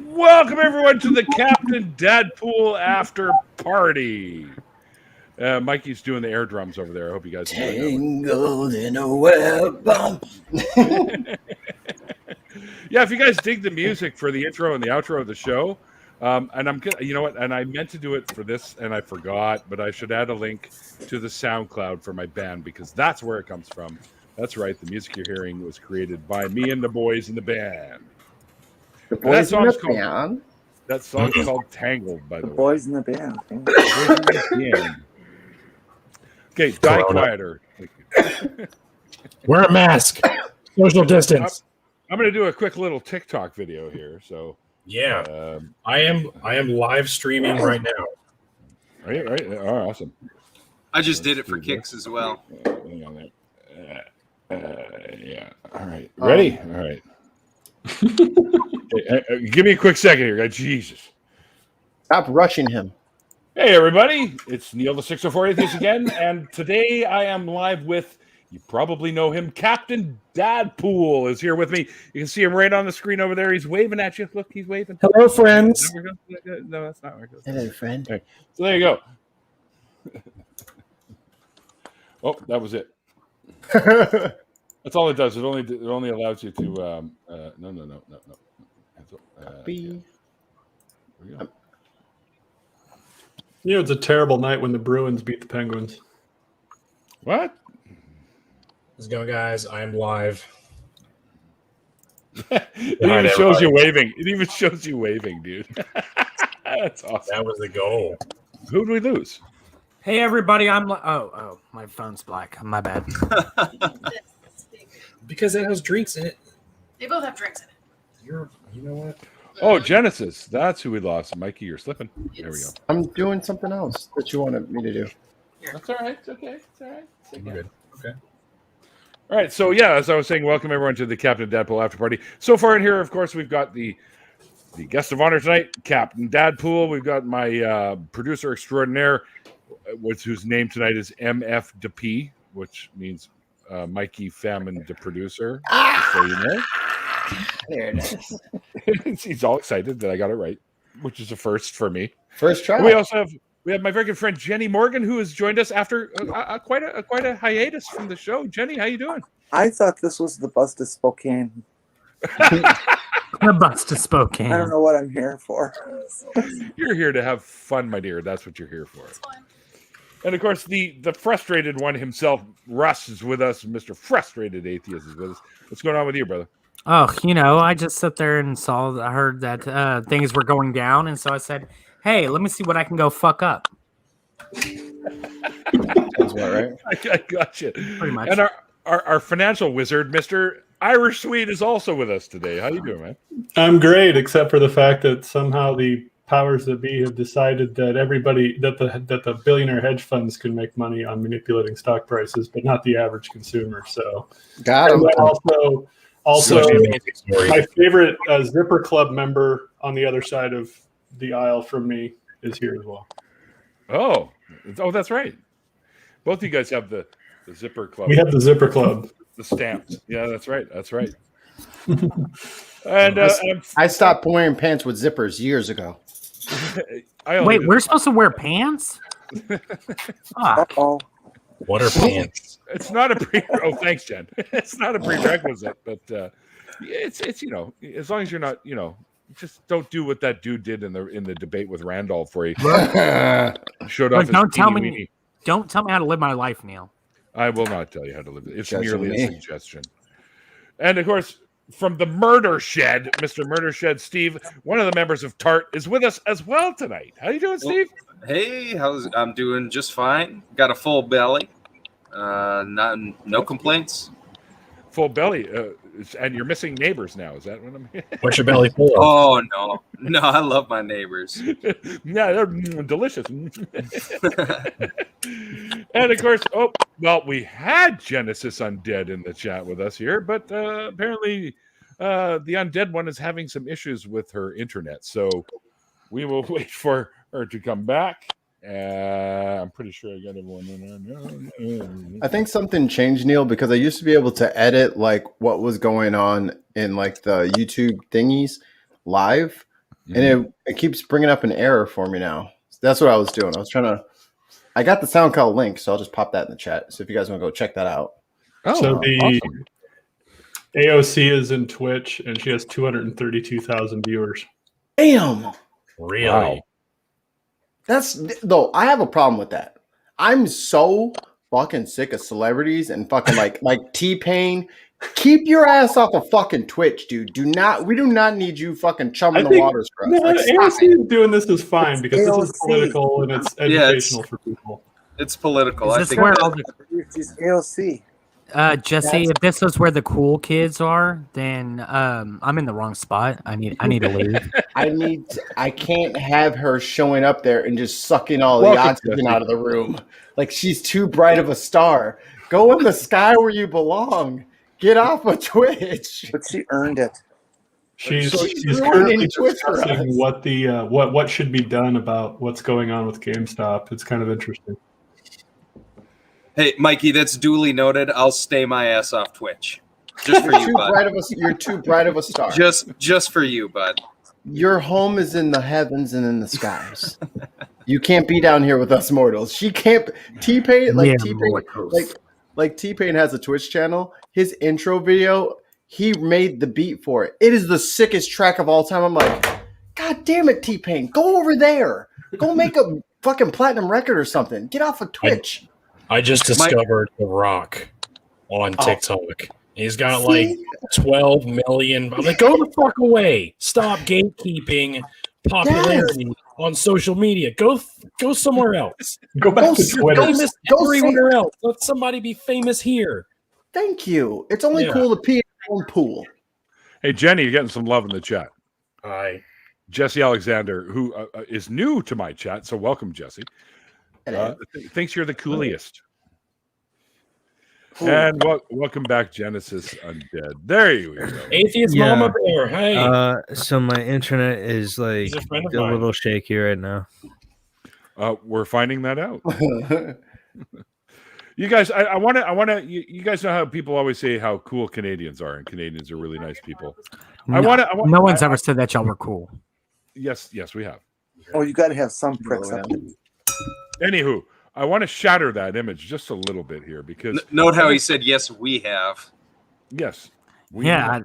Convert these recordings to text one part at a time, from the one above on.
Welcome everyone to the Captain Dadpool after party. Mikey's doing the air drums over there. I hope you guys enjoy Tangled in a web. Yeah, if you guys dig the music for the intro and the outro of the show, and I'm gonna, you know what? And I meant to do it for this, and I forgot, but I should add a link to the SoundCloud for my band because that's where it comes from. That's right. The music you're hearing was created by me and the boys in the band. The boys in the band. That song's called Tangled, by the way. Boys in the band. Okay, die quieter. Wear a mask. Social distance. I'm going to do a quick little TikTok video here. So yeah, I am live streaming right now. Right. Oh, awesome. I just did it for kicks as well. Hang on there. Yeah. All right. Ready? All right. Give me a quick second here, guys. Jesus. Stop rushing him. Hey, everybody. It's Neil the 604 Atheist again. And today I am live with, you probably know him, Captain Dadpool is here with me. You can see him right on the screen over there. He's waving at you. Look, he's waving. Hello, friends. No, that's not where it goes. Hello, friend. Right. So there you go. Oh, that was it. That's all it does. It only allows you to no. Yeah. You know, it's a terrible night when the Bruins beat the Penguins. What? How's it going, guys? I am live. It even shows you waving. It even shows you waving, dude. That's awesome. That was the goal. Who did we lose? Hey everybody, I'm oh, my phone's black. My bad. Because it has drinks in it. They both have drinks in it. You know what? Oh, Genesis. That's who we lost. Mikey, you're slipping. There we go. I'm doing something else that you wanted me to do. That's all right. It's okay. It's all right. It's okay. Good. Okay. All right. So, yeah, as I was saying, welcome everyone to the Captain Dadpool after party. So far in here, of course, we've got the guest of honor tonight, Captain Dadpool. We've got my producer extraordinaire, whose name tonight is MFDP, which means Mikey Famine the producer. Just so you know. There it is. He's all excited that I got it right, which is a first for me. First try. We also have my very good friend Jenny Morgan, who has joined us after quite a hiatus from the show. Jenny, how you doing? I thought this was the bus to Spokane. The bus to Spokane. I don't know what I'm here for. You're here to have fun, my dear. That's what you're here for. It's fine. And of course, the frustrated one himself, Russ, is with us. Mr. Frustrated Atheist is with us. What's going on with you, brother? Oh, I just sat there and I heard that things were going down, and so I said, "Hey, let me see what I can go fuck up." That's right. I got you. Pretty much. And our financial wizard, Mr. Irish Swede, is also with us today. How you doing, man? I'm great, except for the fact that somehow the powers that be have decided that that the billionaire hedge funds can make money on manipulating stock prices, but not the average consumer. So, Got him. Also, my favorite Zipper Club member on the other side of the aisle from me is here as well. Oh, that's right. Both of you guys have the Zipper Club. We have the Zipper Club. The stamps. Yeah, that's right. That's right. And I stopped wearing pants with zippers years ago. Wait, we're supposed to wear pants? Fuck. Oh, What are pants? It's not a oh, thanks, Jen. It's not a prerequisite, but it's as long as you're not, just don't do what that dude did in the debate with Randolph, where he showed off. Don't tell me how to live my life, Neil. I will not tell you how to live it. It's merely a suggestion. And of course, from the Murder Shed, Mr. Murder Shed Steve, one of the members of TART, is with us as well tonight. How you doing, Steve? Hey, I'm doing just fine. Got a full belly. No complaints. Full belly, and you're missing neighbors now. Is that what I'm? What's your belly full of? Oh no, I love my neighbors. Yeah, they're delicious. And of course, we had Genesis Undead in the chat with us here, but apparently the Undead one is having some issues with her internet, so we will wait for her to come back. I'm pretty sure I got everyone in there. I think something changed, Neil, because I used to be able to edit like what was going on in like the YouTube thingies live, and it keeps bringing up an error for me now. That's what I was doing. I was trying to. I got the SoundCloud link, so I'll just pop that in the chat. So if you guys want to go check that out. Oh, So the awesome. AOC is in Twitch, and she has 232,000 viewers. Damn. Really? Wow. I have a problem with that. I'm so fucking sick of celebrities and fucking like T-Pain. Keep your ass off of fucking Twitch, dude. We do not need you fucking chumming the waters for us. No, Like, stop AOC doing this is fine because this is AOC. political and it's educational for people. It's political. Is I this think where that- all the She's AOC. Jesse? If this is where the cool kids are, then I'm in the wrong spot. I need to leave. I can't have her showing up there and just sucking all the Welcome, oxygen Jesse. out of the room. Like she's too bright of a star. Go in the sky where you belong. Get off of Twitch. But she earned it. She's ruining currently Twitch for discussing us. what the what should be done about what's going on with GameStop. It's kind of interesting. Hey, Mikey, that's duly noted. I'll stay my ass off Twitch. Just for you, bud. You're too bright of a star. Just for you, bud. Your home is in the heavens and in the skies. You can't be down here with us mortals. She can't. T-Pain, Yeah, T-Pain, like T-Pain has a Twitch channel. His intro video, he made the beat for it. It is the sickest track of all time. I'm like, God damn it, T-Pain, go over there. Go make a fucking platinum record or something. Get off of Twitch. I just discovered The Rock on TikTok. He's got like 12 million. I'm like, go the fuck away. Stop gatekeeping popularity on social media. Go somewhere else. Go back to Go- Twitter. Famous go everywhere else. Let somebody be famous here. Thank you. It's only Yeah. cool to pee in your own pool. Hey, Jenny, you're getting some love in the chat. I Jesse Alexander, who is new to my chat, so welcome, Jesse. Thinks you're the coolest. And welcome back, Genesis Undead. There you go. Atheist Yeah. Mama Bear. Hey. So my internet is like He's a friend of a mine. little shaky right now. We're finding that out. You guys, I want to. You guys know how people always say how cool Canadians are, and Canadians are really nice people. No one's ever said that y'all were cool. Yes, we have. Oh, you got to have some pricks up. Anywho, I want to shatter that image just a little bit here because Note how he said, "Yes, we have." yes, Yeah,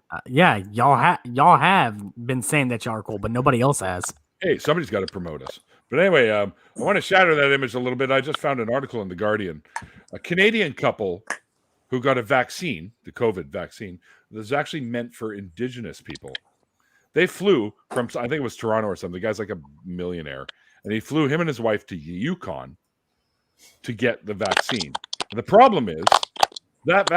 y'all have been saying that y'all are cool, but nobody else has. Hey, somebody's got to promote us. But anyway, I want to shatter that image a little bit. I just found an article in The Guardian. A Canadian couple who got a vaccine, the COVID vaccine, that was actually meant for Indigenous people. They flew from, I think it was Toronto or something. The guy's like a millionaire. And he flew him and his wife to Yukon to get the vaccine. And the problem is that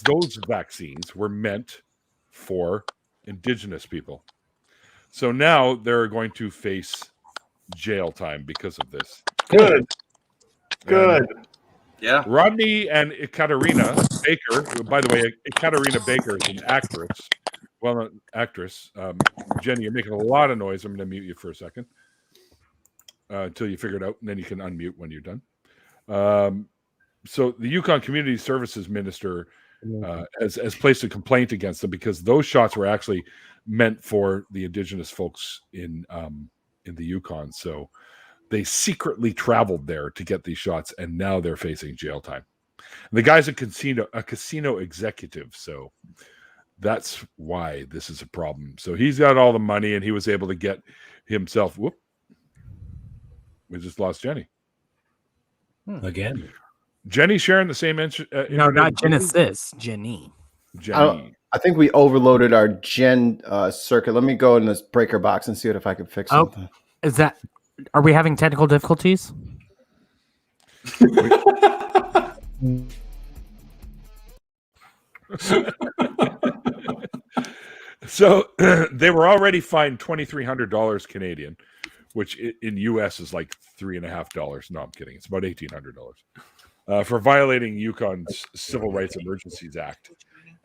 those vaccines were meant for Indigenous people. So now they're going to face jail time because of this. Good. Yeah. Rodney and Ekaterina Baker, who, by the way, Ekaterina Baker is an actress, well-known actress. Jenny, you're making a lot of noise. I'm going to mute you for a second until you figure it out, and then you can unmute when you're done. So the Yukon Community Services Minister has placed a complaint against them because those shots were actually meant for the Indigenous folks in the Yukon. So they secretly traveled there to get these shots, and now they're facing jail time. And the guy's a casino executive, so that's why this is a problem. So he's got all the money, and he was able to get himself. Whoop! We just lost Jenny. Again. Jenny sharing the same. No, not Genesis, Jenny. Jenny. I think we overloaded our gen circuit. Let me go in this breaker box and see if I can fix Oh. something. Is that? Are we having technical difficulties? So they were already fined $2,300 Canadian, which in US is like $3.50. No, I'm kidding. It's about $1,800 for violating Yukon's Civil Rights Emergencies Act,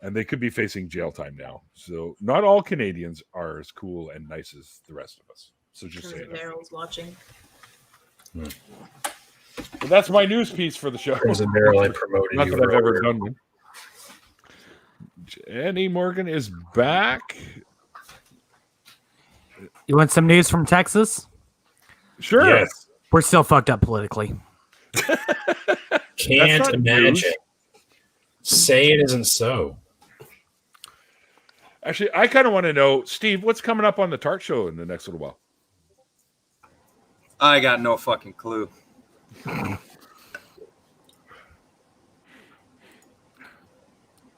and they could be facing jail time now. So not all Canadians are as cool and nice as the rest of us. So just saying. Daryl's watching. But that's my news piece for the show. President Daryl, I promoted Not you that I've ever earlier. done one. Jenny Morgan is back. You want some news from Texas? Sure. Yes. We're still fucked up politically. Can't not imagine. news. Say it isn't so. Actually, I kind of want to know, Steve, what's coming up on the Tart Show in the next little while? I got no fucking clue.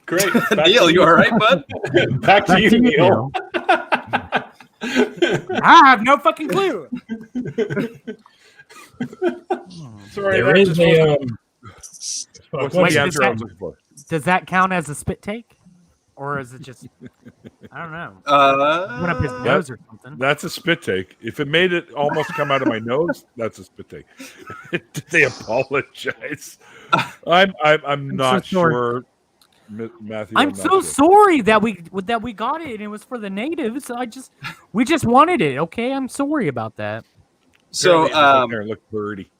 Great. Back Neil, to you all right, bud? Back to you, Neil. I have no fucking clue. Sorry, There is a what's Wait, the does answer I that- was looking for? Does that count as a spit take? Or is it just, I don't know, went up his nose or something? That's a spit take. If it made it almost come out of my nose, that's a spit take. Did they apologize? I'm not so sorry. sure, Matthew. I'm not so sure. sorry that we got it and it was for the natives. We just wanted it. Okay, I'm sorry about that. So, Apparently it was up there and looked birdy.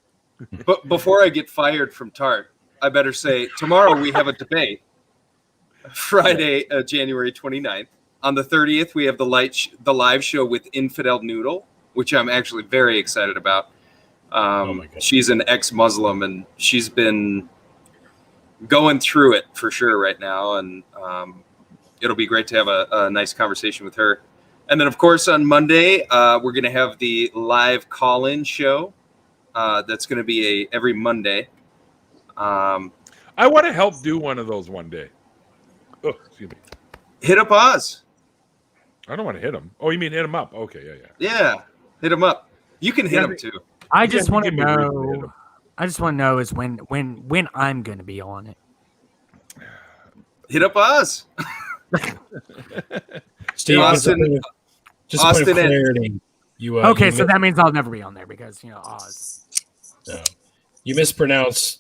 but before I get fired from Tart, I better say tomorrow we have a debate. Friday, January 29th. On the 30th, we have the live show with Infidel Noodle, which I'm actually very excited about. my God. She's an ex-Muslim, and she's been going through it for sure right now, and it'll be great to have a nice conversation with her. And then, of course, on Monday, we're going to have the live call-in show. That's going to be every Monday. I want to help do one of those one day. Oh, excuse me. Hit up Oz. I don't want to hit him. Oh, you mean hit him up? Okay, yeah. Yeah, hit him up. You can hit him too. I just want to give me a reason to hit know. him. I just want to know is when I'm going to be on it. Hit up Oz. Steve, Austin- just a point Austin of and- clarity. You, Okay, you so that means I'll never be on there because Oz. you mispronounced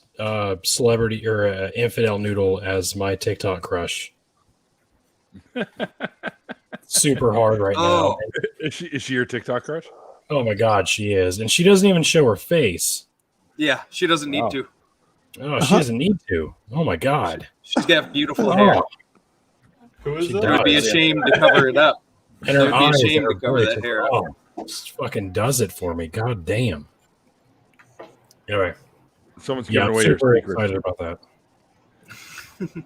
celebrity or infidel noodle as my TikTok crush. Super hard right Oh. now. Is she your TikTok crush? Oh my God, she is, and she doesn't even show her face. Yeah, she doesn't need Wow. to. Oh, she doesn't need to. Oh my God. She's got beautiful hair. Oh, Who is She that? It would be a does. shame to cover it up. and It her would be a eyes shame are to cover really that hair up. oh, just fucking does it for me. God damn. Anyway, Someone's yeah, giving I'm away your super secrets. excited about that.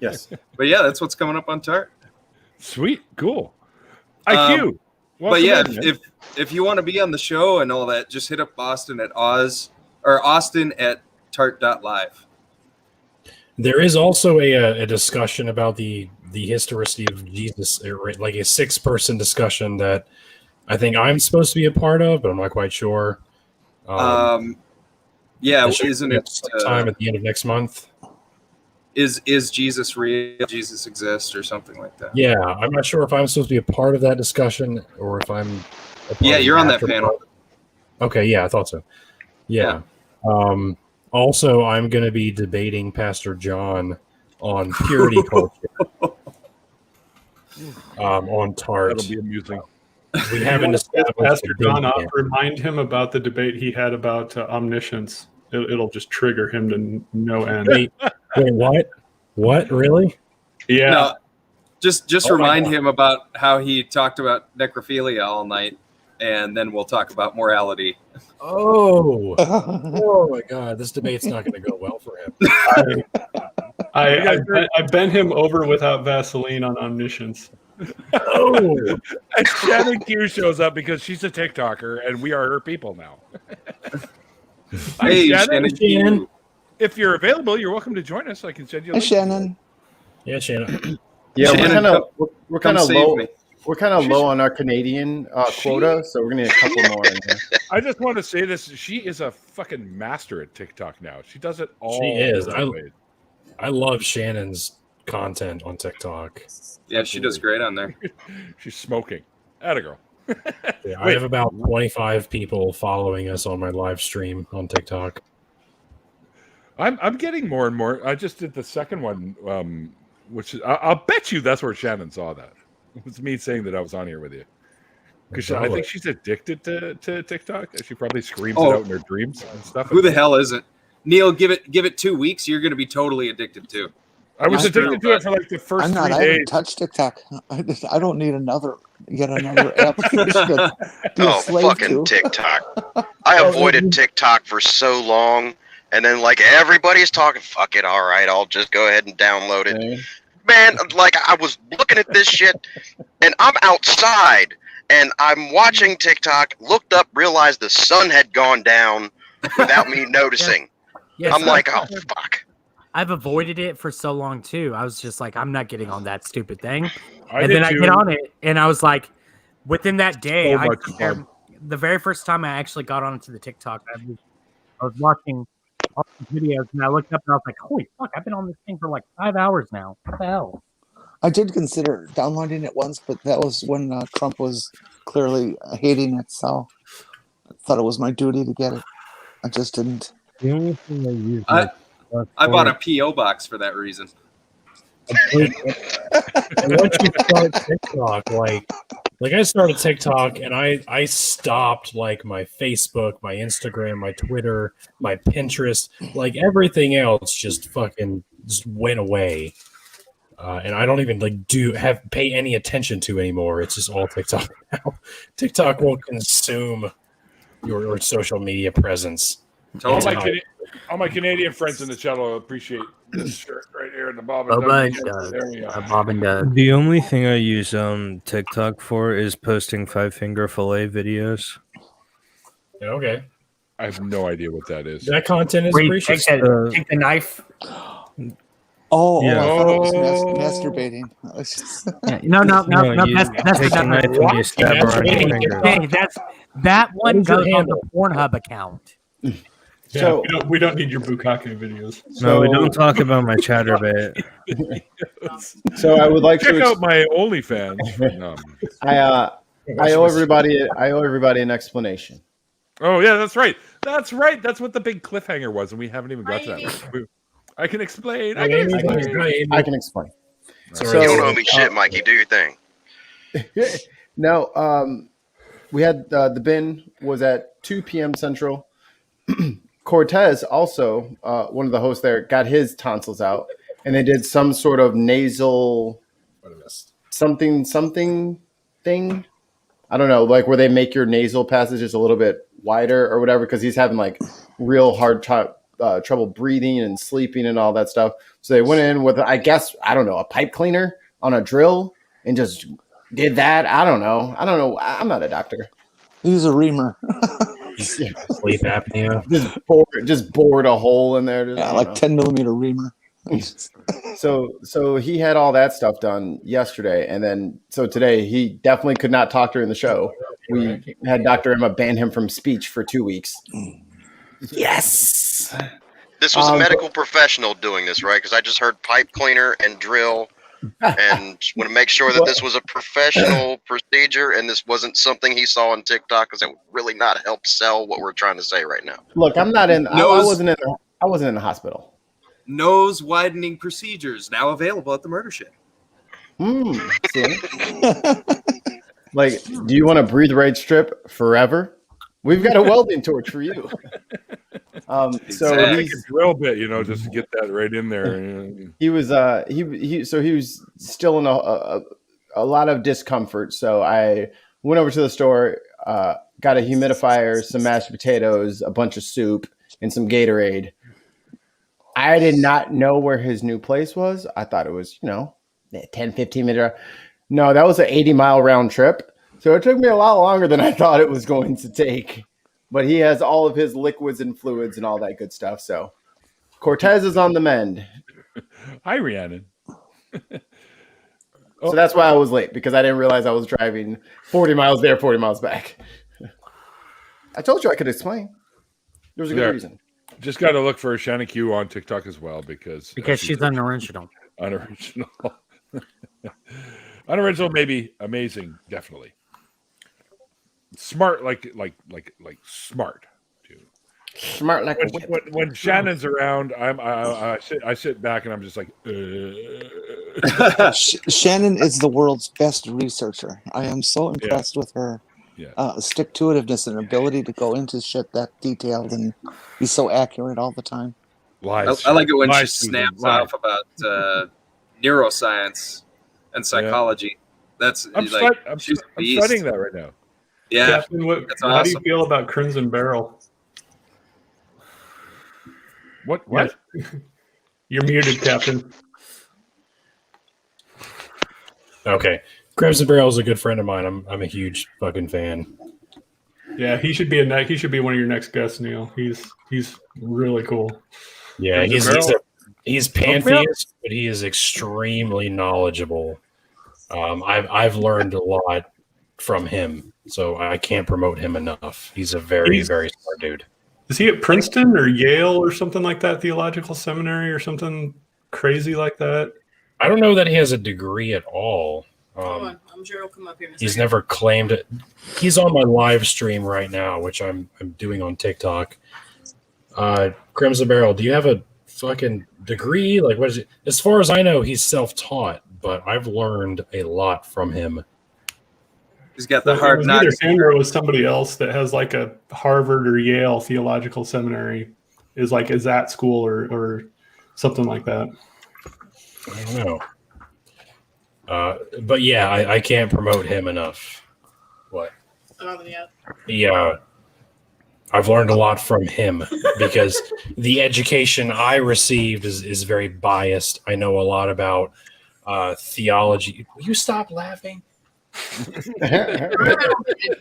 Yes. But yeah, that's what's coming up on Tart. Sweet, cool. IQ. But Welcome yeah, in, man. if you want to be on the show and all that, just hit up Austin at Austin at tart.live. There is also a discussion about the historicity of Jesus, like a 6-person discussion that I think I'm supposed to be a part of, but I'm not quite sure. Yeah, that should isn't be up it sometime at the end of next month? is Jesus real? Jesus exists or something like that? Yeah, I'm not sure if I'm supposed to be a part of that discussion or if I'm. a part Yeah, of you're the on that after panel. party. Okay, yeah, I thought so. Yeah. Also, I'm going to be debating Pastor John on purity culture. On Tart. That'll be amusing. We haven't Get established Pastor a John date off. yet. Remind him about the debate he had about omniscience. It'll just trigger him to no end. Wait, what? What? Really? Yeah. No, just Oh my remind God. him about how he talked about necrophilia all night, and then we'll talk about morality. Oh. Oh my God! This debate's not going to go well for him. I bent him over without Vaseline on omniscience. Oh. And Shannon Q shows up because she's a TikToker and we are her people now. Hi, Hey, Shannon. Shannon. If you're available, you're welcome to join us. I can send you a Hi, link. Shannon. Yeah, Shannon. Yeah, Shannon, we're come kind of save low. me. We're kind of She's- low on our Canadian quota, so we're gonna need a couple more in here. I just want to say this. She is a fucking master at TikTok now. She does it all. She is. the right way. I love Shannon's content on TikTok. Yeah, she does great on there. She's smoking. Atta girl. Yeah, I Wait. have about 25 people following us on my live stream on TikTok. I'm getting more and more. I just did the second one, which I'll bet you that's where Shannon saw that. It was me saying that I was on here with you. Because I think she's addicted to TikTok. She probably screams it Oh. out in her dreams and stuff. Who the hell isn't? Neil, give it 2 weeks. You're going to be totally addicted too. I was It's true, addicted to it for like the first I'm not. 3 I days. haven't touched TikTok. I don't need yet another application to be a Oh, slave fucking to. TikTok. I avoided TikTok for so long, and then like everybody's talking, fuck it, all right, I'll just go ahead and download it. Okay. Man, like I was looking at this shit, and I'm outside, and I'm watching TikTok, looked up, realized the sun had gone down without me noticing. Yes, I'm like, oh, fuck. I've avoided it for so long too. I was just like, I'm not getting on that stupid thing. I And did then I too. get on it, and I was like, within that day, So I much sat there, fun. the very first time I actually got onto the TikTok, I was watching all the videos, and I looked up and I was like, holy fuck, I've been on this thing for like 5 hours now. What the hell? I did consider downloading it once, but that was when Trump was clearly hating it, so I thought it was my duty to get it. I just didn't. The only thing I use. I bought a PO box for that reason. And once you start TikTok, like I started TikTok and I stopped like my Facebook, my Instagram, my Twitter, my Pinterest, like everything else just fucking just went away. And I don't even like pay any attention to anymore. It's just all TikTok now. TikTok will consume your social media presence. All Totally. my Canadian friends in the chat will appreciate this shirt right here in the Bob and Boba and Doug. Doug. There we are. Bob and Doug. The only thing I use TikTok for is posting 5-finger fillet videos. Okay, I have no idea what that is. that content is Where you take appreciated. take the knife. Yeah. I thought it was Oh. masturbating. I was just- No, You that's take a knife and you stab around your finger. Hey, that one What is your goes on handle? the Pornhub account. Yeah, So- we don't need your bukkake videos. No, we So- don't talk about my chatterbait. So I would like Check to. out my OnlyFans. I owe everybody an explanation. Oh yeah, that's right. That's right. That's what the big cliffhanger was, and we haven't even got to that. I can explain. I can explain. I can explain. You don't owe me shit, Mikey. Do your thing. No, we had the bin was at 2 p.m. Central. Cortez also, one of the hosts there, got his tonsils out, and they did some sort of nasal something thing. I don't know, like where they make your nasal passages a little bit wider or whatever, because he's having like real hard trouble breathing and sleeping and all that stuff. So they went in with, I guess, I don't know, a pipe cleaner on a drill and just did that. I don't know. I'm not a doctor. Use a reamer. Sleep apnea. Just bored a hole in there. Yeah, like 10-millimeter reamer. So he had all that stuff done yesterday, and then so today he definitely could not talk during the show. We had Dr. Emma ban him from speech for 2 weeks. Yes. This was a medical professional doing this, right? Because I just heard pipe cleaner and drill, and just want to make sure that this was a professional procedure and this wasn't something he saw on TikTok, because it would really not help sell what we're trying to say right now. Look, I'm not in. I wasn't in the hospital. Nose widening procedures now available at the Murder Ship. See? Like, do you want a breathe right strip forever? We've got a welding torch for you. So Like a drill bit, just to get that right in there. he was he was still in a lot of discomfort. So I went over to the store, got a humidifier, some mashed potatoes, a bunch of soup, and some Gatorade. I did not know where his new place was. I thought it was, 10, 15 minute. No, that was an 80-mile round trip. So it took me a lot longer than I thought it was going to take. But he has all of his liquids and fluids and all that good stuff. So Cortez is on the mend. Hi, Rhiannon. So that's why I was late, because I didn't realize I was driving 40 miles there, 40 miles back. I told you I could explain. There was a good reason. Just got to look for Shannon Q on TikTok as well, because she's unoriginal. Unoriginal. Unoriginal, maybe amazing, definitely. Smart, like smart too. Smart like a whip. When Shannon's around, I sit back and I'm just like. Shannon is the world's best researcher. I am so impressed with her stick-to-itiveness and ability to go into shit that detailed and be so accurate all the time. Lies. I like it when she Lies, Susan, snaps lies. off about neuroscience and psychology. That's I'm she's a beast. studying that right now. Yeah, Captain, that's how do you awesome. feel about Crimson Barrel? What? You're muted, Captain. Okay. Crimson Barrel is a good friend of mine. I'm a huge fucking fan. Yeah, he should be one of your next guests, Neil. He's really cool. Yeah, Crimson he's pantheist, but he is extremely knowledgeable. I've learned a lot from him, so I can't promote him enough. He's a very smart dude. Is he at Princeton or Yale or something like that, theological seminary or something crazy like that? I don't know that he has a degree at all. I'm sure it'll come up here in a He's second. never claimed it. He's on my live stream right now, which I'm doing on TikTok. Crimson Barrel, do you have a fucking degree? Like, what is it? As far as I know, he's self-taught, but I've learned a lot from him. He's got the It hard was knocks. either him or it was somebody else that has like a Harvard or Yale theological seminary is at school or something like that. I don't know. But yeah, I can't promote him enough. What? Yeah. I've learned a lot from him because the education I received is very biased. I know a lot about theology. Will you stop laughing?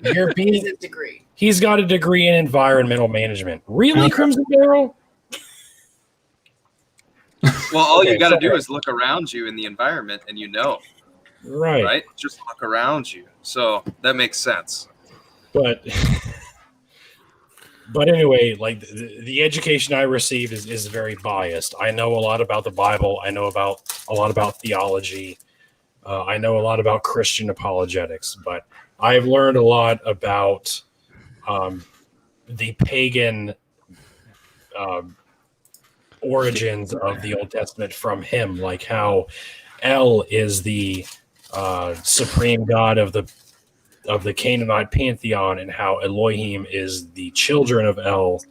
You're being, degree. he's got a degree in environmental management. Really, Crimson Barrel? Well, all Okay, you got to sorry. do is look around you in the environment, and Right. Just look around you. So that makes sense. But anyway, like the education I received is very biased. I know a lot about the Bible. I know about a lot about theology. I know a lot about Christian apologetics, but I've learned a lot about the pagan origins of the Old Testament from him, like how El is the supreme god of the Canaanite pantheon, and how Elohim is the children of El.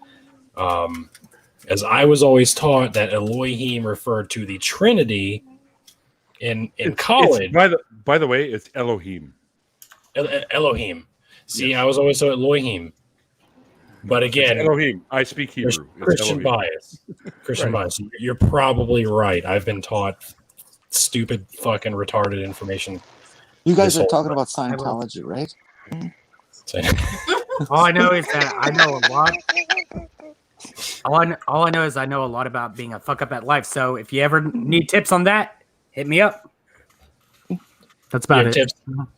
As I was always taught that Elohim referred to the Trinity in college. By the way, it's Elohim. Elohim. See, I was always taught Elohim. But again, It's Elohim. I speak Hebrew. It's Christian Elohim. bias. Christian bias. You're probably right. I've been taught stupid, fucking retarded information. You guys This are whole- talking about Scientology, right? All I know is that I know a lot. All I know is I know a lot about being a fuck up at life. So if you ever need tips on that, hit me up. That's about it.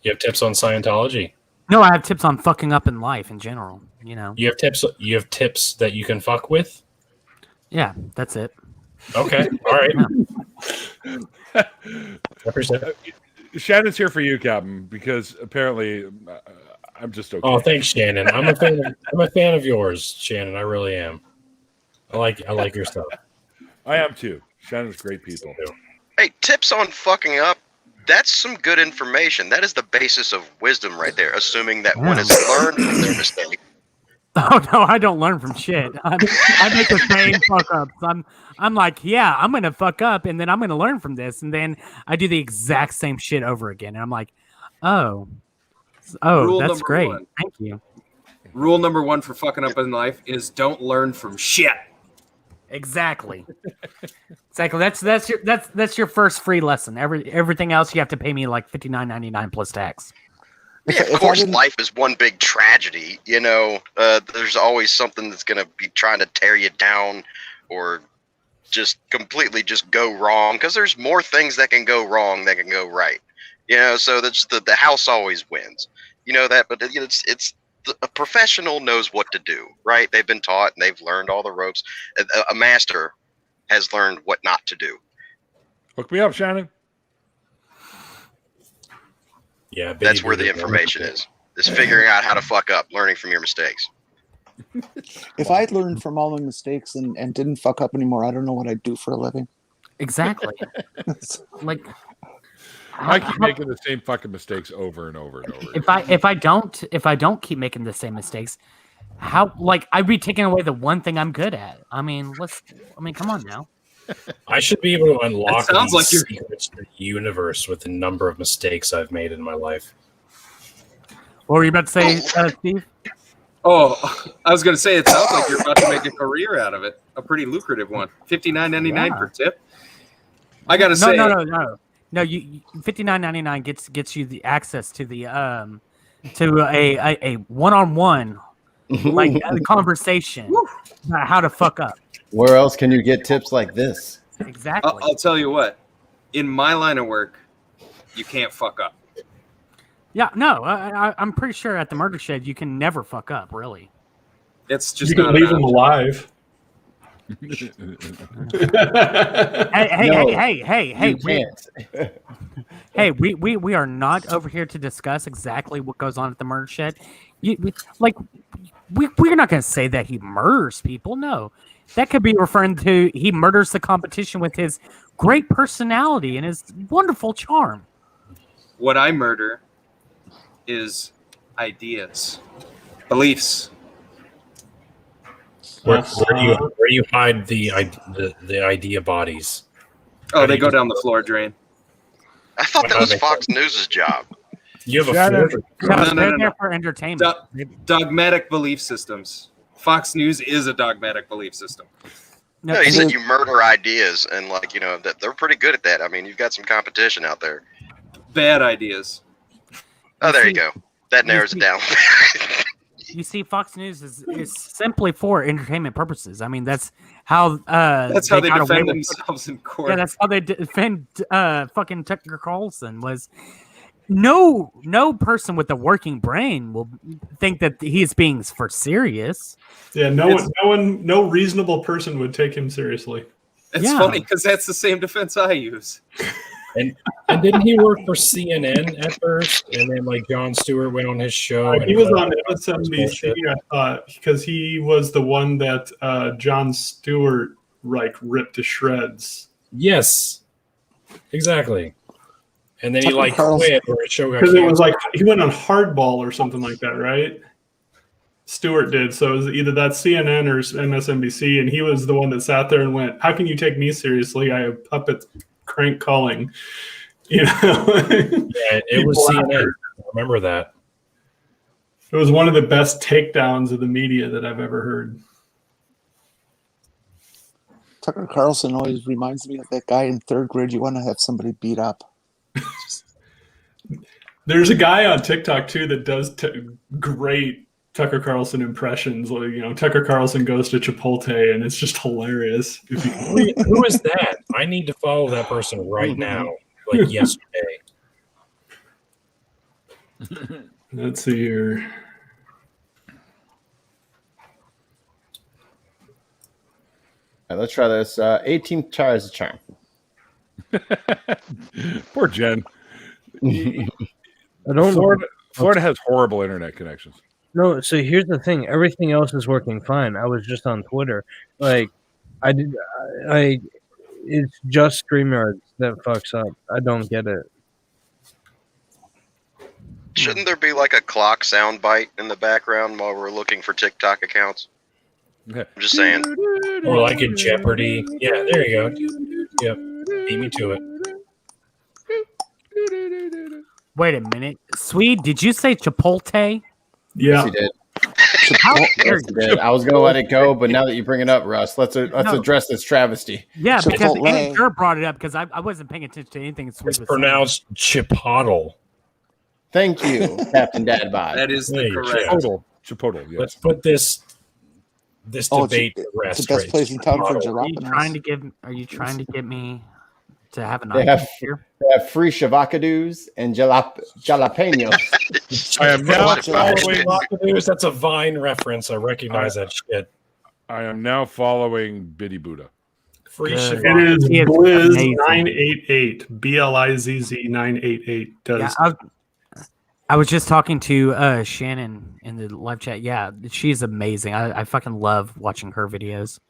You have tips on Scientology. No, I have tips on fucking up in life in general. You know. You have tips that you can fuck with. Yeah, that's it. Okay. All right. I appreciate it. Shannon's here for you, Captain, because apparently I'm just okay. Oh, thanks, Shannon. I'm a fan of yours, Shannon. I really am. I like your stuff. I am too. Shannon's great people. Hey, tips on fucking up. That's some good information. That is the basis of wisdom right there, assuming that one has learned from their mistake. Oh no, I don't learn from shit. I make the same fuck ups. I'm like, yeah, I'm gonna fuck up, and then I'm gonna learn from this, and then I do the exact same shit over again, and I'm like, oh, Rule that's number great. one. Thank you. Rule number one for fucking up in life is don't learn from shit. Exactly. That's your first free lesson. Everything else you have to pay me like $59.99 plus tax. Yeah, of course, life is one big tragedy. You know, there's always something that's going to be trying to tear you down or just completely just go wrong, because there's more things that can go wrong than can go right. You know, so that's the house always wins. You know that, but it's a professional knows what to do, right? They've been taught and they've learned all the ropes. A master has learned what not to do. Hook me up, Shannon. Yeah, That's where the information is figuring out how to fuck up, learning from your mistakes. If I'd learned from all my mistakes and didn't fuck up anymore, I don't know what I'd do for a living. Exactly. Like, I keep making the same fucking mistakes over and over and over. if I don't keep making the same mistakes, how like I'd be taking away the one thing I'm good at. I mean, come on now. I should be able to unlock It sounds these like you're- secrets to the universe with the number of mistakes I've made in my life. What were you about to say, Steve? Oh, I was going to say, it sounds like you're about to make a career out of it. A pretty lucrative one. $59.99 per tip. I got to say, No, you $59.99 gets you the access to the to a one-on-one like a conversation about how to fuck up. Where else can you get tips like this? Exactly. I'll tell you what. In my line of work, you can't fuck up. Yeah, no, I'm pretty sure at the murder shed you can never fuck up, really. It's just You can not leave an them option. alive. Hey, You can't. hey, we are not over here to discuss exactly what goes on at the murder shed. We're not going to say that he murders people. No, that could be referring to he murders the competition with his great personality and his wonderful charm. What I murder is ideas, beliefs. Where you hide the idea bodies? Oh, they go down the floor drain. I thought that was Fox News' job. You have a Shut up. floor. They're there for entertainment. Dogmatic belief systems. Fox News is a dogmatic belief system. No, No, he said you murder ideas, and that they're pretty good at that. I mean, you've got some competition out there. Bad ideas. Oh, there you go. That narrows it down. You see, Fox News is simply for entertainment purposes. I mean, that's how That's how they got away defend with- themselves in court. Yeah, that's how they defend fucking Tucker Carlson. Was no person with a working brain will think that he's being for serious. Yeah, no reasonable person would take him seriously. It's funny because that's the same defense I use. And didn't he work for CNN at first? And then Jon Stewart went on his show. And He was on MSNBC, I thought, because he was the one that Jon Stewart ripped to shreds. Yes, exactly. And then he Tucker Carlson. quit or his show got Because it was canceled. he went on Hardball or something like that, right? Stewart did. So it was either that CNN or MSNBC, and he was the one that sat there and went, "How can you take me seriously? I have puppets crank calling." You know, Yeah, it was CNN. I remember that. It was one of the best takedowns of the media that I've ever heard. Tucker Carlson always reminds me of that guy in third grade you want to have somebody beat up. There's a guy on TikTok too that does great Tucker Carlson impressions. Tucker Carlson goes to Chipotle, and it's just hilarious. Who is that? I need to follow that person right now, yesterday. Let's see here. All right, let's try this. 18 tries a charm. Poor Jen. I don't Florida has horrible internet connections. No, so here's the thing. Everything else is working fine. I was just on Twitter. It's just StreamYard that fucks up. I don't get it. Shouldn't there be a clock soundbite in the background while we're looking for TikTok accounts? Okay. I'm just saying. Or like in Jeopardy. Yeah, there you go. Yep. Beat me to it. Wait a minute, Swede, did you say Chipotle? Yeah. Yes, he did. How dare Yes, he did. I was going to let it go, but now that you bring it up, Russ, let's address this travesty. Yeah, because Chipotle. Andy Kerr brought it up because I wasn't paying attention to anything Swede It's was saying. pronounced Chipotle. Thank you, Captain Dadbod. That is the Hey, correct. Chipotle, yes. Let's put this Oh, debate it's to rest. the best right? place in town for Chipotle. jalapenos. Are you trying to get me to have an They idea have- here? They have free shavakadoos and jalapenos. I am now Chipotle. following. That's a Vine reference. I recognize that shit. I am now following Biddy Buddha. Free Good. shit. It is He is Blizz amazing. 988. Blizz 988 does. Yeah, I was just talking to Shannon in the live chat. Yeah, she's amazing. I fucking love watching her videos.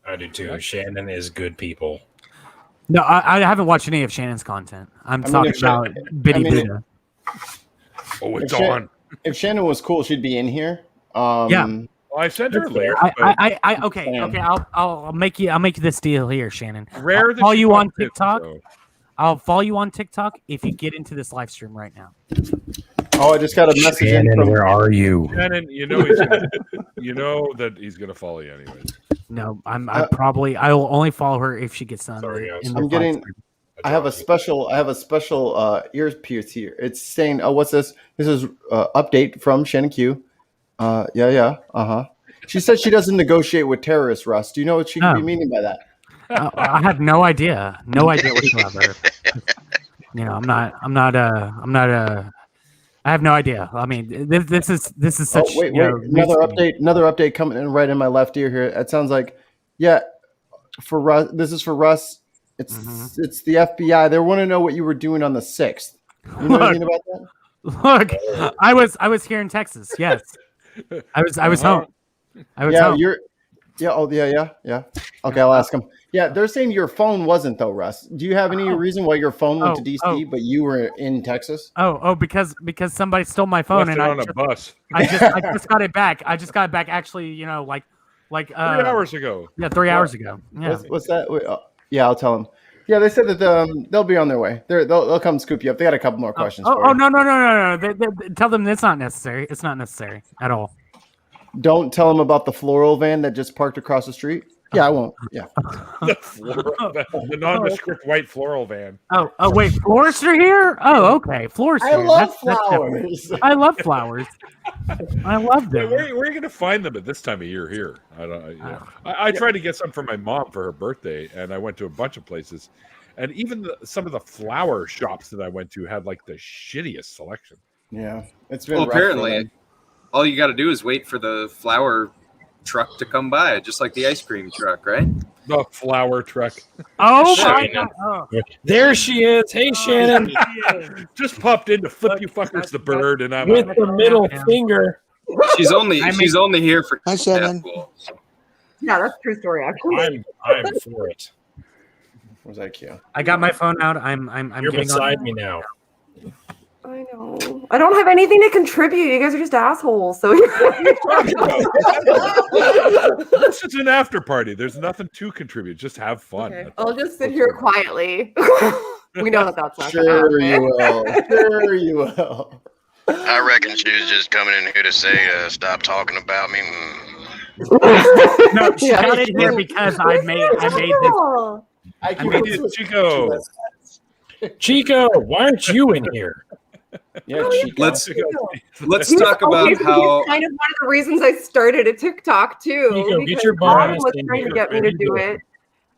I do too. Shannon is good people. No, I haven't watched any of Shannon's content. I'm mean, talking if Shan- about Biddy I mean, Buddha. Oh, it's If Shan- on. If Shannon was cool, she'd be in here. Yeah. Well, I sent her a link. Okay. I'll make you this deal here, Shannon. Rare I'll follow you on TikTok. TikTok. I'll follow you on TikTok if you get into this live stream right now. Oh, I just got a message in Shannon, from where are you? Shannon, you know that he's gonna follow you anyways. No, I will only follow her if she gets on. Sorry, guys. I'm getting. I have a special earpiece here. It's saying, "Oh, what's this? This is update from Shannon Q." She said she doesn't negotiate with terrorists. Russ, do you know what she could be meaning by that? I have no idea. No idea whatsoever. I have no idea. I mean, this is such. Oh, wait, another update coming in right in my left ear here. It sounds like, for Russ. This is for Russ. It's the FBI. They want to know what you were doing on the 6th. You know anything about that? Look, I was here in Texas. Yes, I was home. I was home. Yeah. Okay, I'll ask them. Yeah, they're saying your phone wasn't though, Russ. Do you have any reason why your phone went to DC, but you were in Texas? Because somebody stole my phone Left and it on a bus. I just got it back. I just got it back. Actually, like 3 hours ago. Yeah, 3 hours ago. Yeah. What's that? Wait, yeah, I'll tell them. Yeah, they said that they'll be on their way. They'll come scoop you up. They got a couple more questions. For you. No. They tell them it's not necessary. It's not necessary at all. Don't tell them about the floral van that just parked across the street. Yeah, I won't. Yeah. the nondescript white floral van. Oh, wait, florists are here? Oh, okay. Florists. I love flowers. I love flowers. I love them. Where are you going to find them at this time of year here? I tried to get some for my mom for her birthday, and I went to a bunch of places. And even some of the flower shops that I went to had like the shittiest selection. Yeah. It's been Well, apparently, all you got to do is wait for the flower truck to come by, just like the ice cream truck, right? The flower truck. Oh my God! Oh. There she is. Hey, Shannon. Just popped in to flip you fuckers the bird, and I'm with the middle finger. She's only here for Hi, Shannon. Dadpool, so. Yeah, that's a true story. Actually, I'm for it. Was that cute? I got my phone out. I'm You're getting beside on. me now. I know. I don't have anything to contribute. You guys are just assholes. So This is an after party. There's nothing to contribute. Just have fun. okay. I'll just sit here quietly. We know that that's not Sure you will. Sure you will. I reckon she was just coming in here to say, "Stop talking about me." No, she got in here because I made this. I keep it Chico. Chico, why aren't you in here? Yeah, Let's He's talk about he's how kind of one of the reasons I started a TikTok too. Chico, get because your bum Adam ass was in trying to here. get me to do it.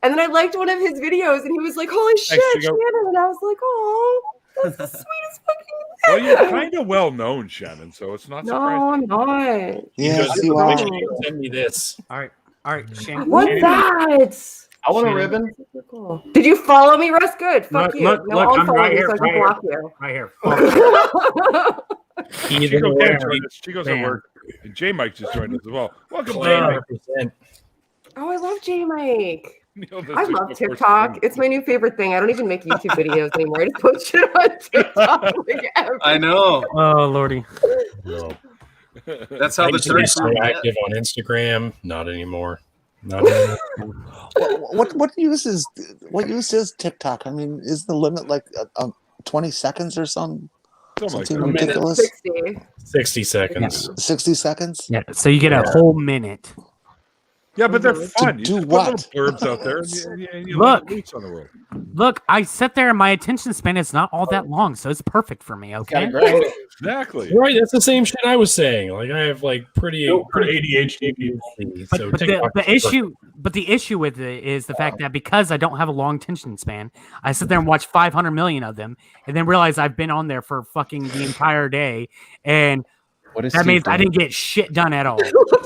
And then I liked one of his videos and he was like, "Holy shit, Chico. Shannon." And I was like, "Oh, that's the sweetest fucking Well, you're kind of well known, Shannon, so it's not No, surprising. I'm not. Yes, Because you make are. sure you send me this. All right, Shannon. What's that? I want a Shannon. ribbon. Cool. Did you follow me, Russ? Good. Fuck you. Look, no, I'm unfollow right me here, so I can right here. block you. Right here. Chico Either can't join way, us. Chico's at Bam. work. And J Mike just joined us as well. Welcome, J Wow. Mike. 100%. Oh, I love J Mike. Neil does I this love before TikTok. school. It's my new favorite thing. I don't even make YouTube videos anymore. I just put shit on TikTok. I know Oh lordy. No. that's how I the used to be search so active on Instagram. Not anymore. Not anymore. What uses TikTok? I mean, is the limit like 20 seconds or something? Something like Something that. ridiculous? 60. 60 seconds. 60 seconds? Yeah. So you get a whole minute. Yeah, but they're fun. You do just what? put little blurbs out there and you Look. let loose on the world. Look, I sit there and my attention span is not all that long, so it's perfect for me. Got Okay. a grind. Exactly. Right, that's the same shit I was saying. Like I have like pretty ADHD people. so But TikTok the issue with it is the fact that because I don't have a long attention span, I sit there and watch 500 million of them, and then realize I've been on there for fucking the entire day, and What is that Steve means I doing? didn't get shit done at all.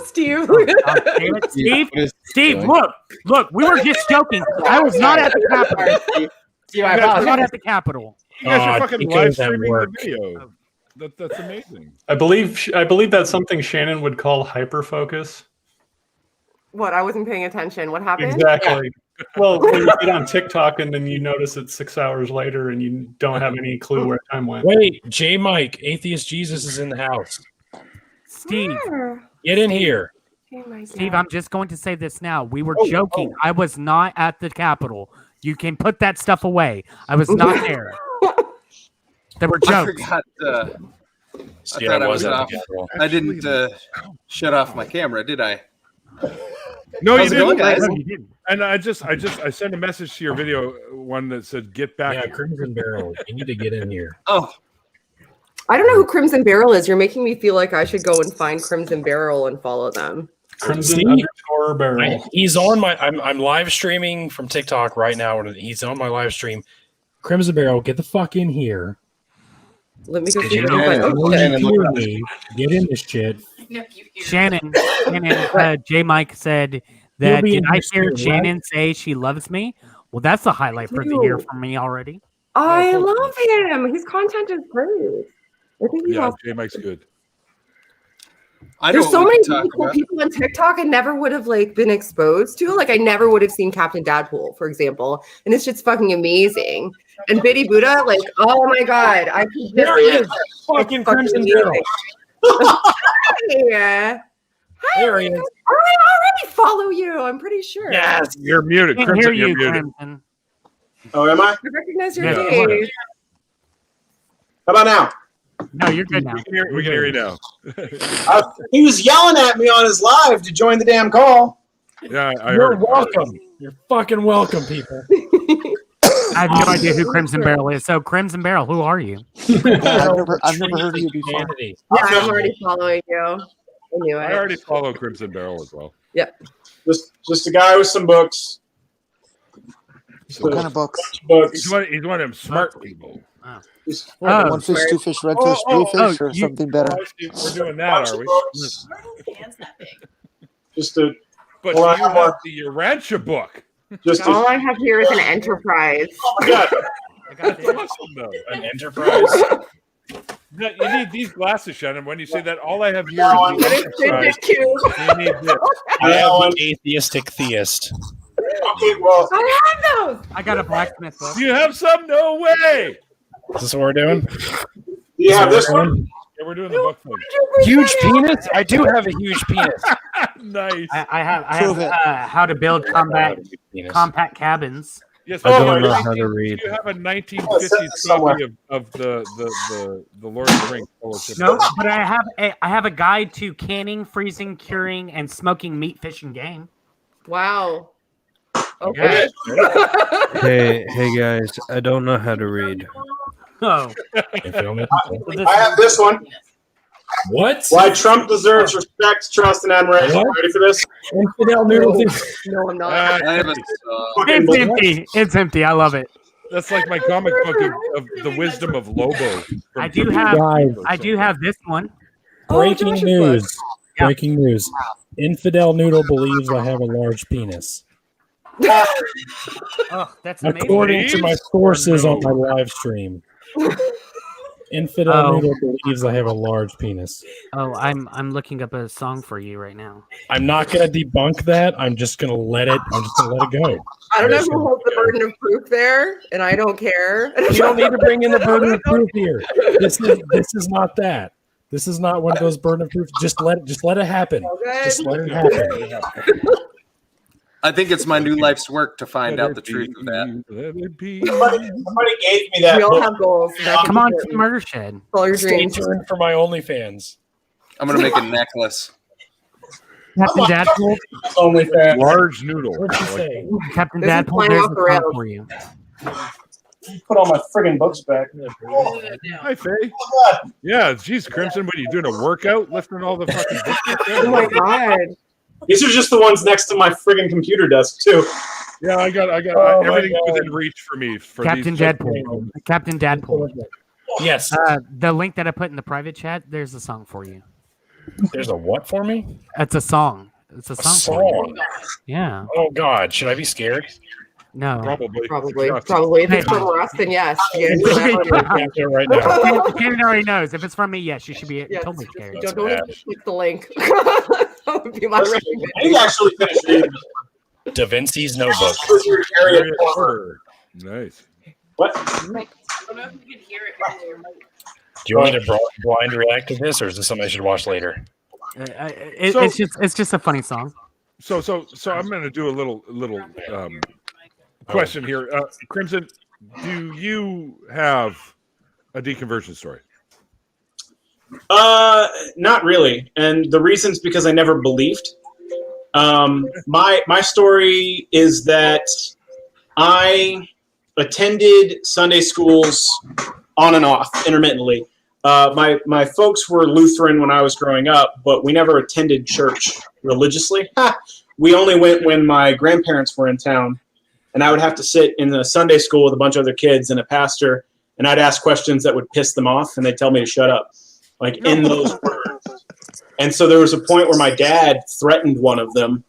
Steve. Damn it, Steve, What is Steve, doing? look, we were just joking. I was not at the Capitol. Steve, I was not at the Capitol. You guys are Oh, fucking Chico's live at streaming work. the video. That's amazing. I believe that's something Shannon would call hyperfocus. What? I wasn't paying attention. What happened? Exactly. Well, when you get on TikTok and then you notice it's 6 hours later and you don't have any clue where time went. Wait, J Mike, Atheist Jesus is in the house. Steve, Get in here. Steve, I'm just going to say this now. We were Oh, joking. I was not at the Capitol. You can put that stuff away. I was not there. There were I jokes. forgot. I thought I was off. I didn't shut off my camera, did I? No, you How's it going, didn't. guys? No, you didn't. And I sent a message to your video one that said, "Get back." Yeah, Crimson Barrel. You need to get in here. Oh, I don't know who Crimson Barrel is. You're making me feel like I should go and find Crimson Barrel and follow them. Barrel. He's on my. I'm live streaming from TikTok right now. He's on my live stream. Crimson Barrel, get the fuck in here. Let me go see Get in this shit. Shannon, J. Mike said that, did I hear Shannon say she loves me? Well, that's a highlight for the year for me already. I love him. His content is great. I think he's awesome. J Mike's good. There's so many cool people on TikTok I never would have been exposed to. Like I never would have seen Captain Dadpool, for example. And this shit's fucking amazing. And Biddy Buddha, oh my god, I can There he is. Fucking Crimson Barrel. Hi. There he is. I already follow you. I'm pretty sure. Yes, you're muted. Can't Crimson, hear you're you, muted. Crimson. Oh, am I? I recognize your Yeah. face. How about now? No, you're good now. We can hear you now. He was yelling at me on his live to join the damn call. Yeah, You're welcome. You're fucking welcome, people. I have no idea who Crimson Barrel is. So, Crimson Barrel, who are you? I've never heard of you before. Yeah, I'm already following you. I knew it. I already follow Crimson Barrel as well. Yeah. Just a guy with some books. What kind of books? He's one of them smart people. One fish, two fish, red fish, blue fish, or something better. We're doing that, are we? Just a. But you have the Rancha book. All I have here is an Enterprise. Oh my god! That's awesome, though. An Enterprise. No, you need these glasses, Shannon. When you say that, all I have here is the Enterprise. You need this. I am the atheistic theist. Okay, well, I have those. I got a blacksmith book. You have some? No way. Is this what we're doing? yeah, this one. Yeah, we're doing the book thing. Huge penis? I do have a huge penis. Nice. I have how to build compact cabins. Yes, I don't know how to read. You have a 1950s copy of the Lord of the Rings Fellowship. No, but I have a guide to canning, freezing, curing, and smoking meat, fish, and game. Wow. Okay. Hey guys, I don't know how to read. Oh. I have this one. What? Why Trump deserves respect, trust, and admiration. What? Ready for this? Infidel noodle. No, I'm not. I have a. It's empty. It's empty. I love it. That's like my comic book of the wisdom of Lobo. I do have this one. Breaking Josh's news. book. Yeah. Breaking news. Infidel noodle believes I have a large penis. Oh, that's amazing. According to my sources on my live stream. Infidel noodle believes I have a large penis. Oh, I'm looking up a song for you right now. I'm not gonna debunk that. I'm just gonna let it go. I don't know who holds the burden of proof there, and I don't care. You don't need to bring in the burden of proof here. This is not that. This is not one of those burden of proof. Just let it happen. Okay. Just let it happen. I think it's my new life's work to find out the truth of that. Somebody gave me that We all book. have goals. Come on to the Murder Shed. All your Stay dreams. tuned for my OnlyFans. I'm gonna make a necklace. Captain Dadpool. OnlyFans. Large noodle. What'd you say? Captain This is Dadpool, flying there's off the a song rails. for you. Put all my friggin' books back. Hi, Faye. Yeah, geez, Crimson, what are you doing? A workout? Lifting all the fucking books? Oh my god. These are just the ones next to my friggin' computer desk too. Yeah, I got Oh my everything God. within reach for me. For Captain these Dadpool. Captain Dadpool. Yes. The link that I put in the private chat, there's a song for you. There's a what for me? It's a song. It's a A song for you. song. Yeah. Oh God, should I be scared? No. Probably. Probably. If it's from us, then yes. I'm right now. Shannon already knows. If it's from me, yes, you should be totally scared. Don't click the link. That would be my recommendation. I think I actually finished reading. Da Vinci's Notebook. Area 4. Nice. What? Do you want me to blind react to this, or is this something I should watch later? It's just a funny song. So I'm going to do a little question here. Crimson, do you have a deconversion story? Not really, and the reason's because I never believed. My story is that I attended Sunday schools on and off intermittently. My folks were Lutheran when I was growing up, but we never attended church religiously. We only went when my grandparents were in town, and I would have to sit in the Sunday school with a bunch of other kids and a pastor, and I'd ask questions that would piss them off, and they'd tell me to shut up, like in those words. And so there was a point where my dad threatened one of them.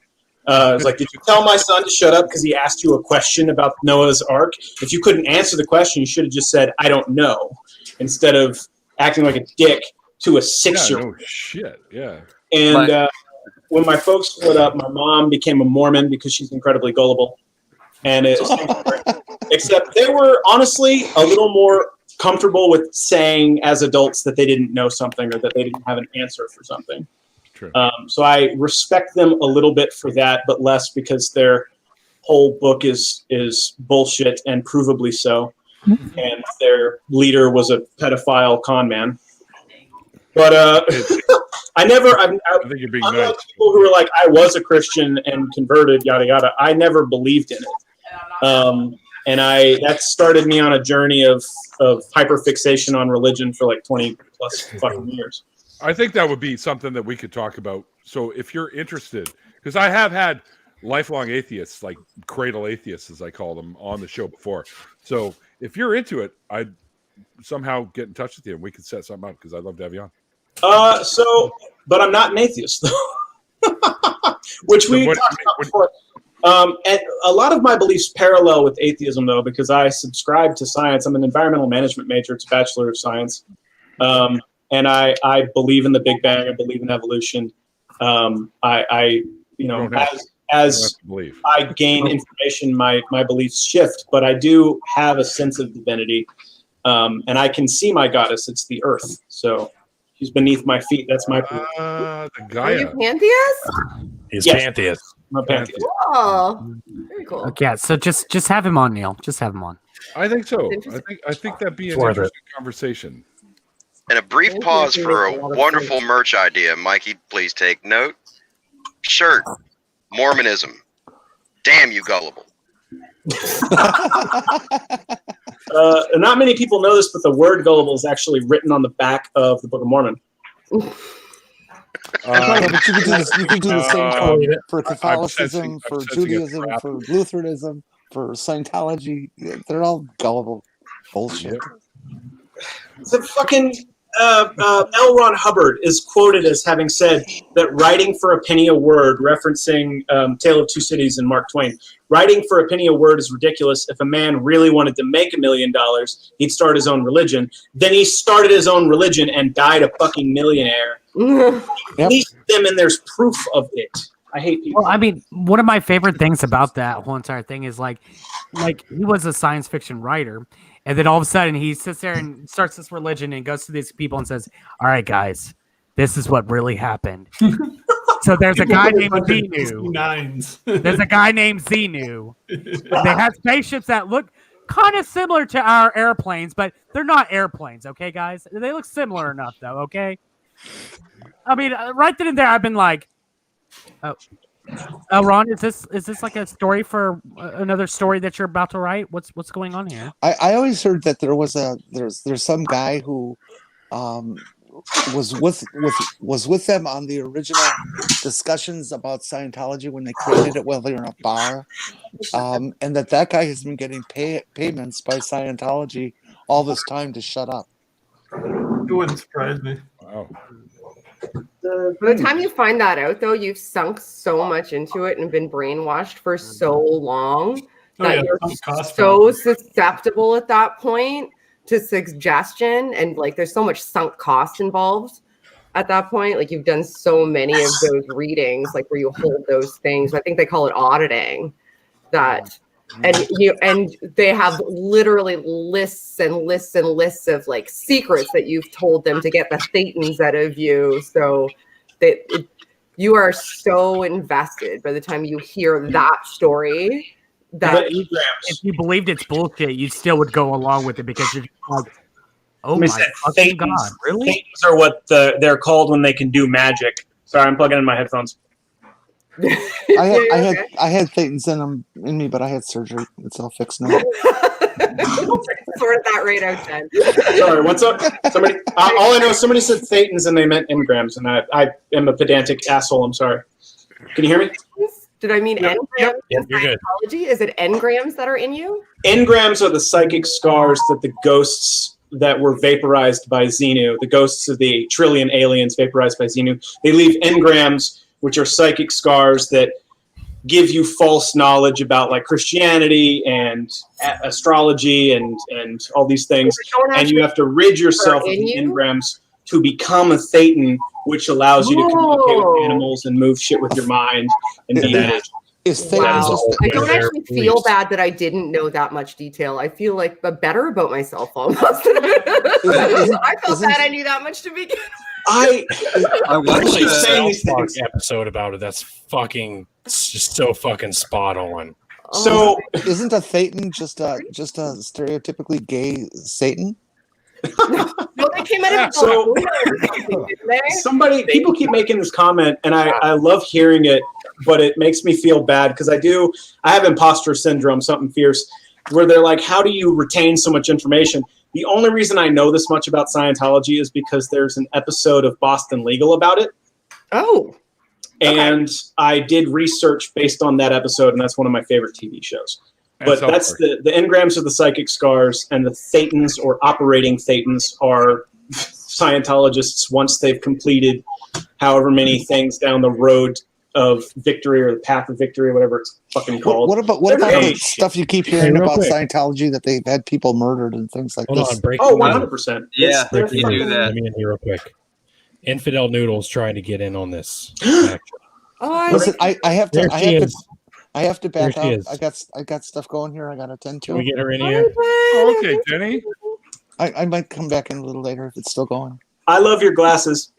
It was like, did you tell my son to shut up because he asked you a question about Noah's Ark? If you couldn't answer the question, you should have just said, I don't know, instead of acting like a dick to a 6-year-old. Yeah, no shit, yeah. And when my folks split up, my mom became a Mormon because she's incredibly gullible. And except they were honestly a little more comfortable with saying as adults that they didn't know something or that they didn't have an answer for something. True. So I respect them a little bit for that, but less because their whole book is bullshit and provably so. And their leader was a pedophile con man. But I think you're being nice. People who were like, I was a Christian and converted, yada yada. I never believed in it, and that started me on a journey of hyperfixation on religion for like 20 plus fucking years. I think that would be something that we could talk about. So if you're interested, because I have had lifelong atheists, like cradle atheists, as I call them, on the show before. So if you're into it, I'd somehow get in touch with you and we could set something up because I'd love to have you on. But I'm not an atheist, though. Which we talked about before. And a lot of my beliefs parallel with atheism, though, because I subscribe to science. I'm an environmental management major. It's a Bachelor of Science. And I believe in the Big Bang. I believe in evolution. As I gain information, my beliefs shift, but I do have a sense of divinity. And I can see my goddess. It's the earth. So she's beneath my feet. That's my belief. The Gaia. Are you pantheist? He's Yes. pantheist. I'm a pantheist. Oh, very cool. Okay, so just have him on, Neil. Just have him on. I think so. I think that'd be an interesting conversation. And a brief pause for a wonderful merch idea. Mikey, please take note. Shirt, Mormonism. Damn you gullible. Not many people know this, but the word gullible is actually written on the back of the Book of Mormon. But you can do the same thing for Catholicism, for Judaism, for Lutheranism, for Scientology. They're all gullible bullshit. The fucking L. Ron Hubbard is quoted as having said that writing for a penny a word, referencing Tale of Two Cities and Mark Twain, writing for a penny a word is ridiculous. If a man really wanted to make $1 million, he'd start his own religion. Then he started his own religion and died a fucking millionaire. At least them, and there's proof of it. I hate people. Well, I mean, one of my favorite things about that whole entire thing is like he was a science fiction writer, and then all of a sudden he sits there and starts this religion and goes to these people and says, "All right, guys, this is what really happened." So there's a guy named Xenu. There's a guy named Xenu. They had spaceships that look kind of similar to our airplanes, but they're not airplanes. Okay, guys, they look similar enough, though. Okay. I mean, right then and there, I've been like, "Oh, Ron, is this like a story for another story that you're about to write? What's going on here?" I always heard that there's some guy who was with them on the original discussions about Scientology when they created it while they were in a bar, and that guy has been getting payments by Scientology all this time to shut up. It wouldn't surprise me. Wow. By the time you find that out, though, you've sunk so much into it and been brainwashed for so long that you're so susceptible at that point to suggestion, and like there's so much sunk cost involved at that point. Like you've done so many of those readings, like where you hold those things. I think they call it auditing. That. And they have literally lists and lists and lists of like secrets that you've told them to get the thetans out of you. So you are so invested by the time you hear that story that if you believed it's bullshit, you still would go along with it because you're like, oh my fucking god, really? Thetans are what they're called when they can do magic. Sorry, I'm plugging in my headphones. I had thetans in me, but I had surgery. It's all fixed now. Sort that right out, Jen. Sorry, what's up? Somebody. All I know is somebody said thetans and they meant engrams, and I am a pedantic asshole. I'm sorry. Can you hear me? Did I mean engrams? Yep, in you're good. Scientology? Is it engrams that are in you? Engrams are the psychic scars that the ghosts that were vaporized by Xenu, the ghosts of the trillion aliens vaporized by Xenu, they leave engrams, which are psychic scars that give you false knowledge about like Christianity and astrology and all these things. And you have to rid yourself of the engrams to become a thetan, which allows you to communicate with animals and move shit with your mind and be magic. Wow. I don't actually feel bad that I didn't know that much detail. I feel like better about myself almost. I felt bad I knew that much to begin with. I watched a South Park episode about it. That's fucking just so fucking spot on. So isn't a thetan just a stereotypically gay Satan? No, they came out of people keep making this comment, and I love hearing it, but it makes me feel bad because I have imposter syndrome, something fierce, where they're like, how do you retain so much information? The only reason I know this much about Scientology is because there's an episode of Boston Legal about it. Oh. And I did research based on that episode, and that's one of my favorite TV shows. But that's the engrams are the psychic scars, and the thetans or operating thetans are Scientologists once they've completed however many things down the road of victory or the path of victory, or whatever it's fucking called. What about the stuff you keep hearing about Scientology that they've had people murdered and things like Hold this? on, break. 100%. Yeah, Break you do that. Let me in here real quick. Infidel Noodle's trying to get in on this. Listen, I have to back There she out. is. I got stuff going here. I got to tend to. Can we get her in here? Okay, Jenny. I might come back in a little later if it's still going. I love your glasses.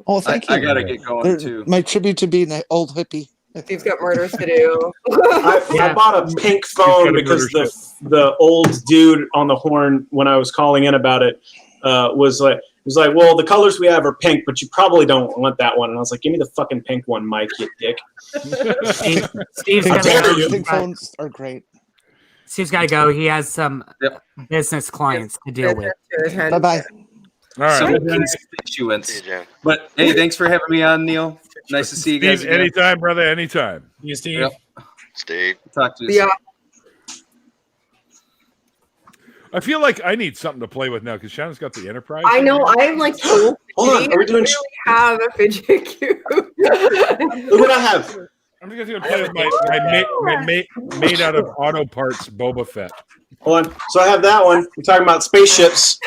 Oh, thank you. I gotta get going too. My tribute to being an old hippie. Steve's got murders to do. I bought a pink phone because the old dude on the horn when I was calling in about it was like, well, the colors we have are pink, but you probably don't want that one. And I was like, give me the fucking pink one, Mike, you dick. Steve's got Pink phones are great. Steve's got to go. He has some business clients to deal with. Bye bye. All right. So constituents. But hey, thanks for having me on, Neil. Nice to see you guys Steve, again. anytime, brother, anytime. You, Steve. Yep. Steve. Talk to you. Yeah. I feel like I need something to play with now because Shannon's got the Enterprise. I know. I'm like so. Hold on, are we doing? I really have a fidget cube. Look what I have. I'm just gonna play with my made out of auto parts Boba Fett. Hold on. So I have that one. We're talking about spaceships.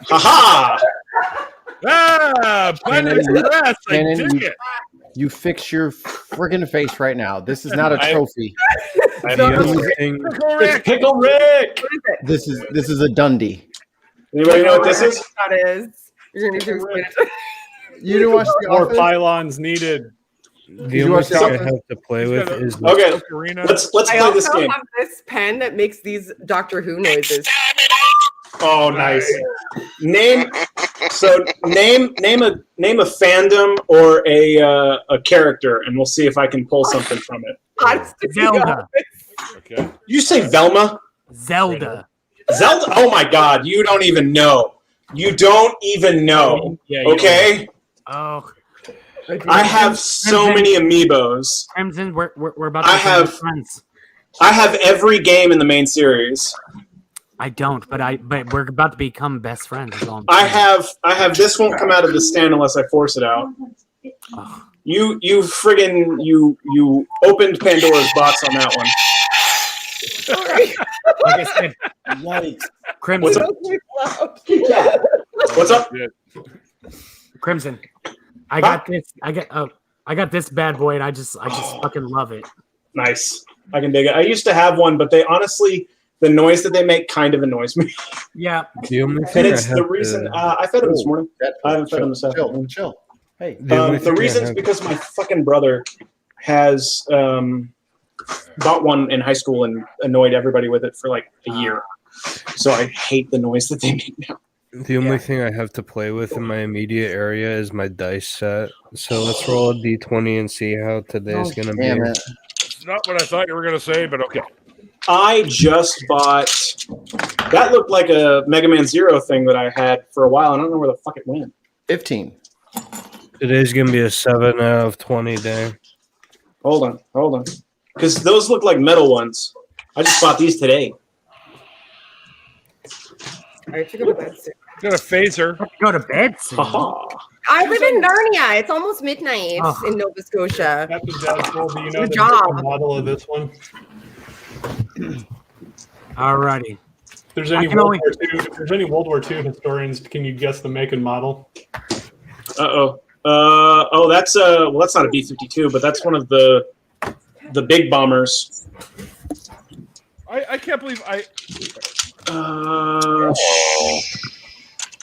Ha Ah, Planet Express. I dig it. You fix your friggin' face right now. This is not a trophy. It's Pickle Rick. This is a Dundee. Anybody know what this is? That is. You're gonna need to explain it. You didn't watch the More Office? pylons needed. The only thing I have to play with is Okay, let's I play this also game. have this pen that makes these Doctor Who noises. Oh, nice. Name a fandom or a character, and we'll see if I can pull something from it. Zelda. Okay. You say Velma? Zelda. Zelda? Oh my God! You don't even know. You don't even know. Yeah, okay. Oh. I have so many amiibos. Crimson, we're about to I become friends. I have every game in the main series. I don't, but we're about to become best friends. Is all I'm I saying. have this won't come out of the stand unless I force it out. You friggin' you opened Pandora's box on that one. Like I said, Crimson. What's up? Crimson. I got this. I got this bad boy, and I just fucking love it. Nice. I can dig it. I used to have one, but they honestly, the noise that they make kind of annoys me. Yeah. the only And thing it's the reason I fed him this morning. I haven't fed him this afternoon. Chill. Hey, The reason's because my fucking brother has bought one in high school and annoyed everybody with it for like a year. So I hate the noise that they make now. The only thing I have to play with in my immediate area is my dice set. So let's roll a d20 and see how today's gonna be. damn it. It's not what I thought you were gonna say, but okay. I just bought. That looked like a Mega Man Zero thing that I had for a while. I don't know where the fuck it went. 15. Today's gonna be a 7 out of 20 day. Hold on. Because those look like metal ones. I just bought these today. I have to go to bed soon. Got a phaser. Go to bed soon. I live in Narnia. It's almost midnight in Nova Scotia. Captain Dadpool, do you know Good the job. model of this one? Alrighty. If there's any World War II historians, can you guess the make and model? That's that's not a B-52, but that's one of the big bombers. I can't believe I.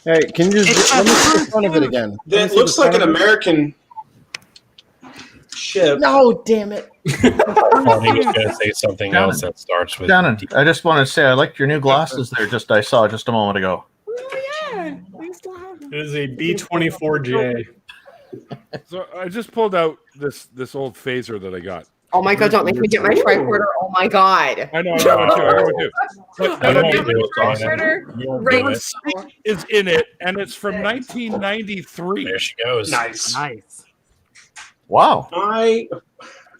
Hey, can you just let me see the front of it again? That looks like an American ship. No, damn it. Oh, he was going to say something else that starts with Shannon, I just want to say I liked your new glasses there. I saw just a moment ago. Oh yeah, I still have them. It is a B-24J. So I just pulled out this old phaser that I got. Oh my god! Don't make me get my tricorder. Oh my god! I know. I got one too. But I don't the do it, tricorder right is in it, and it's from 1993. There she goes. Nice. Wow. I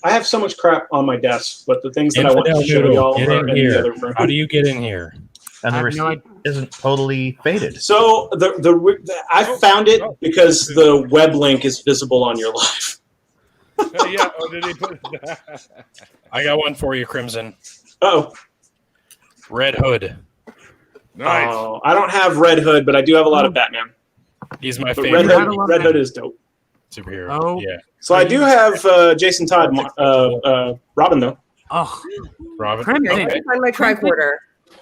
have so much crap on my desk, but the things that I want to Infidel show Noodle, y'all get are in in the here. other room. How do you get in here? And the receipt isn't totally faded. So I found it because the web link is visible on your live. Yeah. Oh, did he put I got one for you, Crimson. Oh, Red Hood. Nice. Oh, I don't have Red Hood, but I do have a lot of Batman. He's my But favorite Red Hood is dope. superhero. Oh. Yeah. So I do have Jason Todd, Robin though. Oh, Robin. I can't find my tricorder.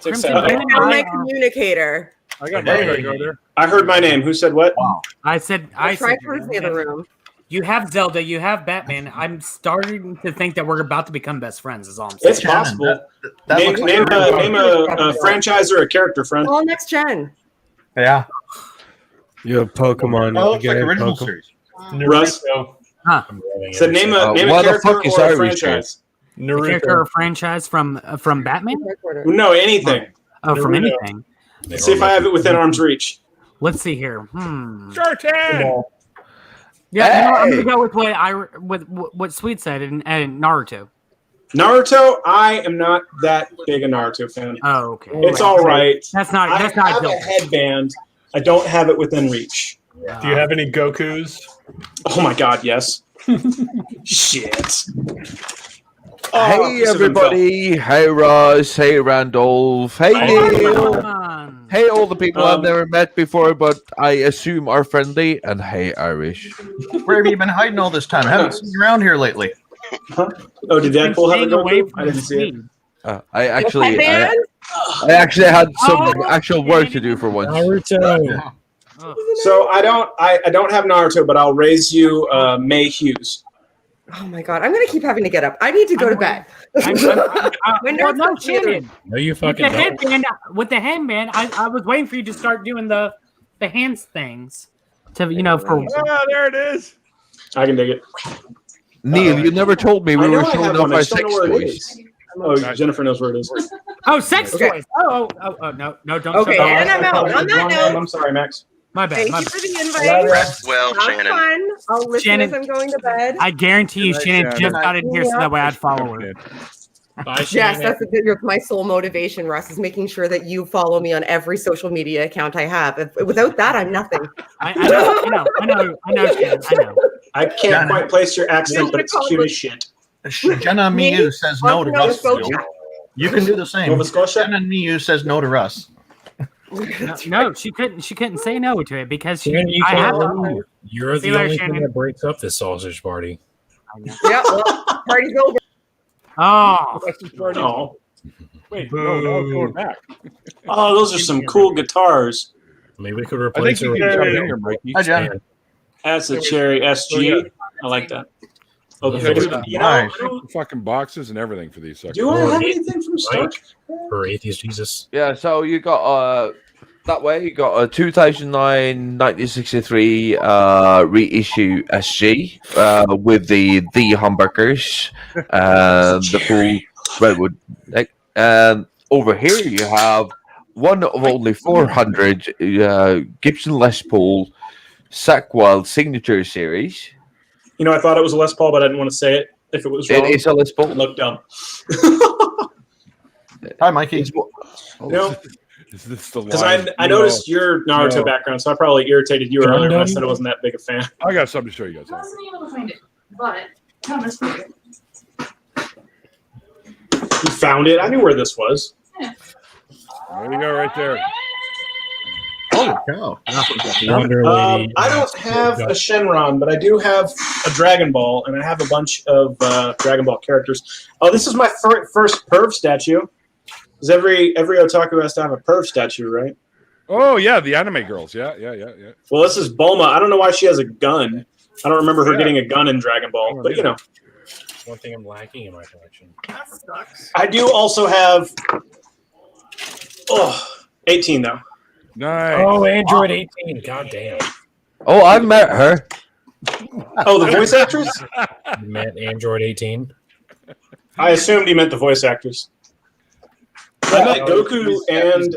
Crimson, I you found and my I, communicator. I got my go there. I heard my name. Who said what? Wow. I said Tricorder's in the other room. you have Zelda, you have Batman. I'm starting to think that we're about to become best friends. Is all I'm saying. It's possible. That Name, looks like name a franchise or a character, friend. All next gen. Yeah. You have Pokemon. That looks like You original Pokemon. series. Russ said name a why the character fuck is or a Irish franchise. A character or franchise from Batman? No, anything. Oh, from Naruto. anything. See if I have it within arm's reach. Let's see here. Shartan! Yeah, you know, I'm gonna go with what Sweet said and Naruto. Naruto, I am not that big a Naruto fan. Oh, okay. It's all right. That's not I have a guilty. headband. I don't have it within reach. Do you have any Gokus? Oh my god, yes. Shit. Oh, Hey piece of info. everybody! Hey Ross! Hey Randolph! Hey Neil! Hey all the people I've never met before, but I assume are friendly. And hey Irish! Where have you been hiding all this time? I haven't seen you around here lately. Huh? Oh, did Dadpool have a Goku? I didn't see it. I actually had some actual work to do for once. Naruto. So I don't have Naruto, but I'll raise you May Hughes. Oh my god, I'm gonna keep having to get up. I need to go to bed. No, Shannon. No, you fucking With the headband, I was waiting for you to start doing the hands things. To for there it is. I can dig it. Neil, you never told me we were showing off our sex toys. Oh, Jennifer knows where it is. Oh, sex Okay. toys. Oh, no, don't. Okay, show and that. I'm out. On that note, I'm sorry, Max. My bad. thank you for the invite. Rest well, Have Shannon. fun. I'll listen Shannon- as I'm going to bed. I guarantee you, Shannon just got in here so that way I'd follow her. Yes, that's my sole motivation, Russ, is making sure that you follow me on every social media account I have. Without that, I'm nothing. I know, Shannon. I know. I can't quite place your accent, but it's cute as shit. Jenna Miu says no to Nova Russ. Scotia. You can do the same. Nova Scotia? Jenna Miu says no to Russ. No, she couldn't say no to it because Shannon, you I have can't- to. You're See the you later, only thing Shannon. that breaks up this sausage party. Yeah, well, party's over. Oh, Oh, Wait, no, it's going back. oh, those are some cool guitars. Maybe we could I think replace you her can with get in here, Mikey. Hi, Jen. That's a cherry SG. I like that. Okay, I fucking boxes and everything for these suckers. Do I have anything from Star Trek? Or Atheist Jesus? Yeah, so you got that way you got a 2009 1963 reissue SG with the humbuckers and the full redwood neck. And over here you have one of only 400 Gibson Les Paul Sackwell Signature Series. You know, I thought it was a Les Paul, but I didn't want to say it if it was wrong. It is a Les Paul. It looked dumb. Hi, Mikey. No, Is this the because line? I noticed your Naruto No. background, so I probably irritated you earlier when I said I wasn't that big a fan. I got something to show you guys. I wasn't able to find it, but Thomas found it. You found it? I knew where this was. There you go, right there. Holy cow. I don't have a Shenron, but I do have a Dragon Ball, and I have a bunch of Dragon Ball characters. Oh, this is my first perv statue. Because every otaku has to have a perv statue, right? Oh yeah, the anime girls. Yeah. Well, this is Bulma. I don't know why she has a gun. I don't remember her getting a gun in Dragon Ball, but you know. One thing I'm lacking in my collection. That sucks. I do also have 18 though. Nice. Oh, Android 18. God damn. Oh, I met her. Oh, the voice actress? You met Android 18? I assumed he meant the voice actress. I met Goku and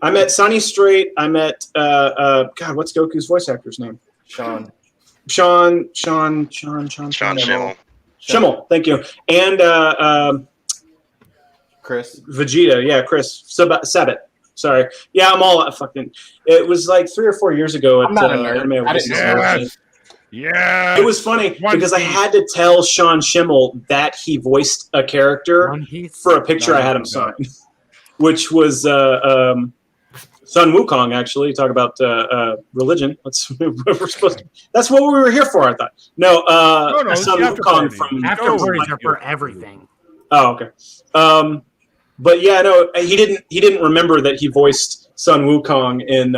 I met Sunny Straight. I met God, what's Goku's voice actor's name? Sean Schimmel, thank you. And Chris. Vegeta, yeah, Chris Sabat. Sorry. Yeah, I'm all fucking. It was like 3 or 4 years ago. I'm not a nerd. I didn't know. Yeah. It was funny because I had to tell Sean Schimmel that he voiced a character for a picture I had him sign, which was Sun Wukong. Actually, talk about religion. We're supposed to, that's what we were here for. I thought. No, Sun Wukong from After parties are for everything. Oh, okay. But yeah, no, he didn't remember that he voiced Sun Wukong in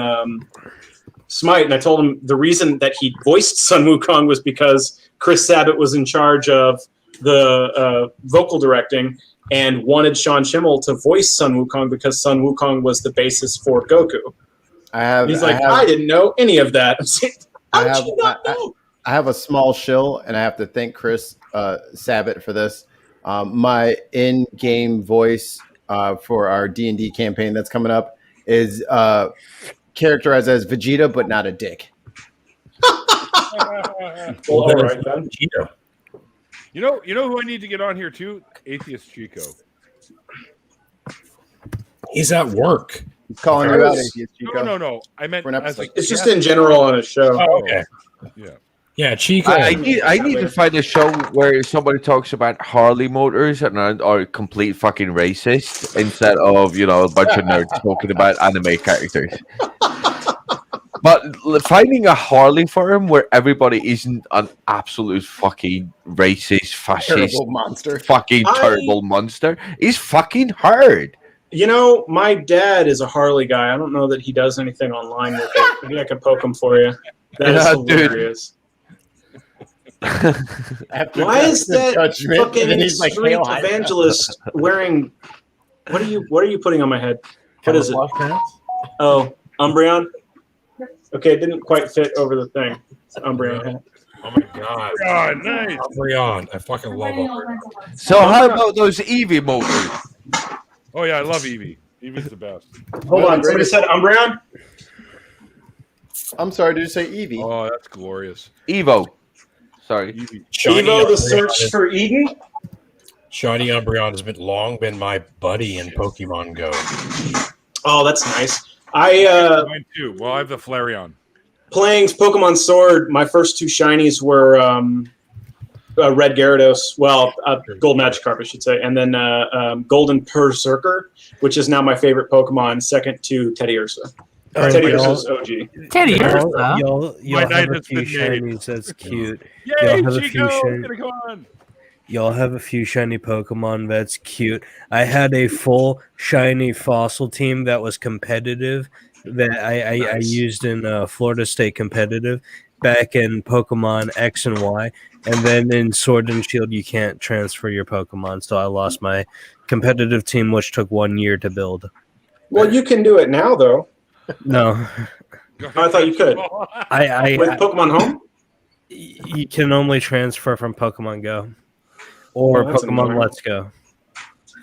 Smite, and I told him the reason that he voiced Sun Wukong was because Chris Sabat was in charge of the vocal directing and wanted Sean Schimmel to voice Sun Wukong because Sun Wukong was the basis for Goku. He's like, I didn't know any of that. How did you not know? I have a small shill, and I have to thank Chris Sabat for this. My in-game voice for our D&D campaign that's coming up is characterized as Vegeta, but not a dick. Well, all right, then. You know who I need to get on here too? Atheist Chico. He's at work. He's calling you out, Atheist Chico. No. I meant it's just in general on a show. Oh, okay. Yeah. Yeah, Chico. I need to find a show where somebody talks about Harley motors and are complete fucking racist instead of, a bunch of nerds talking about anime characters. But finding a Harley forum where everybody isn't an absolute fucking racist, fascist, Terrible monster, terrible monster is fucking hard. My dad is a Harley guy. I don't know that he does anything online with it. Maybe I can poke him for you. That is hilarious. Why is that fucking street evangelist wearing? What are you putting on my head? What is it? Oh, Umbreon. Okay, it didn't quite fit over the thing. It's Umbreon hat. Oh my god. God, nice. Umbreon. I fucking love Umbreon. So how about those Eevee motors? Oh yeah, I love Eevee. Eevee's the best. Hold on, somebody said Umbreon? I'm sorry, did you say Eevee? Oh, that's glorious. Evo. Sorry. Evo, the search for Eden? Shiny Umbreon has long been my buddy in Pokemon Go. Oh, that's nice. Mine too. Well, I have the Flareon. Playing Pokemon Sword, my first 2 shinies were Red Gyarados, Gold Magikarp, I should say, and then Golden Berserker, which is now my favorite Pokemon, second to Teddiursa. Teddy Ursa's OG. Teddy Ursa. Y'all have a few shinies. That's cute. Yay, Chico! Come on. Y'all have a few shiny Pokemon. That's cute. I had a full shiny fossil team that was competitive, that I used in Florida State competitive back in Pokemon X and Y, and then in Sword and Shield you can't transfer your Pokemon, so I lost my competitive team, which took 1 year to build. Well, you can do it now, though. No, I thought you could. With Pokemon Home, you can only transfer from Pokemon Go or Oh, that's Pokemon annoying. Let's Go.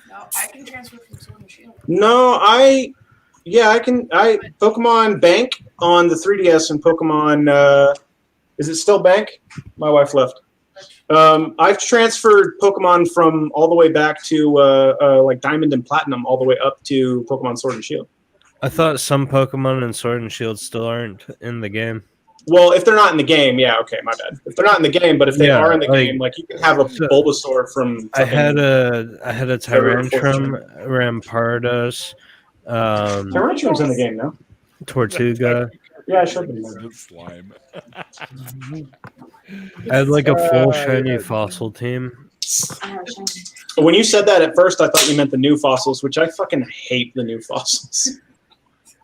No, I can transfer from Sword and Shield. no, I can. Pokemon Bank on the 3DS and Pokemon. Is it still Bank? My wife left. I've transferred Pokemon from all the way back to like Diamond and Platinum, all the way up to Pokemon Sword and Shield. I thought some Pokemon in Sword and Shield still aren't in the game. Well, if they're not in the game, yeah, okay, my bad. If they're not in the game, but if they Yeah, are in the like- game, like you can have a Bulbasaur from. I had a February Tyrantrum, Rampardos, Tyrantrum's in the game now. Tortuga. Yeah, I showed them. The slime. I had like a full shiny fossil team. When you said that at first, I thought you meant the new fossils, which I fucking hate the new fossils.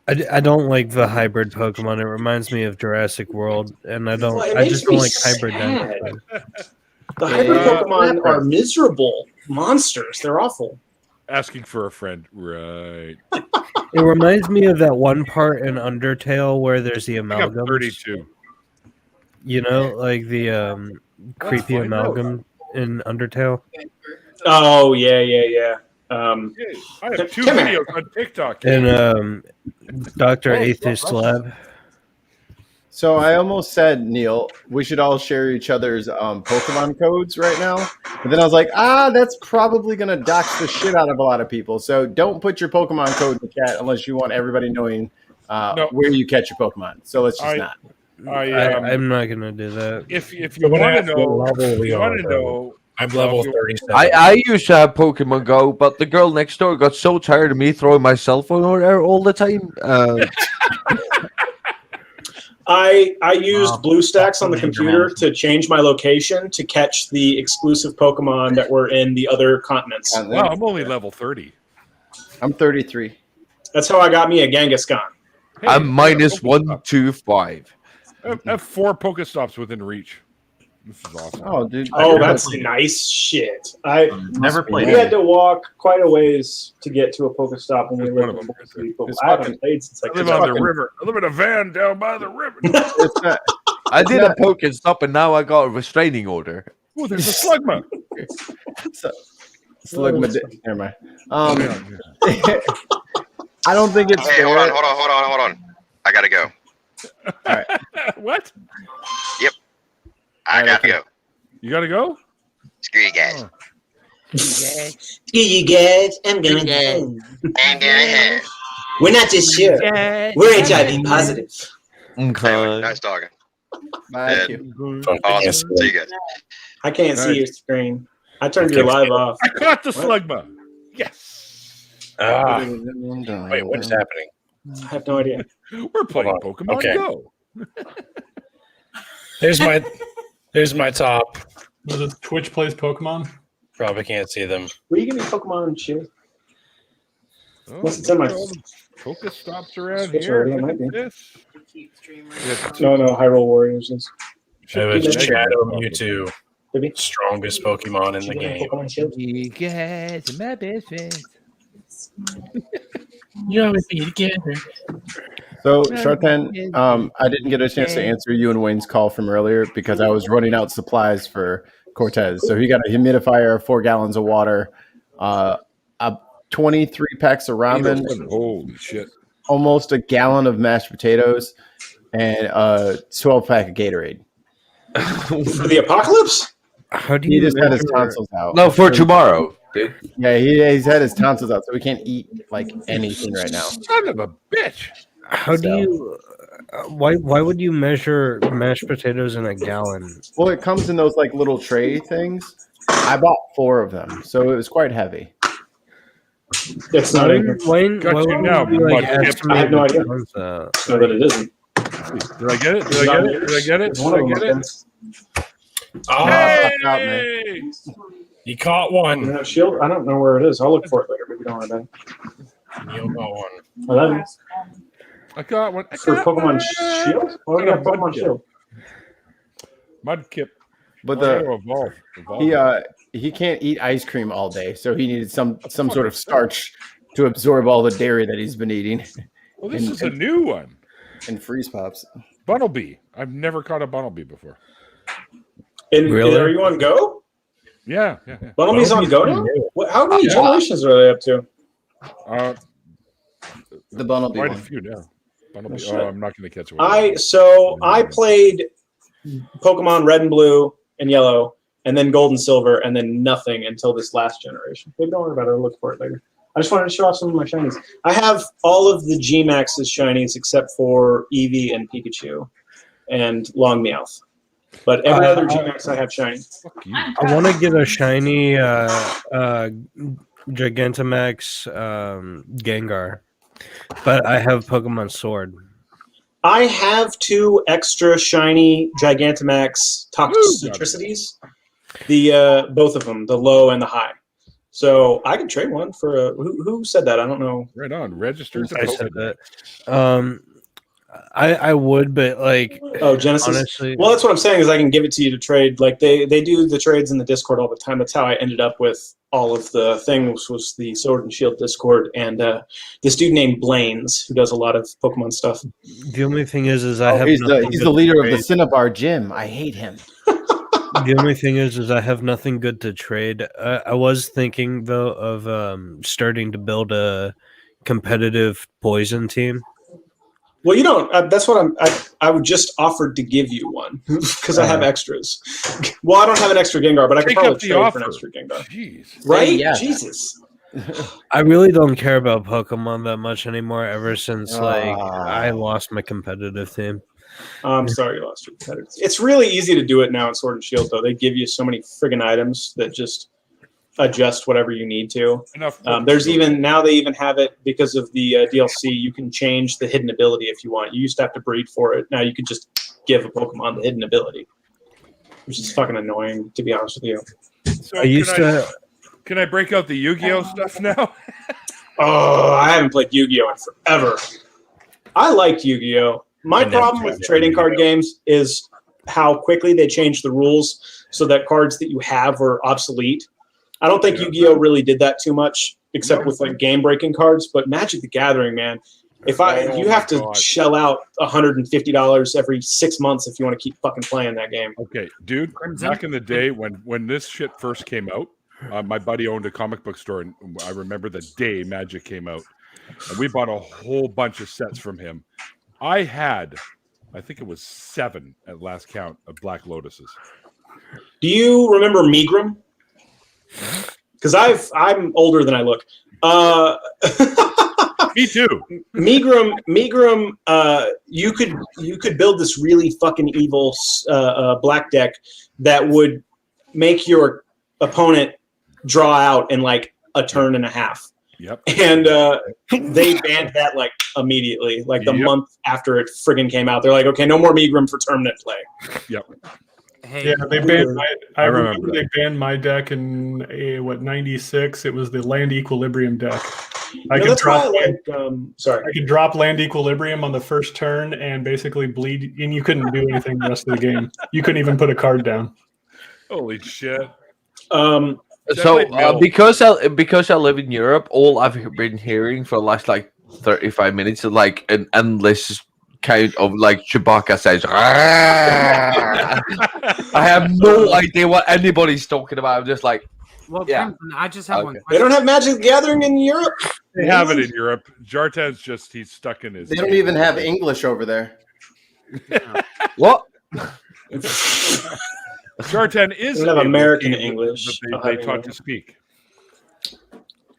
I don't like the hybrid Pokemon. It reminds me of Jurassic World, and I Well, it I makes just don't me like hybrid sad. dinosaurs. The hybrid Pokemon are miserable monsters. They're awful. Asking for a friend, right? It reminds me of that one part in Undertale where there's the I got amalgam. 32. You know, like the creepy fine, no. amalgam in Undertale. Oh yeah. I have 2 Come on. videos on TikTok. In Dr. Atheist Lab. So I almost said, Neil, we should all share each other's Pokemon codes right now. But then I was like, that's probably going to dox the shit out of a lot of people. So don't put your Pokemon code in the chat unless you want everybody knowing where you catch your Pokemon. So let's just not. I'm not going to do that. If you But when I want to ask what know, level we you want are, to though, know. I'm level 37. I used to have Pokemon Go, but the girl next door got so tired of me throwing my cell phone over there all the time. I used BlueStacks on the computer to change my location to catch the exclusive Pokemon that were in the other continents. Wow, I'm only level 30. I'm 33. That's how I got me a Kangaskhan. Hey, I'm minus Pokestop. 125. I have 4 Pokestops within reach. This is awesome. Oh, dude. Oh, that's nice shit. I Never played We it. had to walk quite a ways to get to a Pokestop when we There's lived one in of them. Boise, but It's I haven't fucking- played since like I live on the river. I live in a van down by the river. It's not, I did a Pokestop and now I got a restraining order. Oh, there's a Slugma. Never mind. I don't think it's Hey, fair. hold on. I gotta go. What? Yep. I gotta go. You gotta go? Screw you guys. Screw you guys. I'm gonna go. I'm gonna have. We're not just sure. We're HIV positive. Anyway, nice talking. Bye. Yeah. Awesome. See you guys. I can't see your screen. I turned your live off. I caught the Slugma. Yes. Wait, what is happening? I have no idea. We're playing Pokemon Okay. Go. Here's my top. Was it Twitch plays Pokemon? Probably can't see them. Will you give me Pokemon and shit? Oh, Unless it's in my Pokestops around Switch here. already, it might be. This. No, Hyrule Warriors is. I have a Should be Shadow negative. Mewtwo, Maybe. strongest Pokemon in the game. Pokemon Shield? You guys are my best friends. You always be together. So, Shartan, I didn't get a chance to answer you and Wayne's call from earlier because I was running out supplies for Cortez. So he got a humidifier, 4 gallons of water, 23 packs of ramen, Holy shit. almost a gallon of mashed potatoes, and a 12-pack of Gatorade. For the apocalypse? How do He you just had his measure- tonsils out. No, for tomorrow, dude. Yeah, he's had his tonsils out, so we can't eat like anything right now. Son of a bitch. How do you? Why would you measure mashed potatoes in a gallon? Well, it comes in those like little tray things. I bought 4 of them, so it was quite heavy. It's not in here. Wayne, Got why you would now, you, like, bud. estimate I have no the idea. tons, So that it isn't. Did I get it? Did I get it? Did I get it? It's Did one of I them, get I it? think. Hey! You caught one. You know, Shield? I don't know where it is. I'll look for it later, but we don't worry about it. Neil got one. 11. I got one. For Pokemon Shield? Oh, yeah, Pokemon Shield. Mudkip. But he can't eat ice cream all day, so he needed some sort of starch to absorb all the dairy that he's been eating. Well, this is a new one. And freeze pops. Bunnelby. I've never caught a Bunnelby before. Really? Are you on Go? Yeah. Bunnelby's on Go now? How many generations are they up to? The Bunnelby quite one. a few now. Bunnelby. I'm not going to catch one. I played Pokemon Red and Blue and Yellow, and then Gold and Silver, and then nothing until this last generation. Maybe don't worry about it. I'll look for it later. I just wanted to show off some of my shinies. I have all of the G-Max's shinies except for Eevee and Pikachu and Longmeowth. But every other G-Max I have shiny. I want to get a shiny Gigantamax Gengar, but I have Pokemon Sword. I have 2 extra shiny Gigantamax Toxtricities. Both of them, the low and the high. So I could trade one for who said that? I don't know. Right on. Register. I said that. I would, but Genesis. Honestly, well, that's what I'm saying is I can give it to you to trade. Like they do the trades in the Discord all the time. That's how I ended up with all of the things. Was the Sword and Shield Discord and this dude named Blaines who does a lot of Pokemon stuff. The only thing is I have. He's the leader of the Cinnabar Gym. I hate him. The only thing is I have nothing good to trade. I was thinking though of starting to build a competitive poison team. Well, you don't. That's what I would just offered to give you one because I have extras. Well, I don't have an extra Gengar, but I could probably trade for an extra Gengar. Jeez. Right? Yeah. Jesus. I really don't care about Pokemon that much anymore. Ever since I lost my competitive team. I'm sorry you lost your competitive. It's really easy to do it now in Sword and Shield, though. They give you so many friggin' items that just adjust whatever you need to. There's now they even have it because of the DLC. You can change the hidden ability if you want. You used to have to breed for it. Now you can just give a Pokemon the hidden ability, which is fucking annoying, to be honest with you. So can I break out the Yu-Gi-Oh stuff now? Oh, I haven't played Yu-Gi-Oh in forever. I liked Yu-Gi-Oh. My problem with trading card games is how quickly they change the rules so that cards that you have are obsolete. I don't think Yu-Gi-Oh really did that too much, except with like game-breaking cards. But Magic the Gathering, man, you have to shell out $150 every 6 months if you want to keep fucking playing that game. Okay, dude. Back in the day when this shit first came out, my buddy owned a comic book store, and I remember the day Magic came out, and we bought a whole bunch of sets from him. I think it was 7 at last count of Black Lotuses. Do you remember Megrim? Because I'm older than I look. Me too. Megrim. You could build this really fucking evil black deck that would make your opponent draw out in like a turn and a half. Yep. And they banned that like immediately, like the month after it friggin' came out. They're like, okay, no more Megrim for tournament play. Yep. Hey, yeah, they banned. I remember they banned my deck in '96. It was the Land Equilibrium deck. I could drop Land Equilibrium on the first turn and basically bleed, and you couldn't do anything the rest of the game. You couldn't even put a card down. Holy shit! So because I live in Europe, all I've been hearing for the last like 35 minutes is like an endless kind of like Chewbacca says. I have no idea what anybody's talking about. I'm just like, well, Crimson, I just have one question. They don't have Magic the Gathering in Europe. They have it in Europe. Jartan's he's stuck in his. They don't even have English over there. What? Jartan is they have American English. They taught to speak.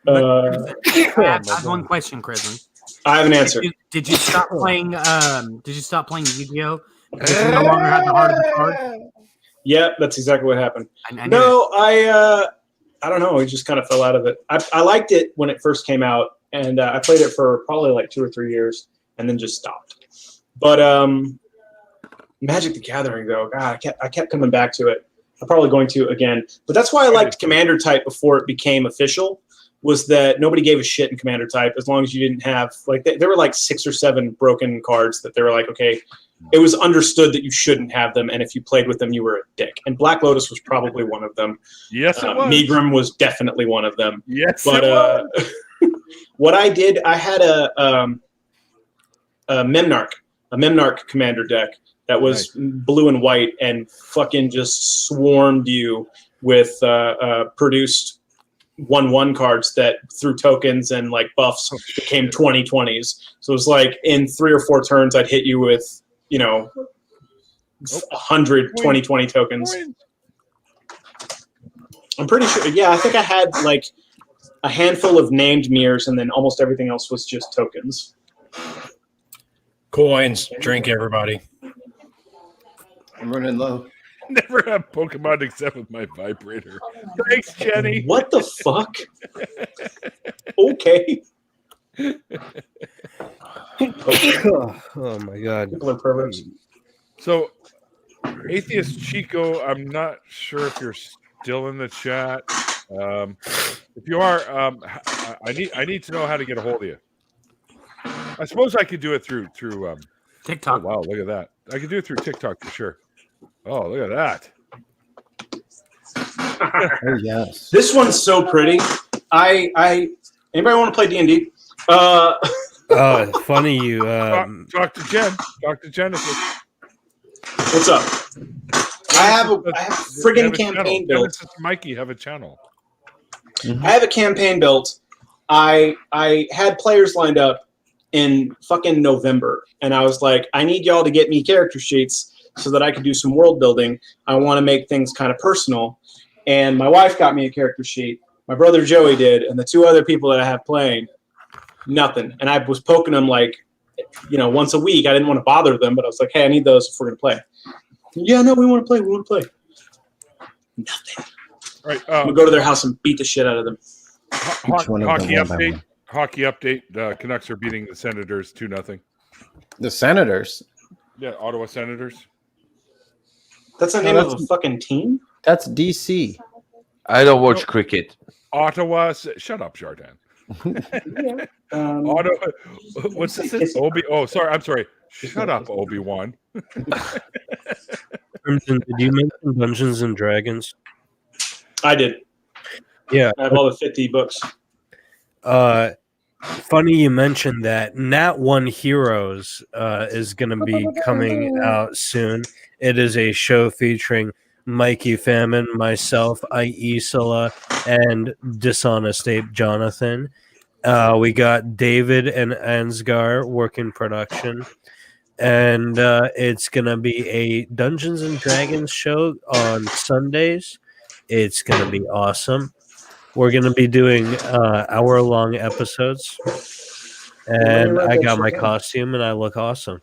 I have one question, Crimson. I have an answer. Did you stop playing? Did you stop playing Yu-Gi-Oh because you no longer had the heart of the card? Yeah, that's exactly what happened. I don't know. I just kind of fell out of it. I liked it when it first came out, and I played it for probably like 2 or 3 years, and then just stopped. But Magic the Gathering, though, God, I kept coming back to it. I'm probably going to again. But that's why I liked Commander Type before it became official, was that nobody gave a shit in Commander type as long as you didn't have like there were like 6 or 7 broken cards that they were like, okay, it was understood that you shouldn't have them, and if you played with them, you were a dick. And Black Lotus was probably one of them. Yes, it was. Megrim was definitely one of them. Yes, but it was. what I did, I had a Memnarch commander deck that was blue and white and fucking just swarmed you with produced 1/1 cards that through tokens and like buffs became 20/20s. So it was like in 3 or 4 turns I'd hit you with, 100 20/20 tokens. I'm pretty sure. Yeah, I think I had like a handful of named mirrors, and then almost everything else was just tokens. Coins. Drink, everybody. I'm running low. Never have Pokemon except with my vibrator. Thanks, Jenny. What the fuck? Okay. Oh my god. People are perverts. So, Atheist Chico, I'm not sure if you're still in the chat. If you are, I need to know how to get a hold of you. I suppose I could do it through TikTok. Oh, wow, look at that. I could do it through TikTok for sure. Oh, look at that. Oh yes. This one's so pretty. Anybody want to play D&D? Funny you. Talk to Jen. Talk to Genesis. What's up? I have a friggin' campaign built. Genesis and Mikey have a channel. I have a campaign built. I had players lined up in fucking November, and I was like, I need y'all to get me character sheets so that I could do some world building. I want to make things kind of personal. And my wife got me a character sheet. My brother Joey did, and the 2 other people that I have playing, nothing. And I was poking them like, once a week. I didn't want to bother them, but I was like, hey, I need those if we're going to play. Yeah, no, we want to play. We want to play. Nothing. Right. I'm going to go to their house and beat the shit out of them. Hockey update. Hockey update. The Canucks are beating the Senators 2-0. The Senators? Yeah, Ottawa Senators. That's the name of a fucking team? That's DC. I don't watch cricket. Ottawa. Shut up, Jardin. Ottawa. What's this? Oh, sorry. I'm sorry. Shut up, Obi-Wan. Crimson, did you mention Dungeons and Dragons? I did. Yeah. I have all the 50 books. Funny you mentioned that. Nat 1 Heroes is going to be coming out soon. It is a show featuring Mikey Famine, myself, Isla, and Dishonest Ape Jonathan. We got David and Ansgar working production. And it's going to be a Dungeons and Dragons show on Sundays. It's going to be awesome. We're going to be doing hour-long episodes. And I got my costume, and I look awesome.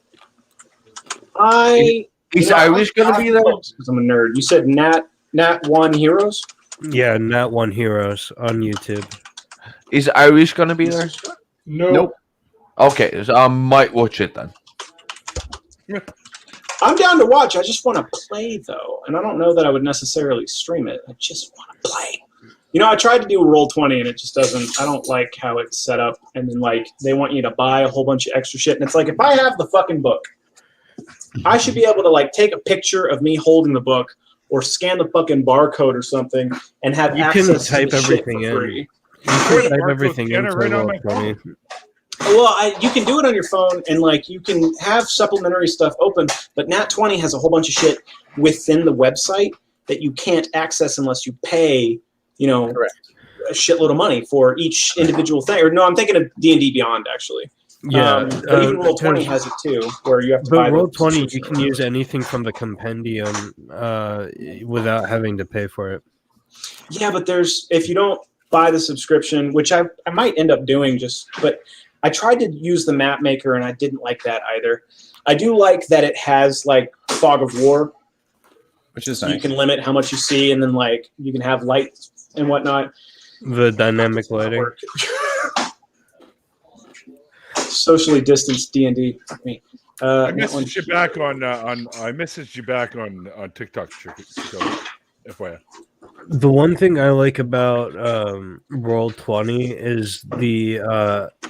Is Irish going to be there? Because I'm a nerd. You said Nat 1 Heroes? Yeah, Nat 1 Heroes on YouTube. Is Irish going to be there? Nope. Okay, so I might watch it then. I'm down to watch. I just want to play, though. And I don't know that I would necessarily stream it. I just want to play. I tried to do Roll20, and it just doesn't. I don't like how it's set up. And then, they want you to buy a whole bunch of extra shit. And it's like, if I have the fucking book, I should be able to, take a picture of me holding the book or scan the fucking barcode or something and have access to the shit for free. You can type everything in for Roll20. Well, you can do it on your phone, and you can have supplementary stuff open. But Nat20 has a whole bunch of shit within the website that you can't access unless you pay, Correct. a shitload of money for each individual thing. Or no, I'm thinking of D&D Beyond actually. Yeah, but even Roll20 has it too, where you have to buy. But Roll20, you can use anything from the compendium without having to pay for it. Yeah, but if you don't buy the subscription, which I might end up doing, but I tried to use the map maker and I didn't like that either. I do like that it has Fog of War, which is so nice. You can limit how much you see, and then you can have light and whatnot. The dynamic lighting. Socially distanced D&D. I messaged you back on TikTok, FYI. The one thing I like about Roll20 is the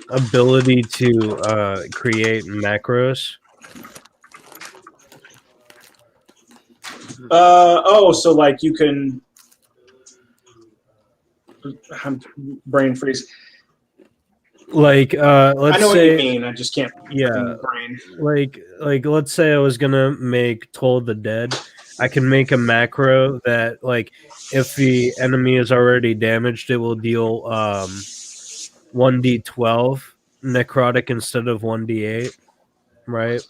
ability to create macros. So like you can. I'm brain freeze. Like, let's I know say, what you mean. I just can't. yeah, Brain. like let's say I was gonna make Toll of the Dead. I can make a macro that, like, if the enemy is already damaged, it will deal 1d12 necrotic instead of 1d8, right?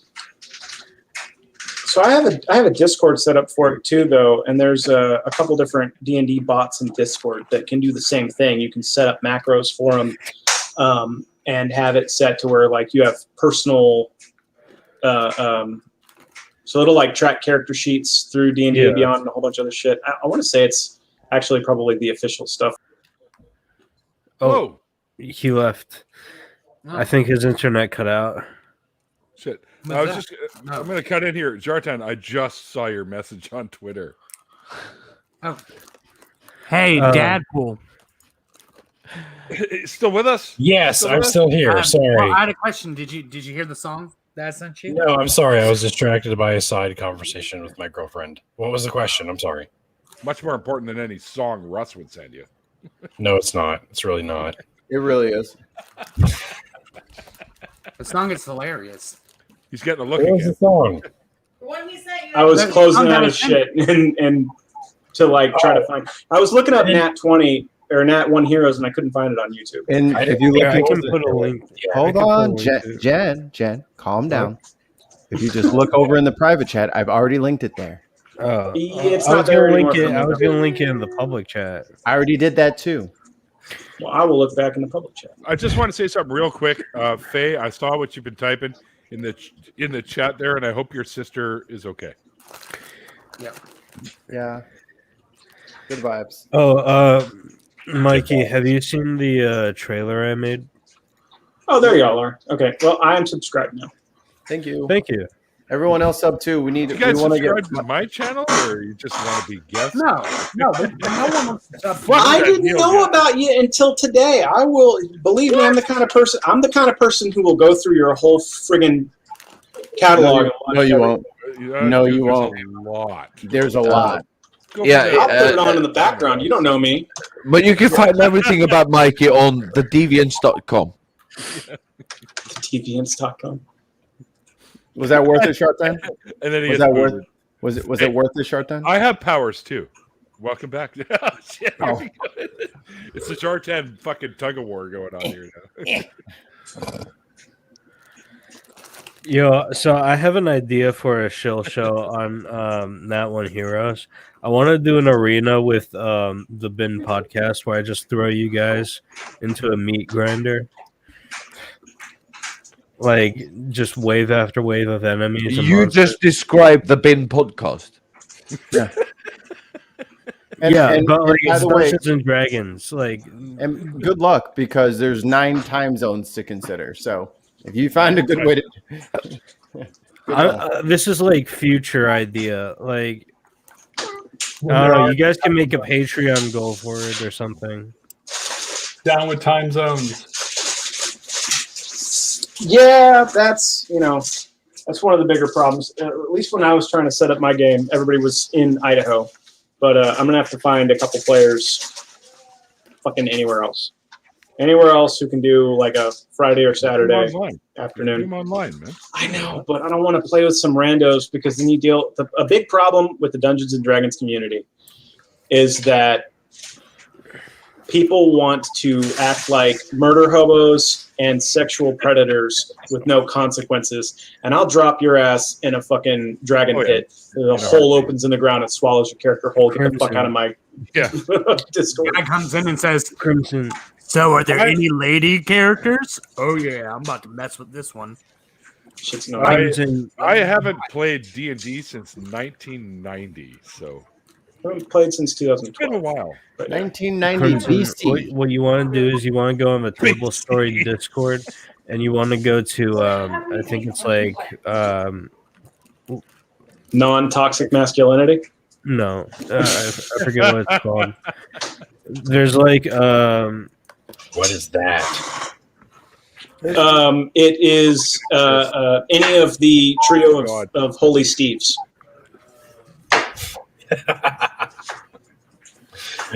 So I have a Discord set up for it too, though, and there's a couple different D&D bots in Discord that can do the same thing. You can set up macros for them and have it set to where like you have personal. So it'll like track character sheets through D&D and Beyond and a whole bunch of other shit. I want to say it's actually probably the official stuff. Oh, he left. I think his internet cut out. Shit. I'm going to cut in here. Jartan, I just saw your message on Twitter. Oh. Hey, Dadpool. Still with us? Yes, I'm still here. Sorry. Well, I had a question. Did you hear the song that I sent you? No, I'm sorry. I was distracted by a side conversation with my girlfriend. What was the question? I'm sorry. Much more important than any song Russ would send you. No, it's not. It's really not. It really is. The song is hilarious. He's getting a look What was again. the song? I was closing out his shit and to like try to find. I was looking up Nat 20 or Nat 1 Heroes and I couldn't find it on YouTube. And if you look, I can put a link. Hold on, Jen, calm down. If you just look over in the private chat, I've already linked it there. It's I not was there gonna link anymore. it. I was gonna link it in the public chat. I already did that too. Well, I will look back in the public chat. I just want to say something real quick. Faye, I saw what you've been typing in the chat there, and I hope your sister is okay. Yeah. Good vibes. Oh, Mikey, have you seen the trailer I made? Oh, there y'all are. Okay. Well, I am subscribed now. Thank you. Thank you. Everyone else up too. We need. You guys we want to subscribe get. to my channel, or you just want to be guests? No one wants to stop. Well, I didn't know about you until today. I will believe me. I'm the kind of person. I'm the kind of person who will go through your whole friggin' catalog. No, you won't. No, you There's won't. a lot. There's a lot. Yeah, I'll put it on in the background. You don't know me. But you can find everything about Mikey on thedeviants.com. Deviants.com. Was that worth it, Sharp Time? And then he Was gets that worth? booted. Was it worth it, Sharp Time? I have powers too. Welcome back. Oh, shit, here Oh. we go. It's the Jartan fucking tug of war going on here now. Yo, so I have an idea for a shill show on Nat 1 Heroes. I want to do an arena with the Bin podcast where I just throw you guys into a meat grinder. Like, just wave after wave of enemies. And You monsters. just described the Bin podcast. Yeah. But like by it's the way, Dungeons and Dragons. Like, and good luck because there's 9 time zones to consider. So if you find a good way to, this is like future idea. Like, I don't know. You guys can make a Patreon goal for it or something. Down with time zones. Yeah, that's that's one of the bigger problems. At least when I was trying to set up my game, everybody was in Idaho. But I'm gonna have to find a couple players, fucking anywhere else who can do like a Friday or Saturday afternoon. Do them online, man. I know, but I don't want to play with some randos because then you deal. A big problem with the Dungeons and Dragons community is that people want to act like murder hobos and sexual predators with no consequences, and I'll drop your ass in a fucking dragon pit. The hole opens in the ground and swallows your character whole. Get the fuck out of my Discord. Guy comes in and says, Crimson. "So, are there any lady characters?" Oh yeah, I'm about to mess with this one. Shit's I haven't played D&D since 1990, so I haven't played since 2012. It's been a while. 1990 BC. What you want to do is you want to go on the Table Story Discord, and you want to go to I think it's like non-toxic masculinity. No, I forget what it's called. There's like what is that? It is any of the trio of Holy Steves.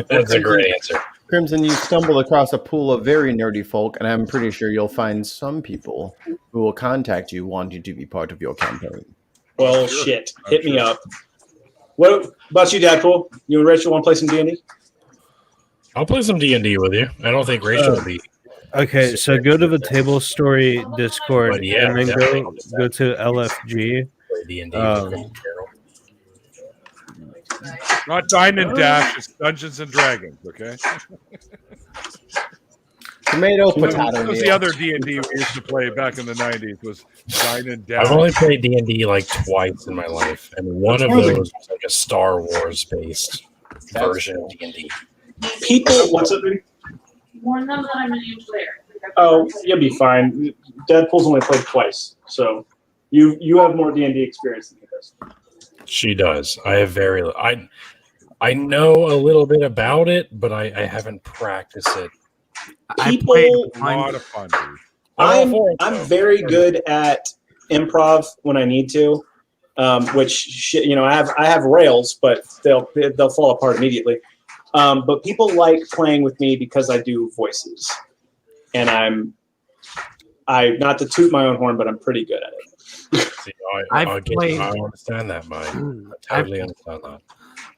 That's a great answer. Crimson, you stumbled across a pool of very nerdy folk, and I'm pretty sure you'll find some people who will contact you wanting to be part of your campaign. Well, shit. Hit me up. What about you, Dadpool? You and Rachel want to play some D&D? I'll play some D&D with you. I don't think Rachel will be. okay. So go to the Table Story Discord But yeah, and then definitely. go to LFG. Play D&D. Not Dine and Dash, it's Dungeons and Dragons, okay? Tomato, That potato. was the other D&D we used to play back in the 90s was Dine and Dash. I've only played D&D like twice in my life, and one of those was like a Star Wars based version of D&D. People, what's up, dude? Warn them that I'm a new player. Oh, you'll be fine. Deadpool's only played twice, so you have more D&D experience than he does. She does. I have I know a little bit about it, but I haven't practiced it. People, a lot of fun, dude. I'm very good at improv when I need to, which I have rails, but they'll fall apart immediately. But people like playing with me because I do voices, and I not to toot my own horn, but I'm pretty good at it. See, I understand that, Mike. I totally understand that.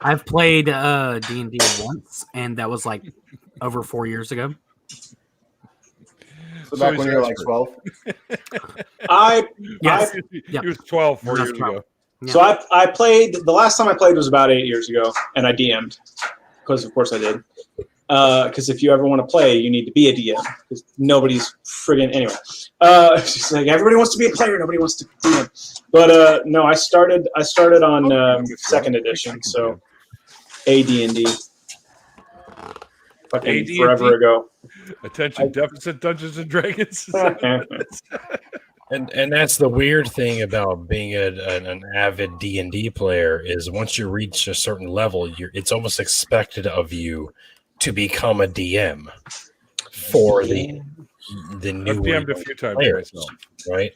I've played D&D once, and that was like over 4 years ago. So back when you were like 12? He was 12 4 years ago. Yeah. So I played, the last time I played was about 8 years ago, and I DM'd, because of course I did. Because if you ever want to play, you need to be a DM, because nobody's friggin' anyway. It's just like everybody wants to be a player, nobody wants to DM. But no, I started on second edition, so AD&D. Fucking AD&D? forever ago. Attention deficit Dungeons and Dragons. And that's the weird thing about being an avid D&D player is once you reach a certain level, it's almost expected of you to become a DM for the new. I've DM'd a few times players, myself, right?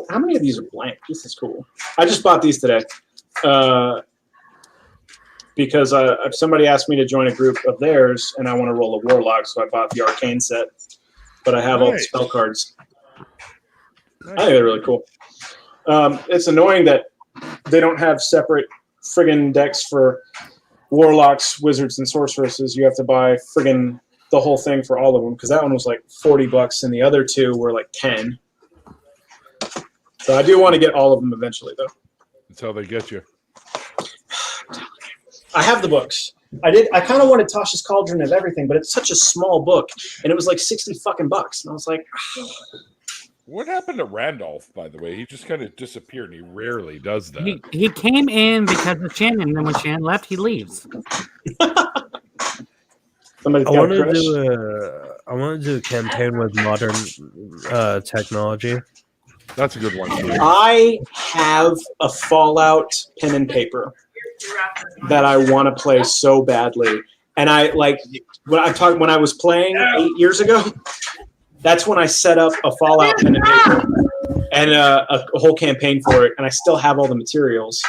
How many of these are blank? This is cool. I just bought these today because somebody asked me to join a group of theirs, and I want to roll a warlock, so I bought the arcane set. But I have all the spell cards. I think they're really cool. It's annoying that they don't have separate friggin' decks for warlocks, wizards, and sorceresses. You have to buy friggin' the whole thing for all of them, because that one was like $40 and the other two were like 10. So I do want to get all of them eventually, though. That's how they get you. I have the books. I kind of wanted Tasha's Cauldron of Everything, but it's such a small book, and it was like $60 fucking bucks, and I was like, what happened to Randolph, by the way? He just kind of disappeared, and he rarely does that. He came in because of Shannon, and then when Shannon left, he leaves. I want to do a campaign with modern technology. That's a good one. I have a Fallout pen and paper that I want to play so badly, and I like when I was playing 8 years ago. That's when I set up a Fallout pen and paper and a whole campaign for it, and I still have all the materials.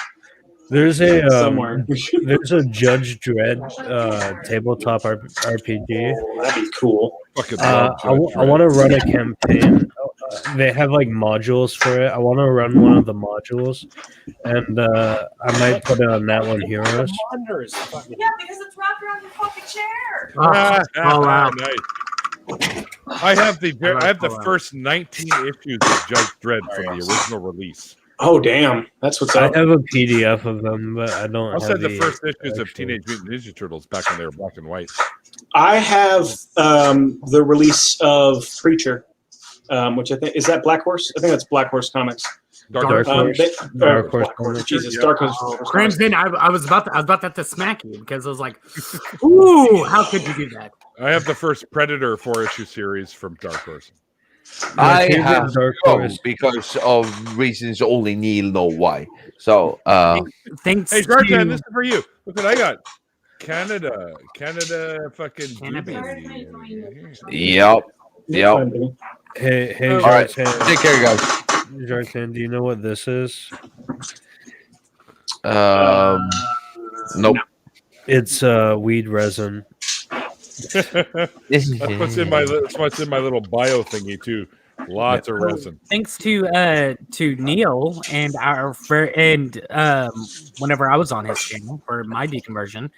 There's a somewhere. There's a Judge Dredd tabletop RPG. That'd be cool. I want to run a campaign. They have like modules for it. I want to run one of the modules, and I might put it on that one Heroes. Yeah, because it's wrapped around your fucking chair. Wow. Nice. I have the first 19 issues of Judge Dredd from the original release. Oh damn, that's what's up. I have a PDF of them, but I don't. I said the first issues of Teenage Mutant Ninja Turtles back when they were black and white. I have the release of Preacher, which I think is that Black Horse. I think that's Black Horse Comics. Dark Horse. Dark Horse. Jesus, Dark Horse. Crimson. I was about that to smack you because I was like, "Ooh, how could you do that?" I have the first Predator 4-issue series from Dark Horse. I favorite have Dark no Horse. because of reasons only Neil know why. So, Thanks Hey, Zartan, to this is for you. Look what I got. Canada, fucking Cannabis. yep. Hey, All right. Jartan. Take care, guys. Jartan, do you know what this is? Nope. It's weed resin. That's what's in my little bio thingy too. Lots of resin. Thanks to Neil and whenever I was on his channel for my deconversion,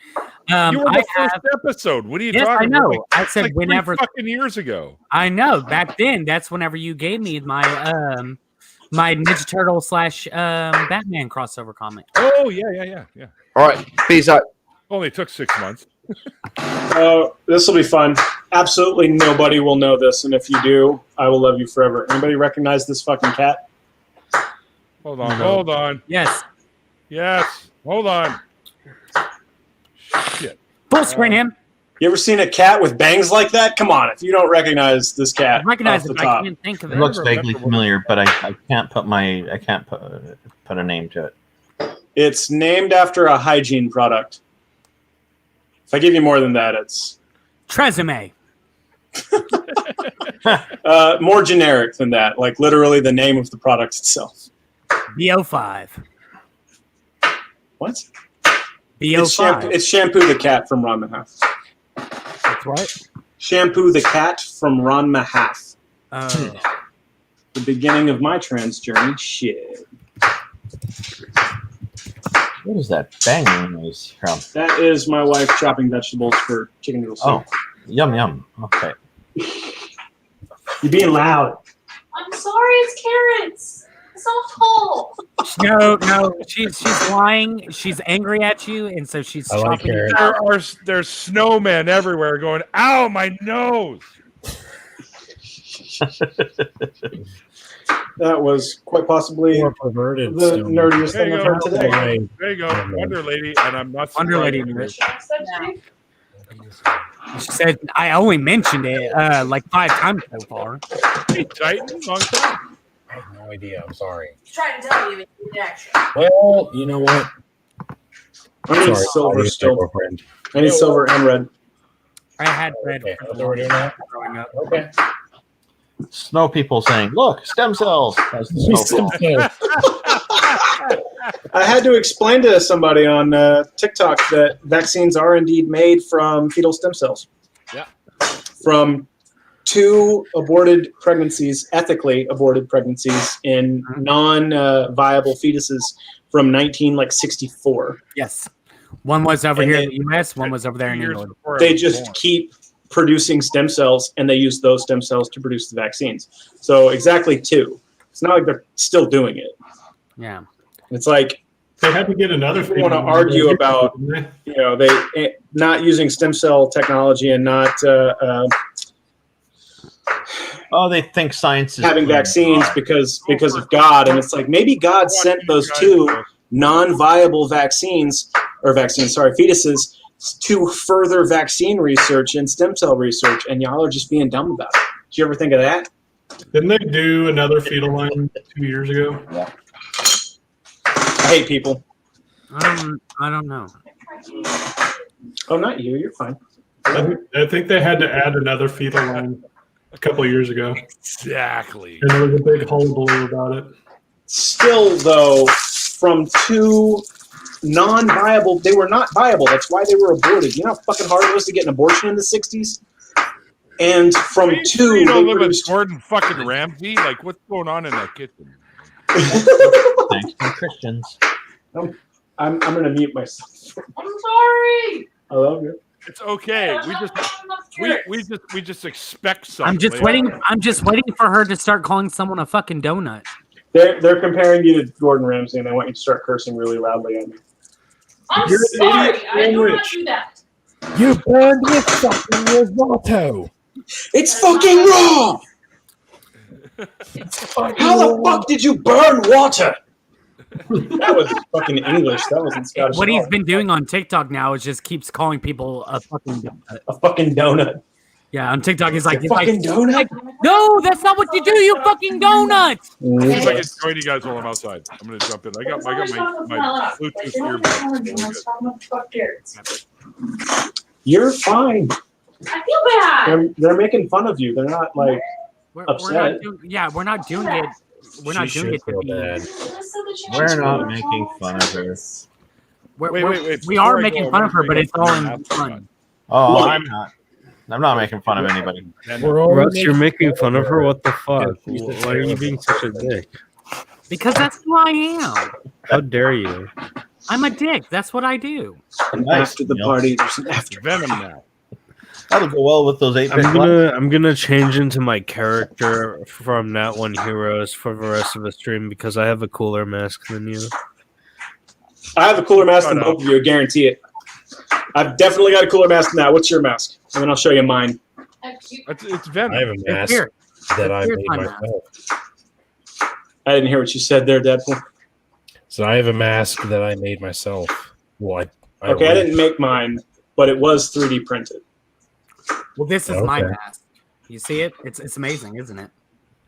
You were the first episode. What are you yes, talking I know. about? I said like whenever 3 fucking years ago. I know back then. That's whenever you gave me my my Ninja Turtle / Batman crossover comic. Oh yeah. All right. Peace out. Only took 6 months. This will be fun. Absolutely nobody will know this, and if you do, I will love you forever. Anybody recognize this fucking cat? Hold on. Yes. Hold on. Shit. Full screen him. You ever seen a cat with bangs like that? Come on, if you don't recognize this cat, I recognize off it, the but I top. can't think of It it. looks vaguely familiar, but I can't put a name to it. It's named after a hygiene product. If I give you more than that, it's Tresemme. more generic than that, like literally the name of the product itself. BO5. What? BO5. It's Shampoo the Cat from Ron Mahaf. That's what? Shampoo the Cat from Ron Mahaf. Oh. The beginning of my trans journey. Shit. What is that banging noise from? That is my wife chopping vegetables for chicken noodle soup. Oh, yum. Okay. You're being loud. I'm sorry, it's carrots. It's awful. No, she's lying. She's angry at you, and so she's chopping. There's snowmen everywhere going, ow, my nose. That was quite possibly More perverted. the still. nerdiest thing I've heard today. There you go. Wonder Lady, and I'm not Wonder Lady. surprised. She said I only mentioned it like 5 times so far. Hey, Titan, long time. I have no idea. I'm sorry. He's trying to tell you it's reaction. Well, you know what? I need silver still. I need silver and red. I had red. Okay, I thought we were doing that. Growing up. Okay. Snow people saying, "Look, stem cells." That's the snow people. I had to explain to somebody on TikTok that vaccines are indeed made from fetal stem cells. Yeah. From 2 aborted pregnancies, ethically aborted pregnancies in non-viable fetuses from 1964. Yes. One was over And here then- in the U.S. One was over there in England. They just keep producing stem cells, and they use those stem cells to produce the vaccines. So exactly 2. It's not like they're still doing it. Yeah. It's like They had to get another. people want to argue about, you know, they not using stem cell technology and not Oh, they think science is having vaccines because of God, and it's like maybe God sent those 2 non-viable fetuses to further vaccine research and stem cell research, and y'all are just being dumb about it. Did you ever think of that? Didn't they do another fetal line 2 years ago? Yeah. I hate people. I don't know. Oh, not you. You're fine. I think they had to add another fetal line a couple of years ago. Exactly. And there was a big hullabaloo about it. Still, though, from 2 non-viable, they were not viable. That's why they were aborted. You know how fucking hard it was to get an abortion in the 60s? And from 2, you don't they live produced... with Gordon fucking Ramsay? Like, what's going on in that kitchen? Thanks to Christians. I'm going to mute myself. I'm sorry. I love you. It's okay. We just expect something. I'm just waiting. I'm just waiting for her to start calling someone a fucking donut. They're comparing you to Gordon Ramsay, and they want you to start cursing really loudly at me. I'm You're an sorry. idiot I do not sandwich. do that. You burned your fucking risotto. It's fucking wrong! How the fuck did you burn water? That was fucking English. That wasn't Scottish. What at he's all. been doing on TikTok now is just keeps calling people a fucking donut. A fucking donut. Yeah, on TikTok, he's like, donut. No, that's not what you do. You fucking donut. See if I can join you guys while I'm outside. I'm gonna jump in. I got my Bluetooth earbuds. You're fine. I feel bad. They're making fun of you. They're not like upset. We're not doing it. We're not doing it to be. We're not making fun of her. Wait. We are making fun of her, but it's all in fun. Oh, I'm not. I'm not making fun of anybody. Russ, you're making fun of her? What the fuck? Why are you being such a dick? Because that's who I am. How dare you? I'm a dick. That's what I do. And after the party, there's an after Venom now. That'll go well with those 8-bit. I'm gonna change into my character from Nat One Heroes for the rest of the stream because I have a cooler mask than you. I have a cooler mask than both of you. I guarantee it. I've definitely got a cooler mask than that. What's your mask? And then I'll show you mine. It's Venom. I have a mask that I made myself. I didn't hear what you said there, Dadpool. So I have a mask that I made myself. Well, I didn't make mine, but it was 3D printed. Well, this is my mask. You see it? It's amazing, isn't it?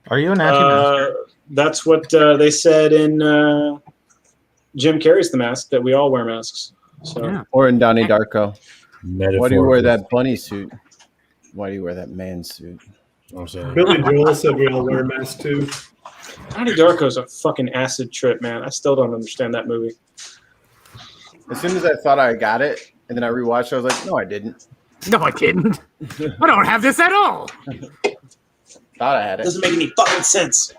Are you an anti-mask? That's what they said in Jim Carrey's The Mask, that we all wear masks. So. Yeah. Or in Donnie Darko. Why do you wear that bunny suit? Why do you wear that man suit? Billy Joel said we all wear masks too. Donnie Darko's a fucking acid trip, man. I still don't understand that movie. As soon as I thought I got it, and then I rewatched it, I was like, no, I didn't. No, I didn't. I don't have this at all. Thought I had it. Doesn't make any fucking sense.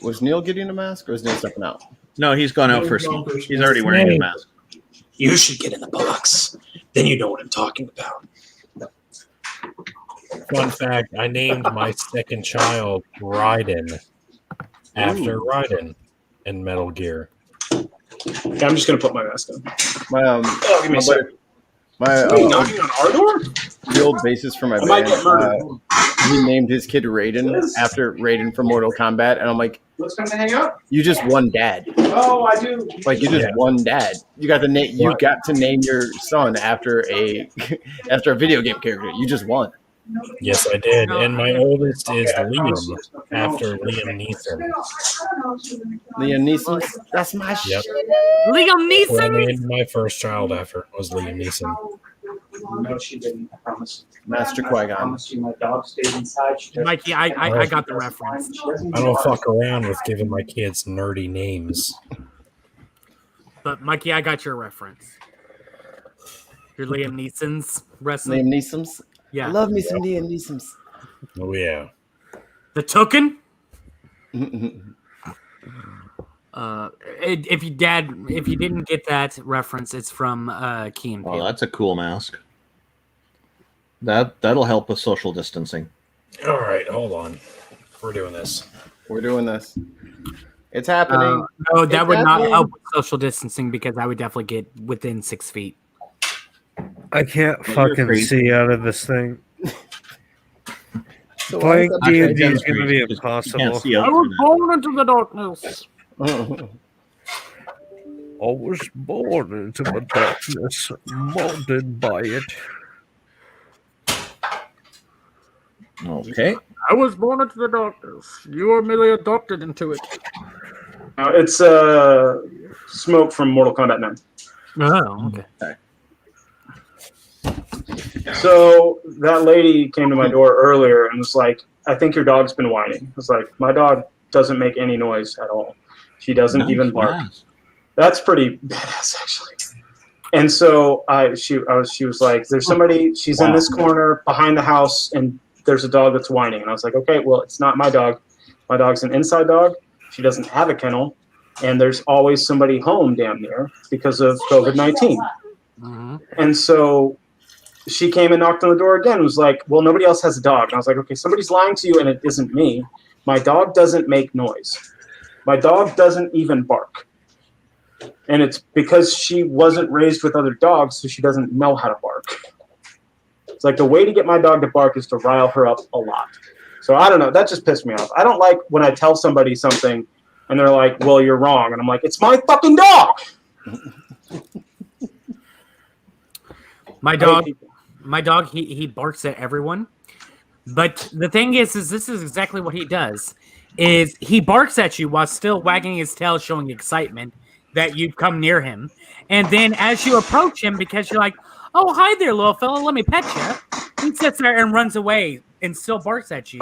Was Neil getting a mask, or was Neil stepping out? No, he's gone out first. He's already wearing his mask. You should get in the box. Then you know what I'm talking about. Fun fact, I named my second child Raiden after Raiden in Metal Gear. Okay, I'm just going to put my mask on. Give me a second. Knocking on our door? The old bassist for my band, he named his kid Raiden after Raiden from Mortal Kombat, and I'm like, let's come to hang out. You just won dad. Oh, I do. Like you just won dad. You got to name. You got to name your son after a video game character. You just won. Yes, I did. And my oldest is Liam after Liam Neeson. Liam Neeson? That's my shit. Liam Neeson? I named my first child after was Liam Neeson. No, she didn't. I promise. Master Qui-Gon. I promise you, my dog stays inside. Mikey, I got the reference. I don't fuck around with giving my kids nerdy names. But Mikey, I got your reference. Your Liam Neeson's wrestling. Liam Neeson's? Yeah. I love me some Liam Neeson's. Oh, yeah. The token? If you didn't get that reference, it's from Key and Peele. Oh, that's a cool mask. That'll help with social distancing. All right, hold on. We're doing this. We're doing this. It's happening. No, that would not help with social distancing because I would definitely get within 6 feet. I can't fucking see out of this thing. So Playing D&D is going to be impossible. I was born into the darkness. I was born into the darkness, molded by it. Okay. I was born into the darkness. You are merely adopted into it. It's Smoke from Mortal Kombat 9. Oh, okay. So that lady came to my door earlier and was like, I think your dog's been whining. I was like, my dog doesn't make any noise at all. She doesn't even bark. Nice. That's pretty badass, actually. And so she was like, there's somebody, she's in this corner behind the house, and there's a dog that's whining. And I was like, okay, well, it's not my dog. My dog's an inside dog. She doesn't have a kennel. And there's always somebody home damn near because of COVID-19. Mm-hmm. And so she came and knocked on the door again and was like, well, nobody else has a dog. And I was like, okay, somebody's lying to you, and it isn't me. My dog doesn't make noise. My dog doesn't even bark. And it's because she wasn't raised with other dogs, so she doesn't know how to bark. It's like the way to get my dog to bark is to rile her up a lot. So I don't know. That just pissed me off. I don't like when I tell somebody something and they're like, well, you're wrong. And I'm like, it's my fucking dog. My dog, he barks at everyone. But the thing is this is exactly what he does. Is he barks at you while still wagging his tail, showing excitement that you've come near him. And then as you approach him, because you're like, oh, hi there, little fella, let me pet you, he sits there and runs away and still barks at you,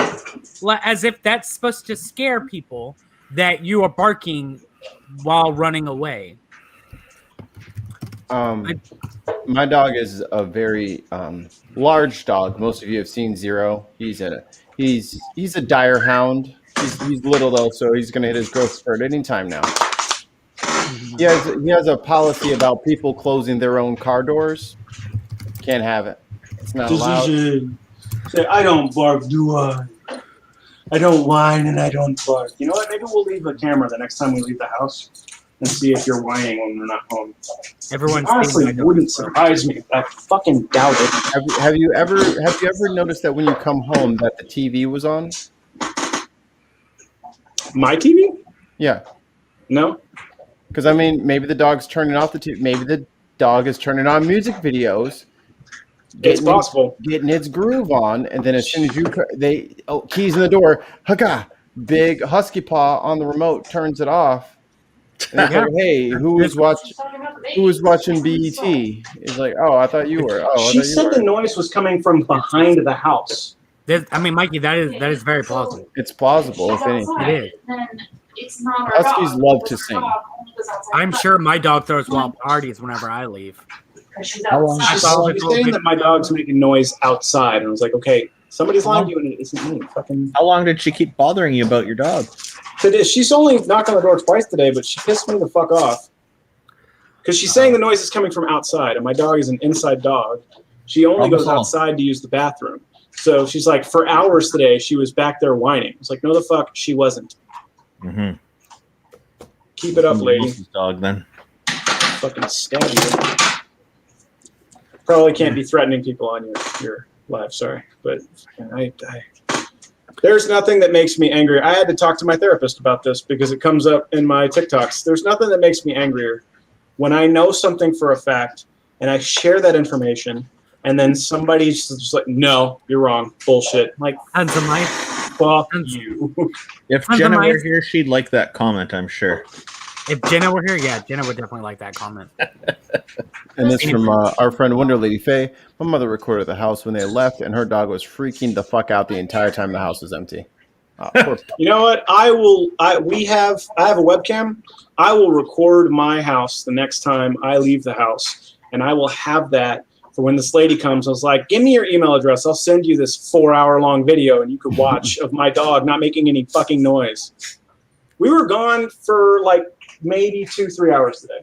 as if that's supposed to scare people that you are barking while running away. My dog is a very large dog. Most of you have seen Zero. He's a dire hound. He's little though, so he's gonna hit his growth spurt anytime now. He has a policy about people closing their own car doors. Can't have it. It's not allowed. Say, I don't bark, do I? I don't whine and I don't bark. You know what? Maybe we'll leave a camera the next time we leave the house and see if you're whining when we're not home. Everyone honestly wouldn't surprise me. I fucking doubt it. Have you ever noticed that when you come home that the TV was on? My TV? Yeah. No. Because I mean, maybe the dog's turning off the TV. Maybe the dog is turning on music videos. It's possible. Getting its groove on, and then as soon as keys in the door, hugga, big husky paw on the remote turns it off. And it's like, hey, who was watching BET? It's like, oh, I thought you were. Oh, she said the noise was coming from behind the house. I mean, Mikey, that is very plausible. It's plausible, if anything. It is. Huskies love to sing. I'm sure my dog throws wild parties whenever I leave. She's saying that my dog's making noise outside, and I was like, okay, somebody's lying to you, and it isn't me. How long did she keep bothering you about your dog? Today, she's only knocked on the door twice today, but she pissed me the fuck off. Because she's saying the noise is coming from outside, and my dog is an inside dog. She only goes outside to use the bathroom. So she's like, for hours today, she was back there whining. It's like, no, the fuck, she wasn't. Mm-hmm. Keep it up, lady. Dog, then. Fucking stab you. Probably can't be threatening people on your live, sorry. But there's nothing that makes me angry. I had to talk to my therapist about this because it comes up in my TikToks. There's nothing that makes me angrier when I know something for a fact and I share that information and then somebody's just like, no, you're wrong. Bullshit. Like, fuck you. If Jenna were here, she'd like that comment, I'm sure. If Jenna were here, yeah, Jenna would definitely like that comment. And this from our friend Wonder Lady Faye. My mother recorded the house when they left, and her dog was freaking the fuck out the entire time the house was empty. You know what? I have a webcam. I will record my house the next time I leave the house, and I will have that for when this lady comes. I was like, give me your email address. I'll send you this 4-hour-long video, and you could watch of my dog not making any fucking noise. We were gone for like maybe 2-3 hours today.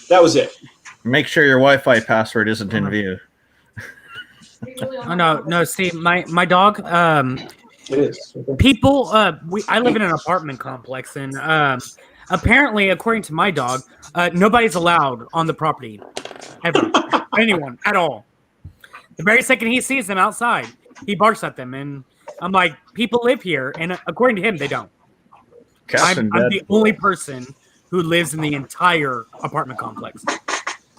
That was it. Make sure your Wi-Fi password isn't in view. Oh no! See, my dog. It is. People. I live in an apartment complex, and apparently, according to my dog, nobody's allowed on the property ever. Anyone at all. The very second he sees them outside, he barks at them, and I'm like, people live here, and according to him, they don't. I'm the only person who lives in the entire apartment complex.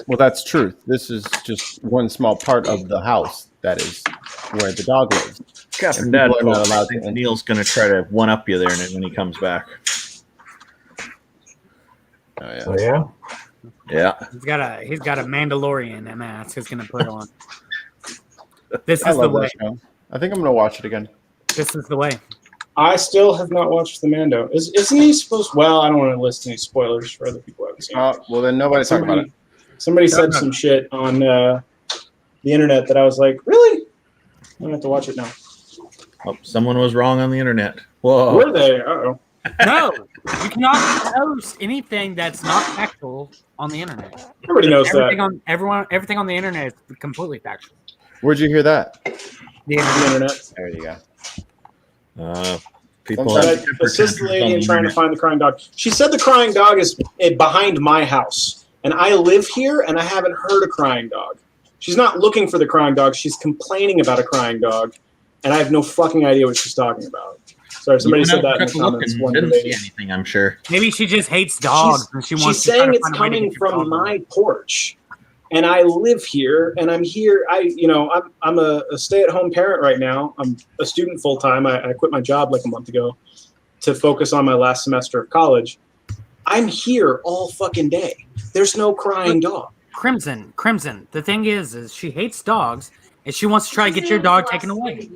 Well, that's truth. This is just one small part of the house that is where the dog lives. Captain Dadpool, I think Neil's going to try to one-up you there when he comes back. Oh, yeah. Oh, yeah? Yeah. He's got a Mandalorian mask he's going to put on. This I is the love way. that show. I think I'm going to watch it again. This is the way. I still have not watched the Mando. Isn't he supposed? Well, I don't want to list any spoilers for other people who haven't seen it. Well, then nobody talk about it. Somebody said some shit on the internet that I was like, really? I'm gonna have to watch it now. Oh, someone was wrong on the internet. Whoa. Were they? Uh-oh. No, you cannot post anything that's not factual on the internet. Everybody knows everything everything on the internet is completely factual. Where'd you hear that? The internet. There you go. People assist the lady in trying to find the crying dog. She said the crying dog is behind my house, and I live here, and I haven't heard a crying dog. She's not looking for the crying dog. She's complaining about a crying dog, and I have no fucking idea what she's talking about. Sorry, somebody You said went out that in and the took a comments. look and One didn't lady. see anything, I'm sure. Maybe she just hates dogs and she wants She's to try saying to it's find a way to coming get your from dog away. my porch, and I live here, and I'm here. I'm a stay-at-home parent right now. I'm a student full time. I quit my job like a month ago to focus on my last semester of college. I'm here all fucking day. There's no crying dog. Crimson. The thing is she hates dogs and she wants to try to get your dog taken away.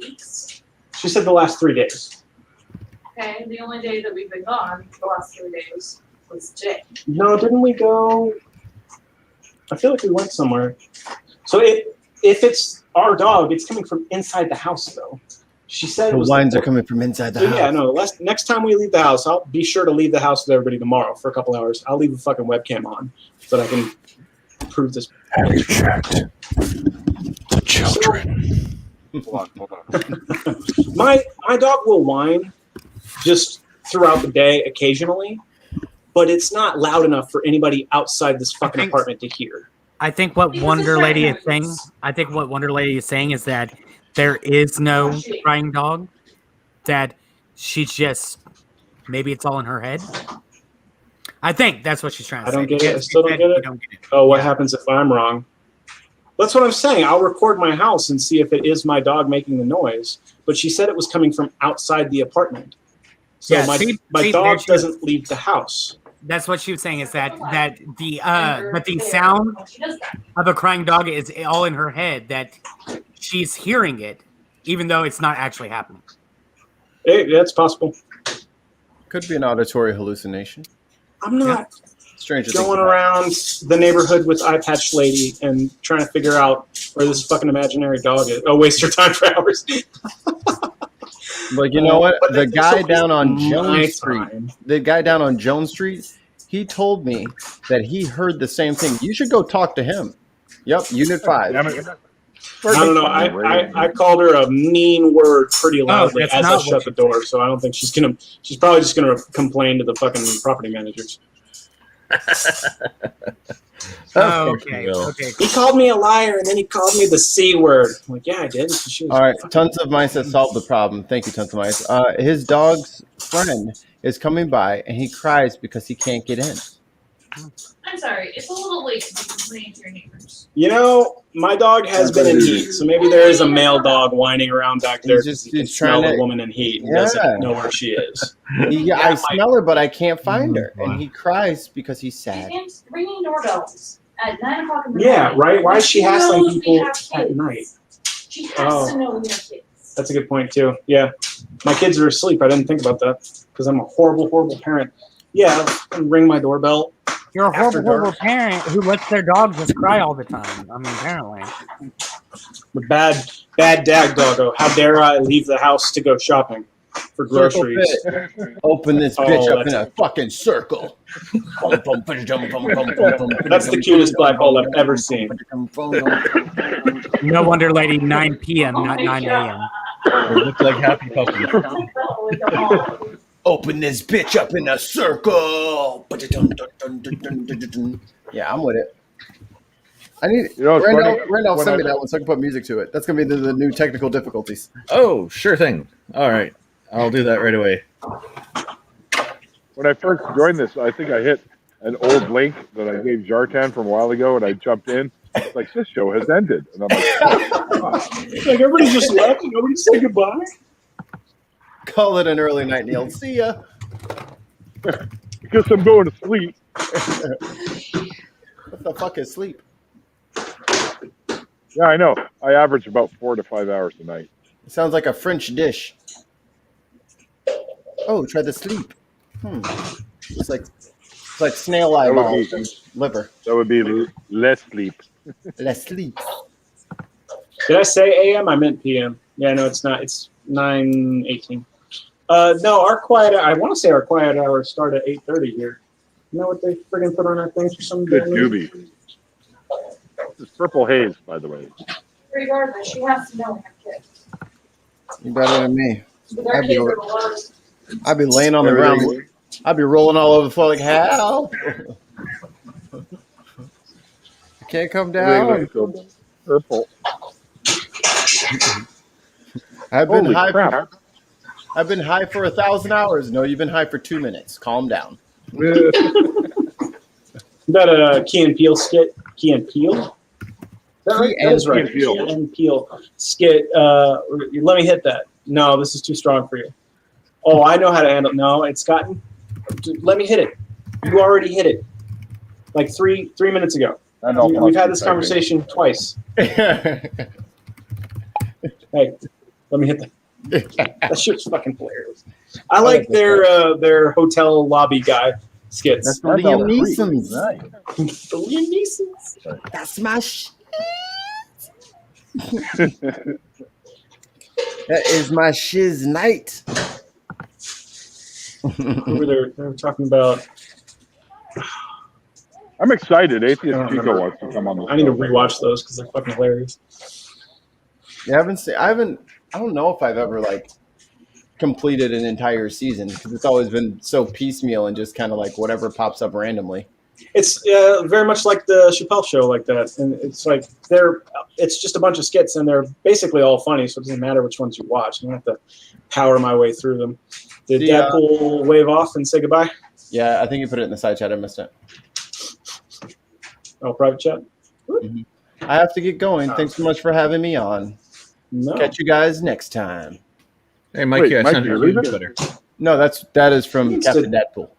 She said the last 3 days. Okay, the only day that we've been gone the last 3 days was today. No, didn't we go? I feel like we went somewhere. So if it's our dog, it's coming from inside the house, though. She said The whines are coming from inside the So house. yeah, no. Next time we leave the house, I'll be sure to leave the house with everybody tomorrow for a couple hours. I'll leave the fucking webcam on so that I can prove this. Have you checked the children? Hold on. My dog will whine just throughout the day occasionally, but it's not loud enough for anybody outside this fucking apartment to hear. I think what Wonder Lady is saying is that there is no crying dog. That she's just maybe it's all in her head. I think that's what she's trying to say. I don't get it. I still don't get it. Oh, what happens if I'm wrong? That's what I'm saying. I'll record my house and see if it is my dog making the noise. But she said it was coming from outside the apartment. So Yeah, my dog doesn't leave the house. That's what she was saying is that the sound of a crying dog is all in her head, that she's hearing it, even though it's not actually happening. Hey, that's possible. Could be an auditory hallucination. I'm not Stranger going things. around the neighborhood with eye patch lady and trying to figure out where this fucking imaginary dog is. Oh, waste your time for hours. But you know what? But The this guy will be down on my Jones Street, time. the guy down on Jones Street, he told me that he heard the same thing. You should go talk to him. Yep, Unit 5. I don't know. I called her a mean word pretty loudly that's as I not what shut the door, so I don't think she's probably just gonna complain to the fucking property managers. Okay. He called me a liar and then he called me the C word. I'm like, yeah, I did. She was All right, Tons of Mice has solved the problem. Thank you, Tons of Mice. His dog's friend is coming by, and he cries because he can't get in. I'm sorry, it's a little late to be complaining to your neighbors. You know, my dog has been in heat, so maybe there is a male dog whining around back there because he can smell the woman in heat and doesn't know where she is. I smell her, but I can't find her, and he cries because he's sad. She's ringing doorbells at 9 o'clock in the Yeah, morning. right? Why is she hassling knows we people have at kids. night? She has to know we have kids. That's a good point, too. Yeah. My kids are asleep. I didn't think about that because I'm a horrible, horrible parent. Yeah, I'll ring my doorbell. You're a After horrible dark. parent who lets their dog just cry all the time. I mean, apparently. The bad dad doggo. How dare I leave the house to go shopping for groceries? Circle fit. Open this bitch up in a fucking circle. That's the cutest black hole I've ever seen. No wonder, lady, 9 p.m., not 9 a.m. They look like happy puppies. Open this bitch up in a circle. Yeah, I'm with it. I need You know, it's funny. Randolph, When send me I- that one so I can put music to it. That's gonna be the new technical difficulties. Oh, sure thing. All right. I'll do that right away. When I first joined this, I think I hit an old link that I gave Jartan from a while ago, and I jumped in. It's like, this show has ended. And I'm like, Like everybody just left and nobody said goodbye. Call it an early night, Neil. See ya. because I'm going to sleep. What the fuck is sleep? Yeah, I know. I average about 4 to 5 hours a night. It sounds like a French dish. Oh, try the sleep. It's like snail That would eyeballs be- and liver. That would be less sleep. Less sleep. Did I say AM? I meant PM. Yeah, no, it's not. It's 9:18. No, I want to say our quiet hours start at 8:30 here. You know what they friggin' put on our things for some Good damn reason? doobie. This is Purple Haze, by the way. Regardless, she has to know we have kids. You better than me. But our I'd be, kids are the worst. I'd be laying on the ground. I'd be rolling all over the floor like, help. I can't come down. Purple. I've been Holy high. crap. I've been high for 1,000 hours. No, you've been high for 2 minutes. Calm down. That a Key and Peele skit. Key and Peele. Is that right? That is right. Key and Peele skit. Let me hit that. No, this is too strong for you. Oh, I know how to handle. No, it's gotten. Let me hit it. You already hit it. Like three minutes ago. We've had this conversation twice. Hey, let me hit that. That shit's fucking hilarious. I like their hotel lobby guy skits. That's Liam Neeson's. The Liam Neeson's. That's my shit. That is my shiz night. They were talking about. I'm excited. Atheist Chico wants to come on the show. I need to rewatch those because they're fucking hilarious. Yeah, I don't know if I've ever like completed an entire season because it's always been so piecemeal and just kind of like whatever pops up randomly. It's very much like the Chappelle Show, like that, and it's like it's just a bunch of skits, and they're basically all funny, so it doesn't matter which ones you watch. I don't have to power my way through them. Did Dadpool wave off and say goodbye? Yeah, I think you put it in the side chat. I missed it. Oh, private chat. Mm-hmm. I have to get going. Thanks so much for having me on. No. Catch you guys next time. Hey, Mikey, I sent you a Twitter. No, that is from Captain Dadpool.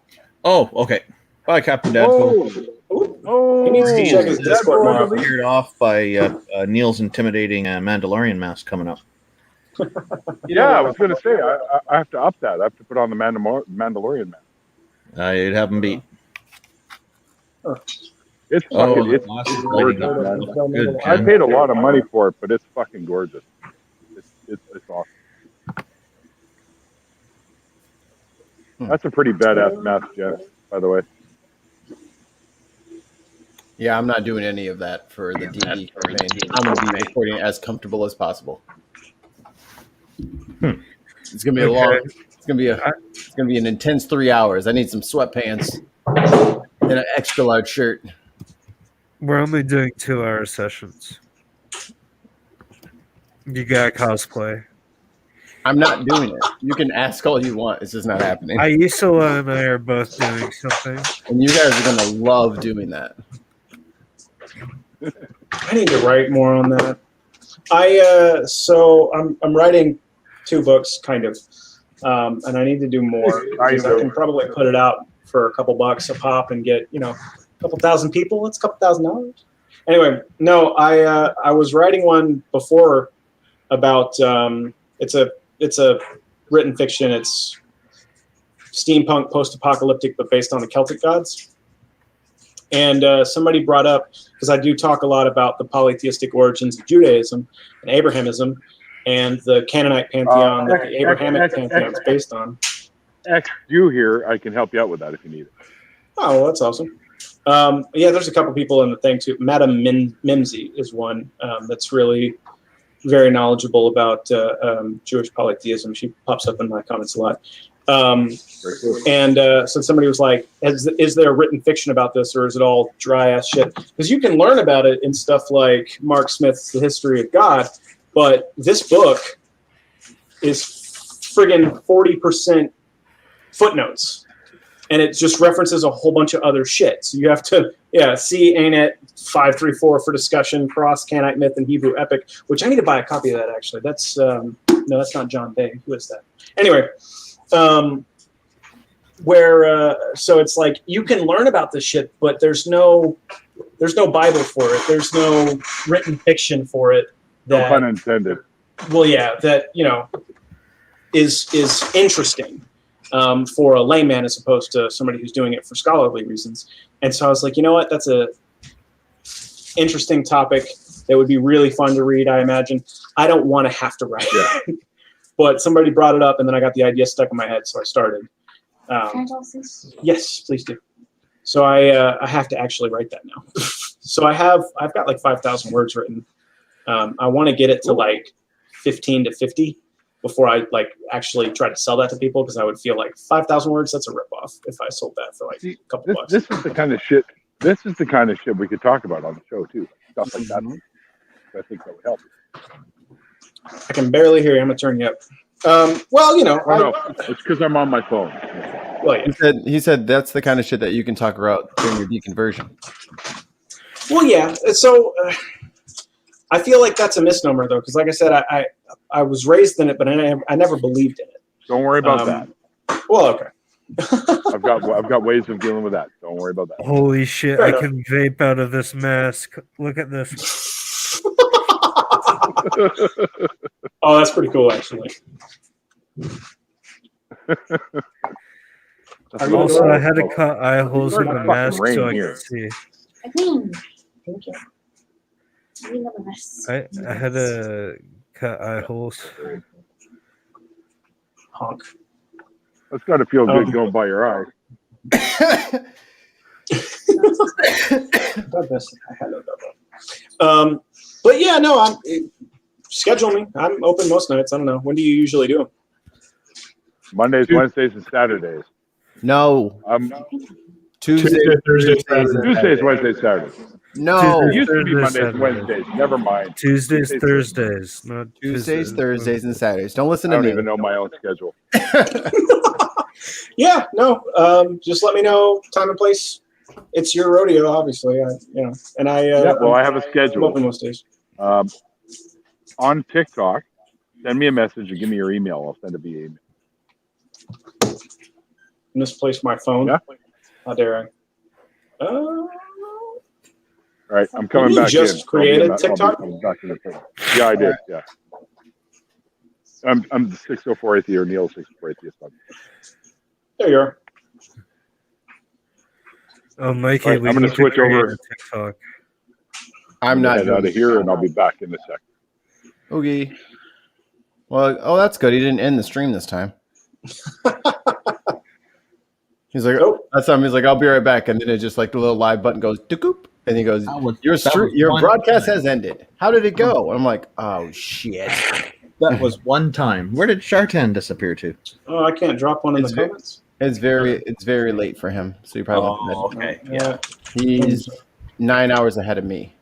Oh, okay. Bye, Captain Dadpool. He needs to check his Discord now. Cleared off by Neil's intimidating Mandalorian mask coming up. Yeah, I was going to say, I have to up that. I have to put on the Mandalorian mask. You'd have him beat. It's fucking it's gorgeous, man. I paid a lot of money for it, but it's fucking gorgeous. It's awesome. That's a pretty badass mask, Jeff, by the way. Yeah, I'm not doing any of that for the DD campaign. I'm going to be recording as comfortable as possible. It's going to be a long. It's going to be an intense 3 hours. I need some sweatpants and an extra large shirt. We're only doing 2-hour sessions. You got cosplay. I'm not doing it. You can ask all you want. It's just not happening. Aisela and I are both doing something. And you guys are going to love doing that. I need to write more on that. So I'm writing 2 books, kind of, and I need to do more. I can probably put it out for a couple bucks a pop and get a couple thousand people. It's a couple $1,000. Anyway, no, I was writing one before about it's a written fiction. It's steampunk, post-apocalyptic, but based on the Celtic gods. And somebody brought up, because I do talk a lot about the polytheistic origins of Judaism and Abrahamism and the Canaanite pantheon that the Abrahamic pantheon is based on. You here, I can help you out with that if you need it. Oh, well, that's awesome. Yeah, there's a couple people in the thing too. Madam Mimsy is one that's really very knowledgeable about Jewish polytheism. She pops up in my comments a lot. So somebody was like, is there written fiction about this, or is it all dry ass shit? Because you can learn about it in stuff like Mark Smith's The History of God, but this book is friggin' 40% footnotes, and it just references a whole bunch of other shit. So you have to, see ANET 534 for discussion, cross Canaanite myth and Hebrew epic, which I need to buy a copy of that actually. That's no, that's not John Day. Who is that? Anyway. So it's like you can learn about this shit, but there's no Bible for it. There's no written fiction for it. No pun intended. Well, yeah, that is interesting for a layman as opposed to somebody who's doing it for scholarly reasons. And so I was like, you know what? That's a interesting topic that would be really fun to read. I imagine. I don't want to have to write it. But somebody brought it up, and then I got the idea stuck in my head, so I started. Can I tell this? Yes, please do. So I have to actually write that now. So I've got like 5,000 words written. I want to get it to like 15 to 50 before I like actually try to sell that to people, because I would feel like 5,000 words, that's a ripoff if I sold that for like a couple bucks. This is the kind of shit. This is the kind of shit we could talk about on the show too. Stuff like that. I think that would help. I can barely hear you. I'm gonna turn you up. Well, you know, Oh, no, it's because I'm on my phone. Well, yeah. He said that's the kind of shit that you can talk about during your deconversion. Well, yeah. So I feel like that's a misnomer, though, because like I said, I was raised in it, but I never believed in it. Don't worry about that. Well, okay. I've got ways of dealing with that. Don't worry about that. Holy shit! Fair I enough. can vape out of this mask. Look at this. Oh, that's pretty cool, actually. Also, I had to cut eye holes in the Fucking mask rain so I here. could see. Thank you. You never miss. I had to cut eye holes. Honk. That's got to feel good going by your eyes. But yeah, no, schedule me. I'm open most nights. I don't know. When do you usually do them? Mondays, Wednesdays, and Saturdays. No. Tuesday, Thursday, Saturday. Tuesdays, Wednesdays, Saturdays. No. It used to be Thursday, Mondays and Wednesdays. Never mind. Tuesdays, Thursdays, not Tuesdays, Thursdays, and Saturdays. Don't listen I to don't me. even know my own schedule. Yeah, no. Just let me know time and place. It's your rodeo, obviously. I have a schedule. I'm open most days. On TikTok, send me a message and give me your email. I'll send it via email. Misplaced my phone. Yeah. How dare I? All right, I'm coming You back just in. created I'll be TikTok? coming back in the thing. Yeah, I did. Yeah. I'm the 604 Atheist or Neil 604 Atheist. There you are. Oh, Mikey, Right, we I'm going need to switch create over. a TikTok. I'm not head out of here, and I'll be back in a sec. Okay. Well, that's good. He didn't end the stream this time. He's like, that's time. He's like, I'll be right back, and then it just like the little live button goes, "Doop," and he goes, your broadcast has ended. How did it go? And I'm like, oh shit. That was one time. Where did Shartan disappear to? Oh, I can't drop one in the comments. It's very late for him, so you probably went to bed. Okay, yeah. He's 9 hours ahead of me.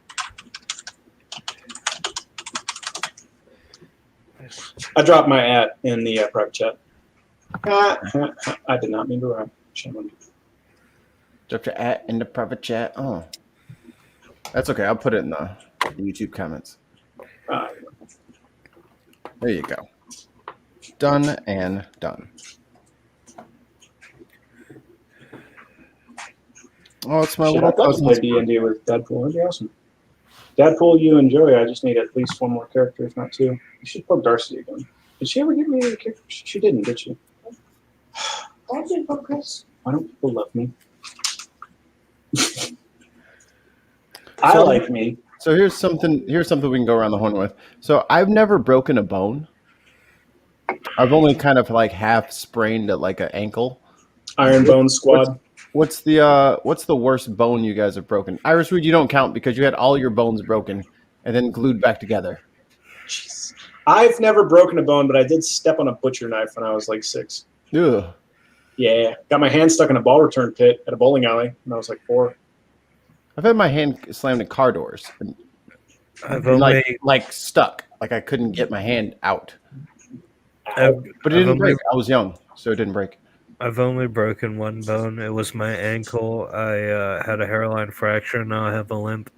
I dropped my at in the private chat. I did not mean to rhyme. Shame on me. Dropped your at in the private chat. Oh, that's okay. I'll put it in the YouTube comments. There you go. Done and done. Oh, it's my Shit, little I thought cousin's my D&D with Dadpool. That'd be awesome. Dadpool, you and Joey. I just need at least one more character, if not two. You should poke Darcy again. Did she ever give me a character? She didn't, did she? Why did you poke Chris? Why don't people love me? I like me. So here's something we can go around the horn with. So I've never broken a bone. I've only kind of like half sprained at like an ankle. Iron Bone Squad. What's the worst bone you guys have broken? Iris Reed, you don't count because you had all your bones broken and then glued back together. Jeez. I've never broken a bone, but I did step on a butcher knife when I was like 6. Ugh. Yeah. Got my hand stuck in a ball return pit at a bowling alley when I was like 4. I've had my hand slammed in car doors. I've And only like stuck. Like I couldn't get my hand out. I've- But it I've didn't only- break. I was young, so it didn't break. I've only broken one bone. It was my ankle. I had a hairline fracture. Now I have a limp.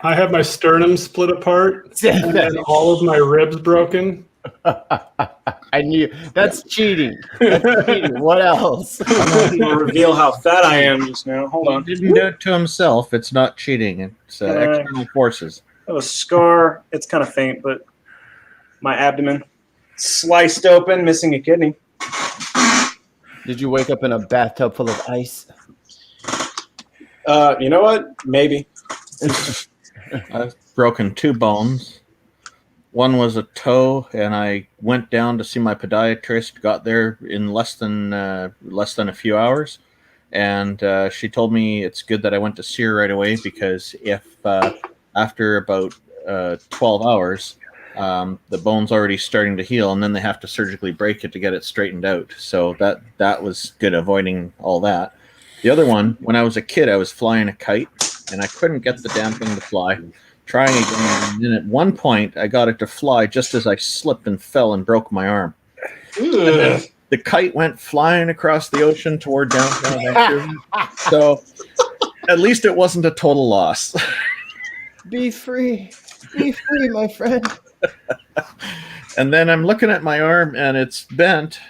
I have my sternum split apart and then all of my ribs broken. I knew that's cheating. That's cheating. What else? I'm not going to reveal how fat I am just now. Hold on. He didn't do it to himself. It's not cheating. It's external forces. I have a scar. It's kind of faint, but my abdomen sliced open, missing a kidney. Did you wake up in a bathtub full of ice? You know what? Maybe. I've broken 2 bones. One was a toe, and I went down to see my podiatrist. Got there in less than a few hours, and she told me it's good that I went to see her right away because if after about 12 hours, the bone's already starting to heal, and then they have to surgically break it to get it straightened out. So that was good, avoiding all that. The other one, when I was a kid, I was flying a kite, and I couldn't get the damn thing to fly. trying again. And then at one point, I got it to fly just as I slipped and fell and broke my arm. And then the kite went flying across the ocean toward downtown Vancouver. So at least it wasn't a total loss. Be free. Be free, my friend. And then I'm looking at my arm and it's bent.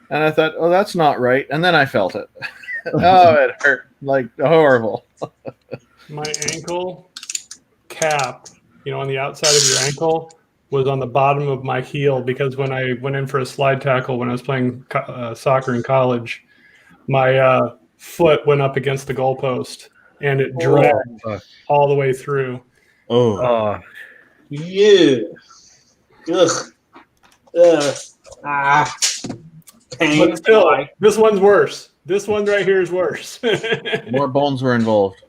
And I thought, oh, that's not right. And then I felt it. Oh, it hurt like horrible. My ankle cap, on the outside of your ankle was on the bottom of my heel because when I went in for a slide tackle when I was playing soccer in college, my foot went up against the goalpost and it dragged all the way through. Oh. Yeah. Ugh. Pain. But still, this one's worse. This one right here is worse. More bones were involved.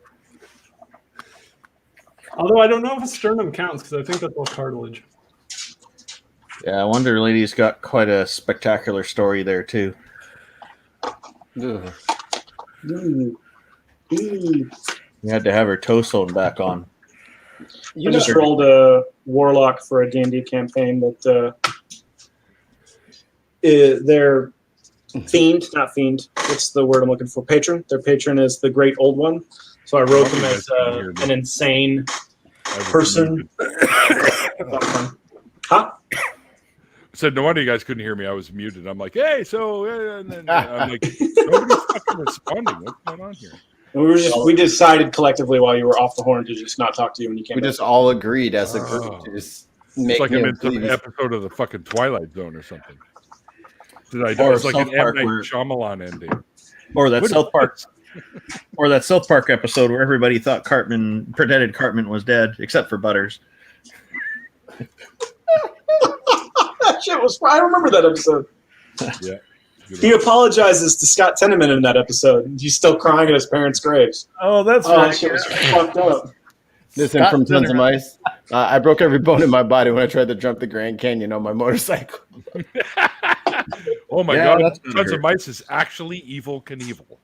Although I don't know if a sternum counts because I think that's all cartilage. Yeah, I wonder Lady's got quite a spectacular story there, too. Ugh. You had to have her toe sewn back on. You just rolled a warlock for a D&D campaign that their fiend, not fiend, what's the word I'm looking for? Patron. Their patron is the Great Old One. So I wrote them as an insane person. Huh? I said, no wonder you guys couldn't hear me. I was muted. I'm like, hey, so, and then I'm like, nobody's fucking responding. What's going on here? And we decided collectively while you were off the horn to just not talk to you when you came. We just all agreed as a group to just make it's like I'm in some please. episode of the fucking Twilight Zone or something. Did I do? It's like an M. Night Shyamalan ending. Or that South Park episode where everybody thought pretended Cartman was dead, except for Butters. That shit was. I remember that episode. Yeah. He apologizes to Scott Tenorman in that episode. He's still crying at his parents' graves. Oh, that's right. That shit was fucked up. Listen, from Tons of Mice, I broke every bone in my body when I tried to jump the Grand Canyon on my motorcycle. Oh my God! Tons of Mice is actually Evil Knievel.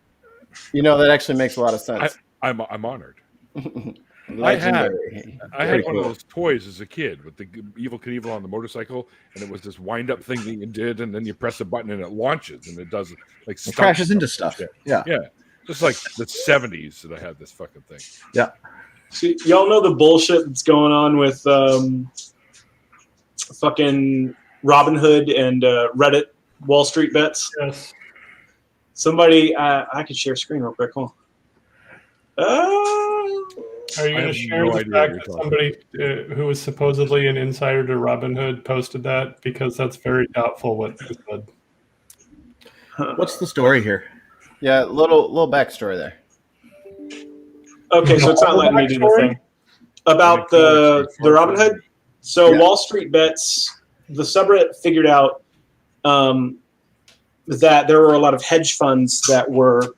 That actually makes a lot of sense. I'm honored. I had one of those toys as a kid with the Evil Knievel on the motorcycle, and it was this wind-up thing that you did, and then you press a button and it launches, and it does like it crashes into stuff. Yeah, just like the 70s that I had this fucking thing. Yeah. So y'all know the bullshit that's going on with fucking Robinhood and Reddit Wall Street bets. Yes. Somebody, I could share screen real quick. Hold on. Are you going to share the fact that somebody who was supposedly an insider to Robinhood posted that? Because that's very doubtful what they said. What's the story here? Yeah, little backstory there. Okay, so it's not letting me do the thing. About the Robinhood. So Wall Street Bets, the subreddit figured out that there were a lot of hedge funds that were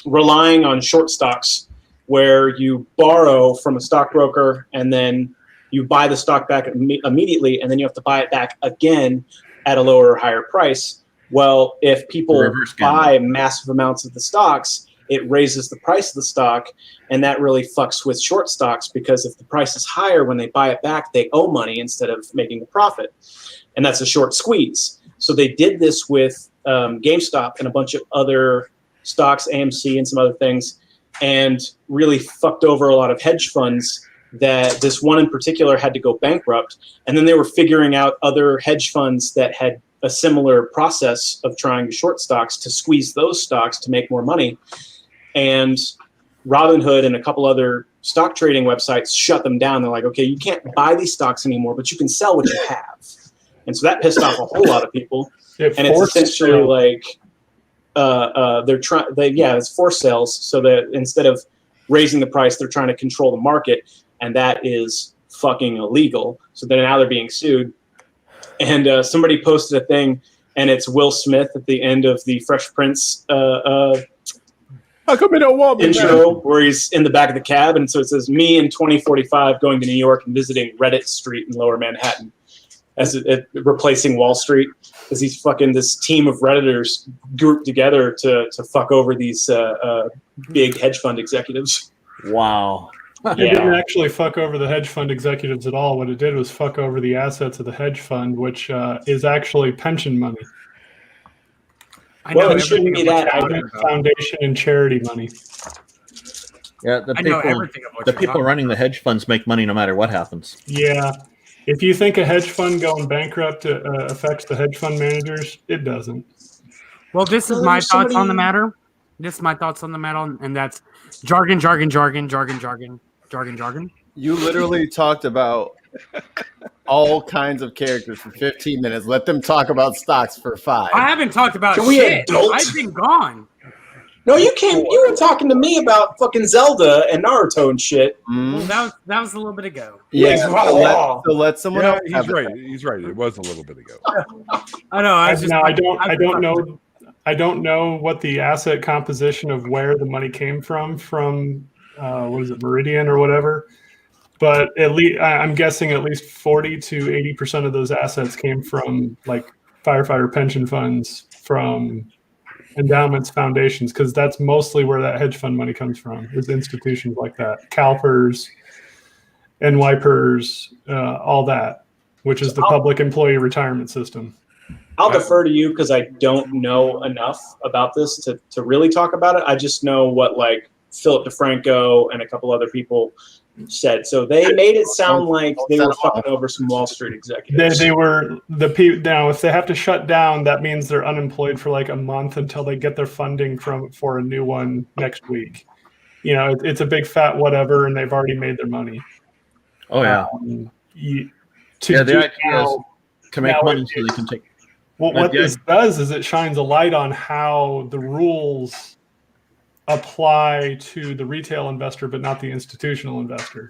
relying on short stocks where you borrow from a stockbroker and then you buy the stock back immediately and then you have to buy it back again at a lower or higher price. Well, if people buy massive amounts of the stocks, it raises the price of the stock, and that really fucks with short stocks because if the price is higher when they buy it back, they owe money instead of making a profit, and that's a short squeeze. So they did this with GameStop and a bunch of other stocks, AMC and some other things, and really fucked over a lot of hedge funds. That this one in particular had to go bankrupt, and then they were figuring out other hedge funds that had a similar process of trying to short stocks to squeeze those stocks to make more money. And Robinhood and a couple other stock trading websites shut them down. They're like, okay, you can't buy these stocks anymore, but you can sell what you have. And so that pissed off a whole lot of people. And it's essentially like it's forced sales, so that instead of raising the price, they're trying to control the market, and that is fucking illegal. So then now they're being sued. And somebody posted a thing, and it's Will Smith at the end of the Fresh Prince how come you don't want me intro, where he's in the back of the cab, and so it says, "Me in 2045 going to New York and visiting Reddit Street in Lower Manhattan," as replacing Wall Street, as he's fucking this team of Redditors grouped together to fuck over these big hedge fund executives. Wow. It didn't actually fuck over the hedge fund executives at all. What it did was fuck over the assets of the hedge fund, which is actually pension money. Well, it shouldn't be that. Foundation and charity money. Yeah, the people running the hedge funds make money no matter what happens. Yeah. If you think a hedge fund going bankrupt affects the hedge fund managers, it doesn't. Well, this is my thoughts on the matter. This is my thoughts on the matter, and that's jargon. You literally talked about all kinds of characters for 15 minutes. Let them talk about stocks for 5. I haven't talked about Can we shit. adult? I've been gone. No, you came. You were talking to me about fucking Zelda and Naruto and shit. Well, that was a little bit ago. Yeah, so let someone else. He's right. He's right. It was a little bit ago. I know. I don't know what the asset composition of where the money came from what is it, Meridian or whatever. But at least I'm guessing at least 40 to 80% of those assets came from like firefighter pension funds, from endowments, foundations, because that's mostly where that hedge fund money comes from, is institutions like that. CalPERS, NYPERS, all that, which is the public employee retirement system. I'll defer to you because I don't know enough about this to really talk about it. I just know what like Philip DeFranco and a couple other people said. So they made it sound like they were fucking over some Wall Street executives. They were the people. Now, if they have to shut down, that means they're unemployed for like a month until they get their funding for a new one next week. You know, it's a big fat whatever, and they've already made their money. Oh yeah. The idea is to make money so they can take. Well, what this does is it shines a light on how the rules apply to the retail investor, but not the institutional investor.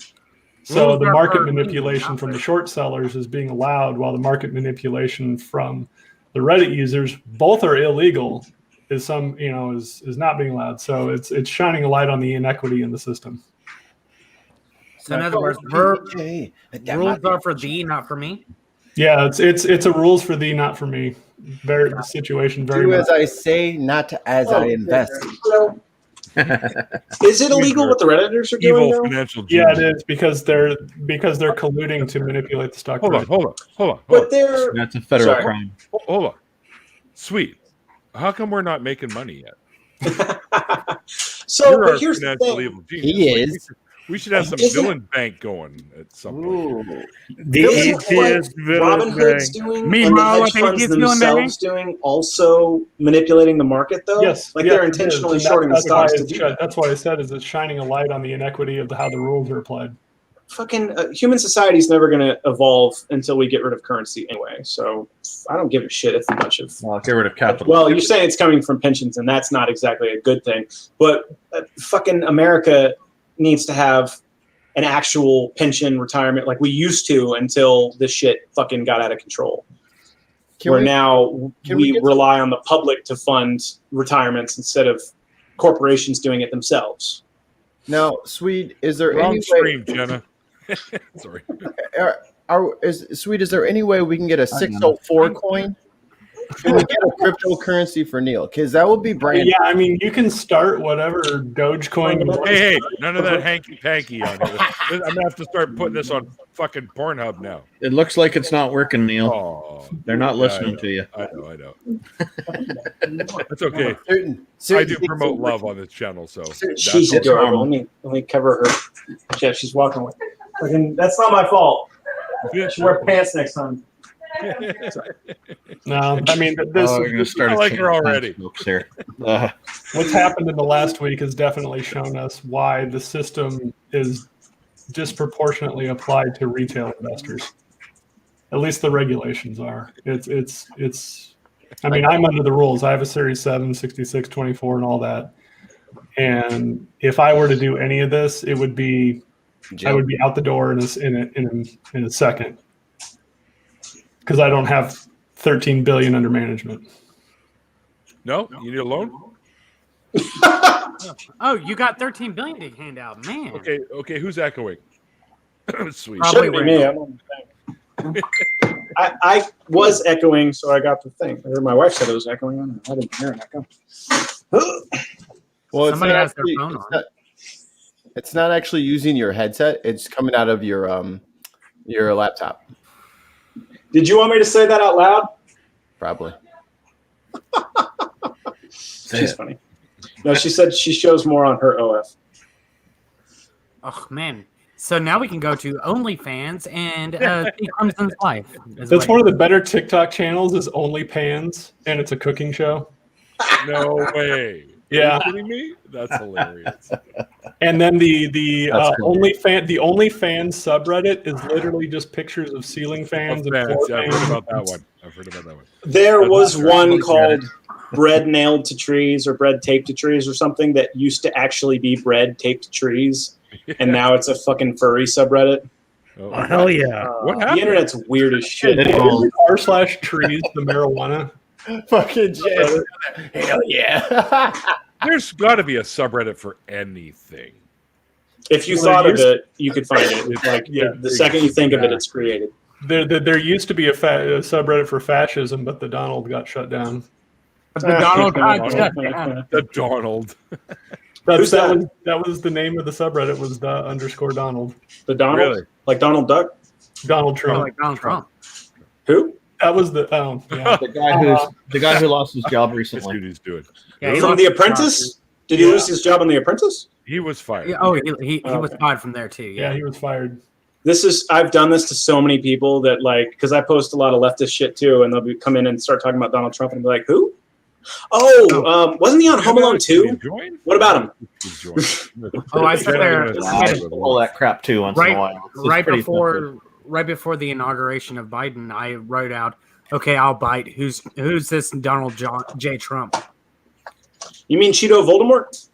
So the market manipulation from the short sellers is being allowed, while the market manipulation from the Reddit users, both are illegal, is not being allowed. So it's shining a light on the inequity in the system. So in other words, rules are for thee, not for me. Yeah, it's a rules for thee, not for me. The situation very Do much. as I say, not as I invest. Is it illegal what the Redditors are doing? Evil financial Yeah, it is because they're colluding to manipulate the stock price. Hold on. But they're that's a federal crime. Hold on. Sweet. How come we're not making money yet? So but here's the thing. He is. We should have some villain bank going at some point. The atheist Robin villain Hood's bank. doing, Meanwhile, and the what hedge the funds atheist villain themselves doing, also manipulating the market, though. Yes, like yes, they're it is. intentionally And shorting the that's why stocks to do that. That's why I said is it's shining a light on the inequity of how the rules are applied. Fucking human society is never going to evolve until we get rid of currency anyway. So I don't give a shit if a bunch of Get rid of capital. Well, you're saying it's coming from pensions, and that's not exactly a good thing. But fucking America needs to have an actual pension retirement like we used to until this shit fucking got out of control. Now we rely on the public to fund retirements instead of corporations doing it themselves. Now, Swede, is there Wrong any stream, way? Jenna. Sorry. Swede, is there any way we can get a 604 coin? Can we get a cryptocurrency for Neil? Because that would be brand. Yeah, I mean, you can start whatever Dogecoin. Hey, none of that hanky panky on here. I'm gonna have to start putting this on fucking Pornhub now. It looks like it's not working, Neil. Oh, they're not listening to you. I know. That's okay. Certain I do promote love on this channel, so She's adorable. Let me cover her. Yeah, she's walking away. Fucking, that's not my fault. She wear pants next time. No, I mean, this I like her already. What's happened in the last week has definitely shown us why the system is disproportionately applied to retail investors. At least the regulations are. It's. I mean, I'm under the rules. I have a Series 7, 66, 24, and all that. And if I were to do any of this, I would be out the door in a second. Because I don't have 13 billion under management. No, you need a loan. Oh, you got 13 billion to hand out, man. Okay. Who's echoing? Sweet. Shouldn't be me. I'm on the thing. I was echoing, so I got the thing. Or my wife said it was echoing. I didn't hear an echo. Well, Somebody has their phone on. It's not actually using your headset. It's coming out of your laptop. Did you want me to say that out loud? Probably. She's funny. No, she said she shows more on her OF. Oh man! So now we can go to OnlyFans and see Crimson's life. That's one of the better TikTok channels. Is OnlyPans, and it's a cooking show. No way. Yeah. Are you kidding me? That's hilarious. And then the OnlyFans subreddit is literally just pictures of ceiling fans. And I've floor heard fans. about that one. There was one called bread nailed to trees or bread taped to trees or something that used to actually be bread taped to trees. And now it's a fucking furry subreddit. Oh, hell yeah. What The happened? internet's weird as shit. r/trees, the marijuana. Fucking Jay. Hell yeah. There's got to be a subreddit for anything. If you thought of it, you could find it. It's like the second you think of it, it's created. There used to be a subreddit for fascism, but the Donald got shut down. The Donald got shut down. The Donald. That was the name of the subreddit was _Donald. The Donald? Really? Like Donald Duck? Donald Trump. Like Donald Trump. Who? That was the yeah. the guy who lost his job recently. What he's doing. Yeah, he From lost The his Apprentice? Did he lose his job on The Apprentice? He was fired. Yeah, he was fired from there too. Yeah, he was fired. I've done this to so many people that because I post a lot of leftist shit too, and they'll come in and start talking about Donald Trump and be like, who? Oh, wasn't he on Home Alone 2? What about him? Oh, I sat there All that crap too once in a while. It's right pretty before the inauguration of Biden. I wrote out, "Okay, I'll bite." Who's this Donald J. Trump? You mean Cheeto Voldemort?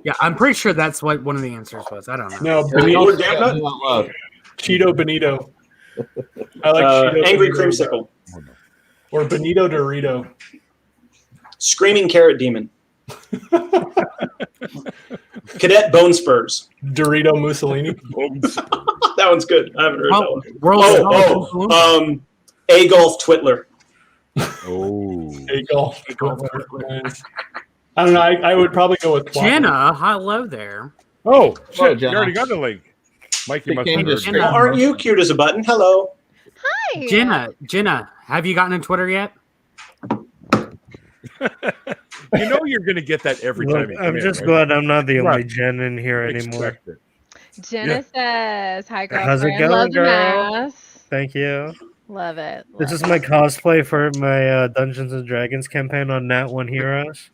Yeah, I'm pretty sure that's what one of the answers was. I don't know. No, Lord Benito. Damnut? Cheeto Benito. I like Cheeto Angry Benito. Creamsicle. Or Benito Dorito. Screaming Carrot Demon. Cadet Bone Spurs. Dorito Mussolini. That one's good. I haven't heard that one. A Golf Twitler. Oh. A golf. I don't know. I would probably go with Jenna. Hello there. Oh, shit. Jenna. You already got the link. Mike, you must have heard. Jenna. Well, aren't you cute as a button? Hello. Hi. Jenna, have you gotten a Twitter yet? You know you're going to get that every time. you come I'm in, just right? glad I'm not the only Right. Jen in here anymore. Expect it. Jenna says, "Hi, girlfriend. How's it going, Love the girl? mask. Thank you. Love it. This love is my cosplay for my Dungeons and Dragons campaign on Nat 1 Heroes.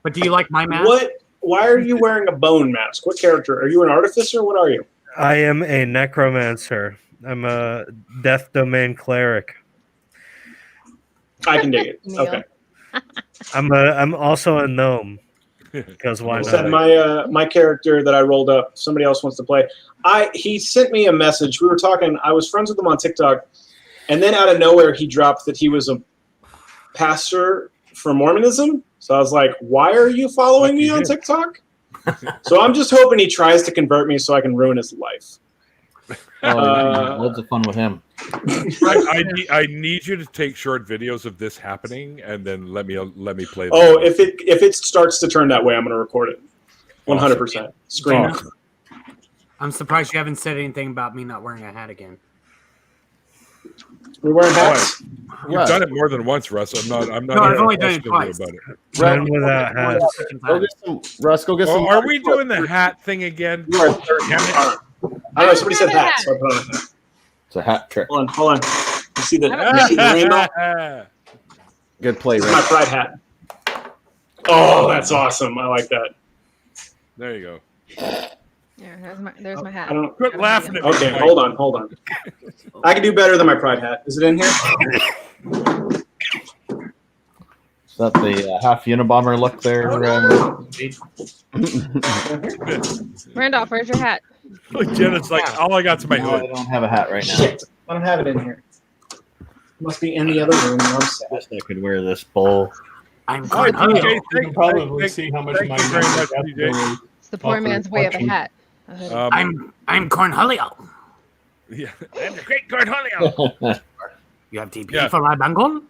But do you like my mask? What? Why are you wearing a bone mask? What character? Are you an artificer? What are you? I am a necromancer. I'm a death domain cleric. I can dig it. Neil. Okay. I'm also a gnome. Because why Said not? my character that I rolled up. Somebody else wants to play. He sent me a message. We were talking. I was friends with him on TikTok, and then out of nowhere he dropped that he was a pastor for Mormonism. So I was like, "Why are you following me on TikTok?" So I'm just hoping he tries to convert me so I can ruin his life. Loads of fun with him. I need you to take short videos of this happening and then let me play them. Oh, if it starts to turn that way, I'm going to record it. 100%. Scream it. I'm surprised you haven't said anything about me not wearing a hat again. We're wearing hats. You've done it more than once, Russ. I'm not. No, I've only done it questioning you twice. about it. Men without hats. Russ, go get some. Are we doing the hat thing again? I don't know. Somebody said hat, so I put on a hat. It's a hat trick. Hold on. You see the rainbow? Good play, This is my Rick. pride hat. Oh, that's awesome. I like that. There you go. Yeah, there's my hat. I don't. Quit laughing at me. Okay, Mike. hold on. I can do better than my pride hat. Is it in here? Is that the half Unabomber look there? Randolph, where's your hat? Jenna's like, all I got's my No, I hood. don't have a hat right now. Shit. I don't have it in here. It must be in the other room. I'm sad. I could wear this bowl. I'm All right, going. PJ, You can probably see how much thank my you very much, PJ. It's the poor man's way of a hat. A hoodie. I'm Cornholio. Yeah, I'm the great Cornholio. You have TP Yeah. for my bungle?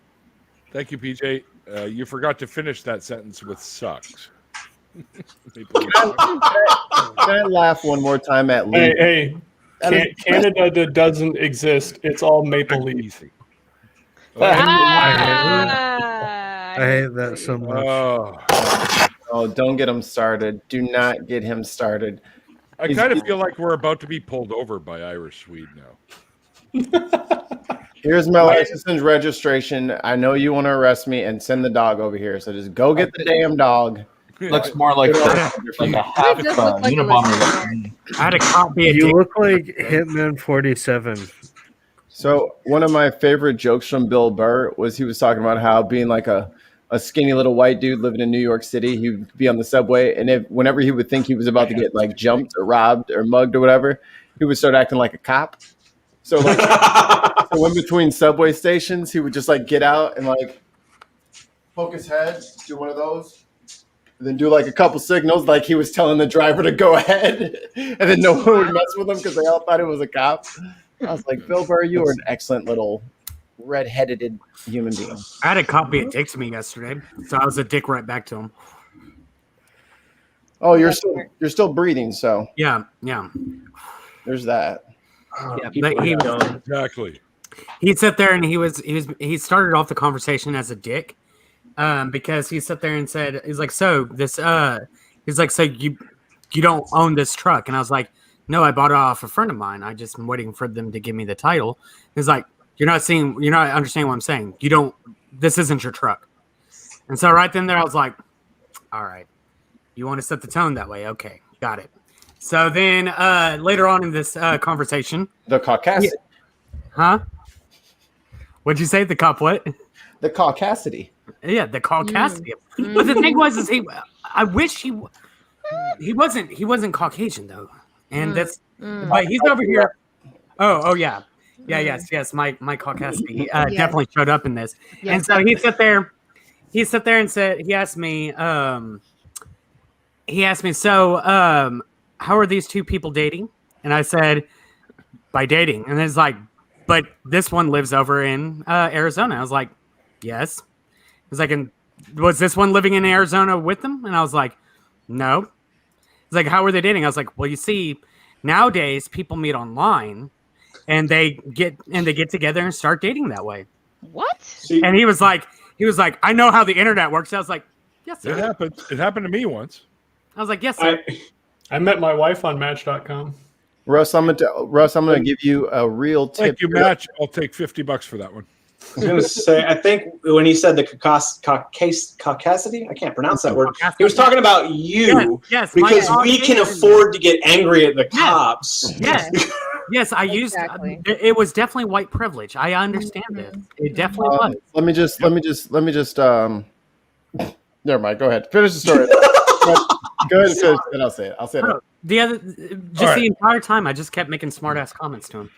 Thank you, PJ. You forgot to finish that sentence with sucks. Can I laugh one more time at least? Hey, Canada doesn't exist. It's all maple leaf. I hate that so much. Oh, don't get him started. Do not get him started. I kind of feel like we're about to be pulled over by Irish Swede now. Here's my license registration. I know you want to arrest me and send the dog over here. So just go get the damn dog. Looks more like a half Unabomber. I had a copy. You look like Hitman 47. So one of my favorite jokes from Bill Burr was he was talking about how being like a skinny little white dude living in New York City, he would be on the subway, and whenever he would think he was about to get like jumped or robbed or mugged or whatever, he would start acting like a cop. So like, so in between subway stations, he would just like get out and like poke his head, do one of those, and then do like a couple signals like he was telling the driver to go ahead, and then no one would mess with him because they all thought it was a cop. I was like, Bill Burr, you are an excellent little red-headed human being. I had a cop be a dick to me yesterday, so I was a dick right back to him. Oh, you're still breathing, so yeah. There's that. Yeah, but exactly. He'd sit there and he started off the conversation as a dick, because he sat there and said, he's like, so you don't own this truck, and I was like, no, I bought it off a friend of mine. I just am waiting for them to give me the title. He's like, you're not understanding what I'm saying. This isn't your truck. And so right then there, I was like, all right, you want to set the tone that way? Okay, got it. So then later on in this conversation, the caucasity. Huh? What'd you say? The cop what? The caucasity. Yeah, the caucasity. But the thing was, I wish he wasn't Caucasian though. And that's, but he's over here. Oh yeah. Yes. My caucasity definitely showed up in this. Yes. And so he sat there and said, he asked me, so, how are these two people dating? And I said, by dating. And it's like, but this one lives over in Arizona. I was like, yes. He's like, and was this one living in Arizona with them? And I was like, no. He's like, how were they dating? I was like, well, you see, nowadays people meet online and they get together and start dating that way. What? And he was like, I know how the internet works. I was like, yes, sir. It happened to me once. I was like, yes, sir. I met my wife on Match.com. Russ, I'm gonna give you a real tip. Thank you, Match. I'll take $50 for that one. I was going to say, I think when he said the caucasity, I can't pronounce that word. He was talking about you, because we can afford to get angry at the cops. Yes, I used. It was definitely white privilege. I understand it. It definitely was. Let me just. Never mind. Go ahead. Finish the story. Go ahead and finish, and I'll say it. The entire time, I just kept making smart ass comments to him.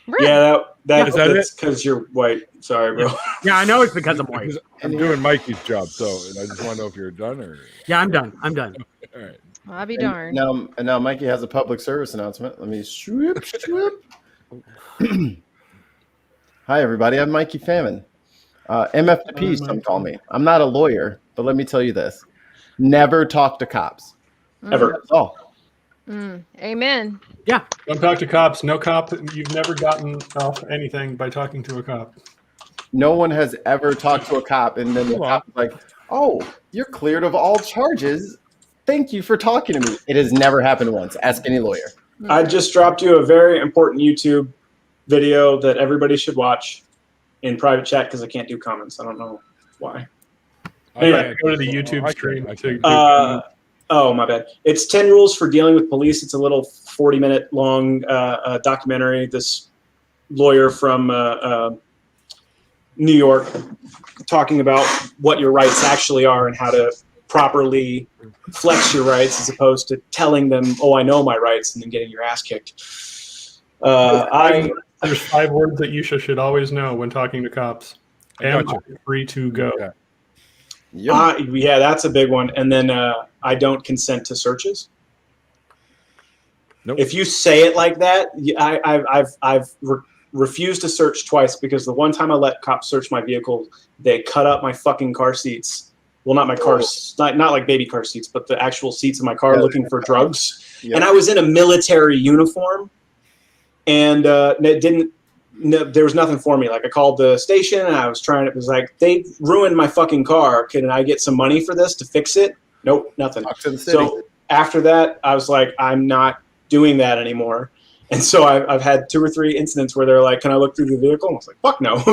Really? Yeah, that's because you're white. Sorry, bro. Yeah, I know it's because I'm white. I'm doing Mikey's job, so I just want to know if you're done or. Yeah, I'm done. All right. Well, I'll be darned. Now Mikey has a public service announcement. Let me swoop. Hi, everybody. I'm Mikey Famine. MFP, some call me. I'm not a lawyer, but let me tell you this. Never talk to cops. Ever. That's all. Amen. Yeah. Don't talk to cops. No cop. You've never gotten off anything by talking to a cop. No one has ever talked to a cop and then the cop is like, oh, you're cleared of all charges. Thank you for talking to me. It has never happened once. Ask any lawyer. I just dropped you a very important YouTube video that everybody should watch in private chat because I can't do comments. I don't know why. Anyway, go to the YouTube stream. Oh, my bad. It's 10 Rules for Dealing with Police. It's a little 40-minute long documentary. This lawyer from New York talking about what your rights actually are and how to properly flex your rights as opposed to telling them, oh, I know my rights, and then getting your ass kicked. There's 5 words that you should always know when talking to cops. Am I free to go? Yeah, that's a big one. And then I don't consent to searches. Nope. If you say it like that, I've refused to search twice because the one time I let cops search my vehicle, they cut up my fucking car seats well, not my car, not like baby car seats, but the actual seats of my car, Yeah. looking for drugs. Yeah. And I was in a military uniform, and it didn't. No, there was nothing for me. Like I called the station, and I was trying. It was like they ruined my fucking car. Can I get some money for this to fix it? Nope, nothing. Talk to the city. So after that, I was like, I'm not doing that anymore. And so I've had 2 or 3 incidents where they're like, "Can I look through the vehicle?" And I was like, "Fuck no!"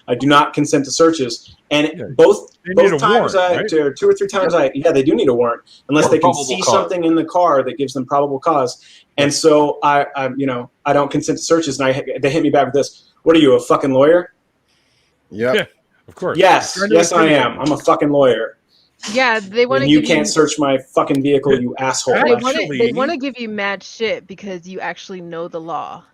I do not consent to searches. And both times, warrant, right? 2 or 3 times, they do need a warrant unless Or they can probable see cause. something in the car that gives them probable cause. And so I don't consent to searches, and they hit me back with this: "What are you, a fucking lawyer?" Yeah, of course. Yes, yes, I am. I'm a fucking lawyer. Yeah, they want to And you give can't search my fucking vehicle, you asshole. They want to give you mad shit because you actually know the law.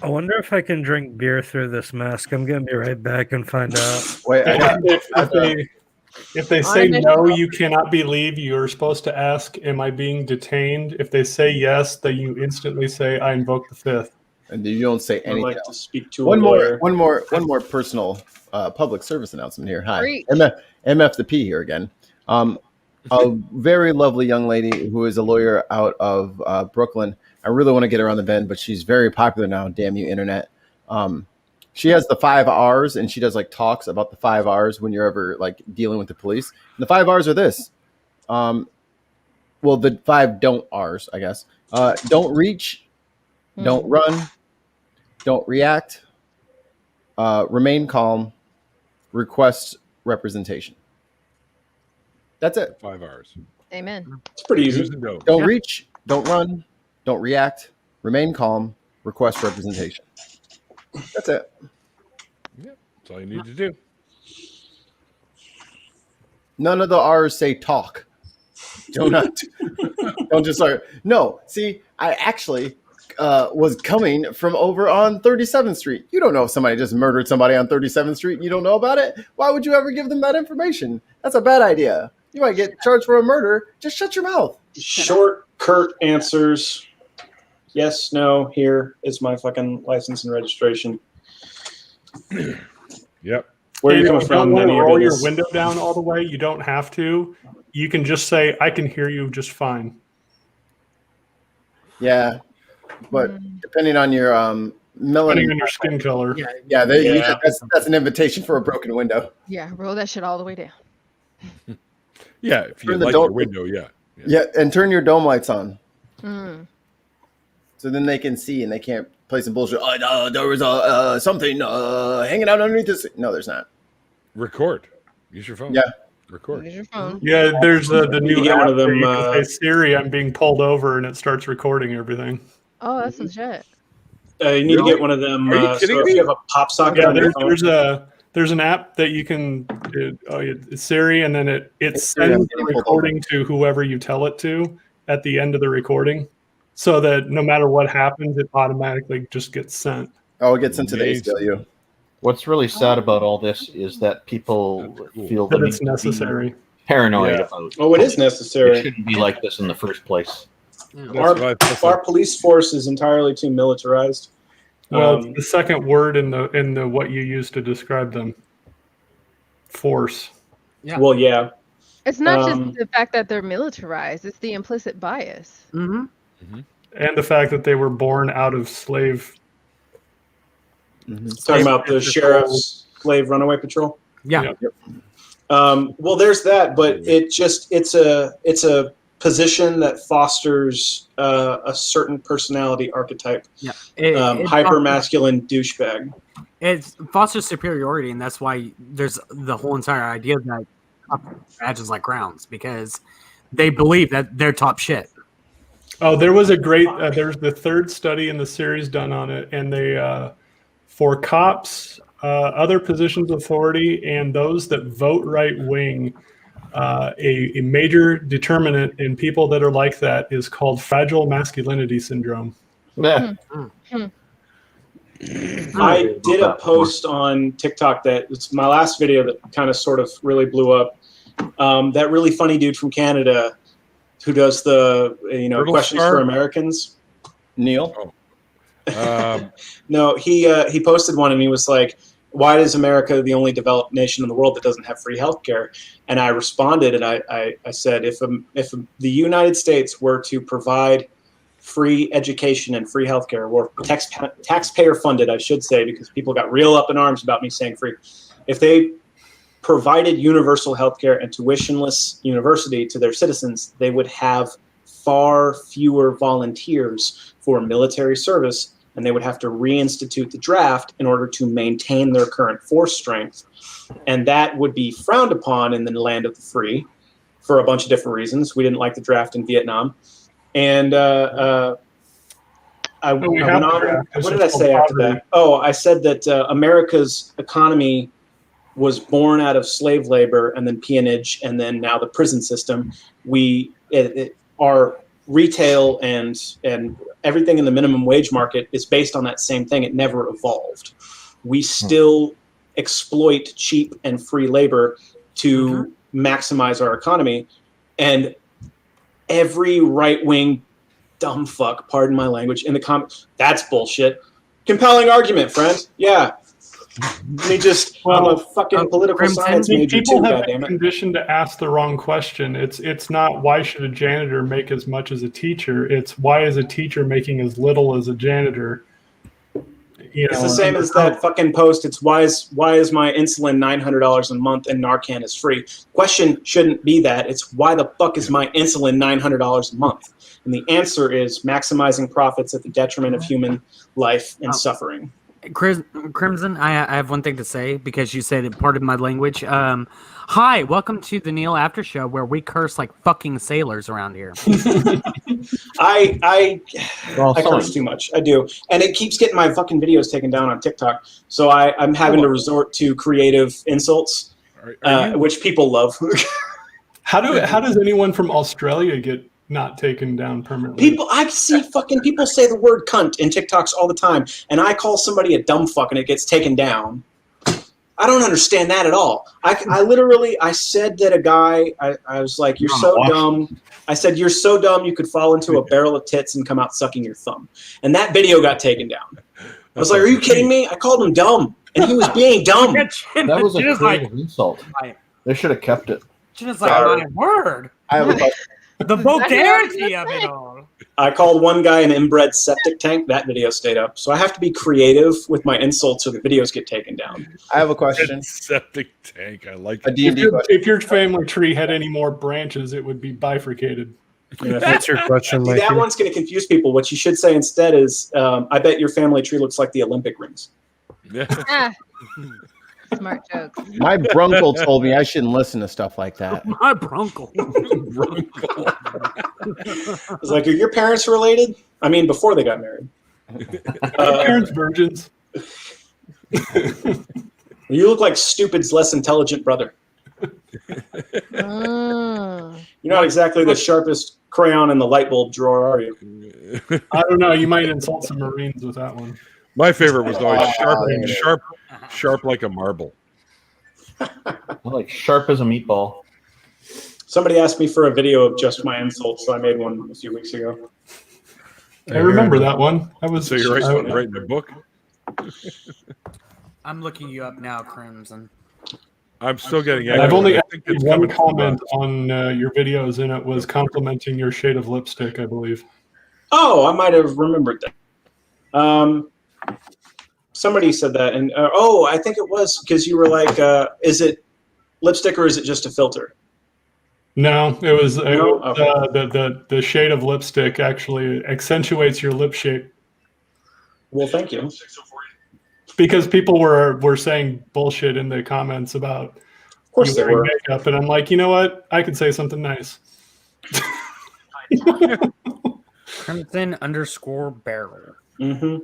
I wonder if I can drink beer through this mask. I'm gonna be right back and find out. Wait, If they say no, you cannot be leave, you're supposed to ask, am I being detained? If they say yes, then you instantly say, I invoke the 5th. And you don't say I'd anything. like to speak to a One lawyer. more personal public service announcement here. Hi, Preach. MF the P here again. A very lovely young lady who is a lawyer out of Brooklyn. I really want to get her on the bend, but she's very popular now. Damn you, internet. She has the 5 R's, and she does like talks about the 5 R's when you're ever like dealing with the police. And the 5 R's are this. Well, the 5 don't R's, I guess. Don't reach, don't run, don't react, remain calm, request representation. That's it. 5 hours. Amen. It's pretty easy. Don't reach, don't run, don't react, remain calm, request representation. That's it. Yeah, that's all you need to do. None of the R's say talk. Don't just start. No, see, I actually was coming from over on 37th Street. You don't know if somebody just murdered somebody on 37th Street and you don't know about it. Why would you ever give them that information? That's a bad idea. You might get charged for a murder. Just shut your mouth. Short, curt answers. Yes, no, here is my fucking license and registration. Yep. Where are you If coming you from? don't want None to of your roll your business. window down all the way, you don't have to. You can just say, I can hear you just fine. Yeah, but depending on your melanin, Depending on your skin color. yeah, that's an invitation for a broken window. Yeah, roll that shit all the way down. Yeah, if you Turn the like dome- your window, yeah. Yeah, and turn your dome lights on. Mm. So then they can see and they can't play some bullshit. There was something hanging out underneath this. No, there's not. Record. Use your phone. Yeah. Record. Use your phone. Yeah, there's the new You get one app of them, where you can say, Siri, I'm being pulled over, and it starts recording everything. Oh, that's legit. You need to get one of them. Are you kidding so if me? you have a pop socket Yeah, on your phone. there's an app that you can it's Siri, and then it sends the recording to whoever you tell it to at the end of the recording, so that no matter what happens, it automatically just gets sent. Oh, it gets into the Amazing. ACLU. What's really sad about all this is that people feel That the it's need to be necessary. paranoid Yeah. about. Oh, it is It necessary. shouldn't be like this in the first place. Our police force is entirely too militarized. Well, it's the second word in the what you use to describe them. Force. Yeah. Well, yeah. It's not Um, just the fact that they're militarized; it's the implicit bias. Mm-hmm. And the fact that they were born out of slave. Talking about the sheriff's slave runaway patrol. Yeah. Well, there's that, but it's a position that fosters a certain personality archetype. Yeah. Hyper masculine douchebag. It fosters superiority, and that's why there's the whole entire idea that badges like crowns, because they believe that they're top shit. Oh, there was a great. There's the third study in the series done on it, and they for cops, other positions of authority, and those that vote right wing. A major determinant in people that are like that is called fragile masculinity syndrome. Yeah. I did a post on TikTok that it's my last video that kind of sort of really blew up. That really funny dude from Canada who does the Turtle questions Star? for Americans. Neil. No, he posted one and he was like, why is America the only developed nation in the world that doesn't have free healthcare? And I responded, and I said, if the United States were to provide free education and free healthcare, or taxpayer funded, I should say, because people got real up in arms about me saying free. If they provided universal healthcare and tuitionless university to their citizens, they would have far fewer volunteers for military service, and they would have to reinstitute the draft in order to maintain their current force strength. And that would be frowned upon in the land of the free for a bunch of different reasons. We didn't like the draft in Vietnam. And I went on. What did I say after that? Oh, I said that America's economy was born out of slave labor and then peonage and then now the prison system. Our retail and everything in the minimum wage market is based on that same thing. It never evolved. We still exploit cheap and free labor to maximize our economy. And every right-wing dumb fuck, pardon my language, in the comments, that's bullshit. Compelling argument, friend. Yeah. I'm a fucking political science major people too, have goddammit. been conditioned to ask the wrong question. It's not why should a janitor make as much as a teacher. It's why is a teacher making as little as a janitor. It's the same as that fucking post. It's why is my insulin $900 a month and Narcan is free? Question shouldn't be that. It's why the fuck is my insulin $900 a month? And the answer is maximizing profits at the detriment of human life and suffering. Crimson, I have one thing to say because you said part of my language. Hi, welcome to the Neil After Show where we curse like fucking sailors around here. I curse too much. I do. And it keeps getting my fucking videos taken down on TikTok. So I'm having to resort to creative insults, which people love. How does anyone from Australia get not taken down permanently? I see fucking people say the word cunt in TikToks all the time, and I call somebody a dumb fuck and it gets taken down. I don't understand that at all. I said that a guy, I was like, you're so dumb. I said, you're so dumb you could fall into a barrel of tits and come out sucking your thumb. And that video got taken down. I was like, are you kidding me? I called him dumb, and he was being dumb. That was a creative insult. They should have kept it. Just like my word. I have a question. The vulgarity of it all. I called one guy an inbred septic tank. That video stayed up. So I have to be creative with my insults so the videos get taken down. I have a question. Septic tank. I like a D&D if your family tree had any more branches, it would be bifurcated. Yeah, if that's your question, See, that one's going to confuse people. What you should say instead is, I bet your family tree looks like the Olympic rings. Smart jokes. My brunkle told me I shouldn't listen to stuff like that. My brunkle. I was like, are your parents related? I mean, before they got married. Parents virgins. You look like Stupid's less intelligent brother. You're not exactly the sharpest crayon in the light bulb drawer, are you? I don't know. You might insult some Marines with that one. My favorite was always sharp like a marble. Like sharp as a meatball. Somebody asked me for a video of just my insults, so I made one a few weeks ago. I remember that one. So you're writing a book? I'm looking you up now, Crimson. I'm still getting. I've only got one comment on your videos, and it was complimenting your shade of lipstick, I believe. Oh, I might have remembered that. Somebody said that, and I think it was because you were like, "Is it lipstick or is it just a filter?" No, it was the shade of lipstick actually accentuates your lip shape. Well, thank you. Because people were saying bullshit in the comments about of course they were. makeup, and I'm like, you know what? I could say something nice. Crimson_barrel. Mm-hmm.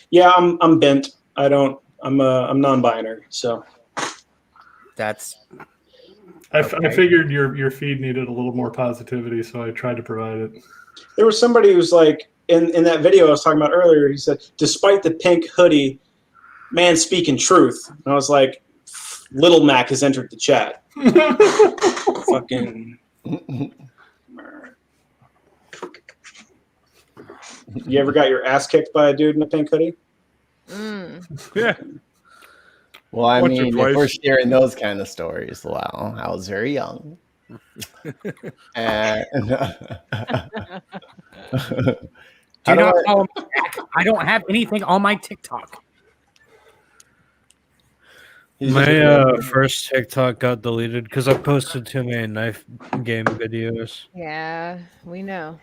Yeah, I'm bent. I'm non-binary, so that's. I figured your feed needed a little more positivity, so I tried to provide it. There was somebody who was like in that video I was talking about earlier. He said, "Despite the pink hoodie, man speaking truth." And I was like, "Little Mac has entered the chat." Fucking. You ever got your ass kicked by a dude in a pink hoodie? Yeah. Well, I Once or mean, if we're twice. sharing those kind of stories, well, I was very young. And Do not follow me back. I don't have anything on my TikTok. My first TikTok got deleted because I posted too many knife game videos. Yeah, we know.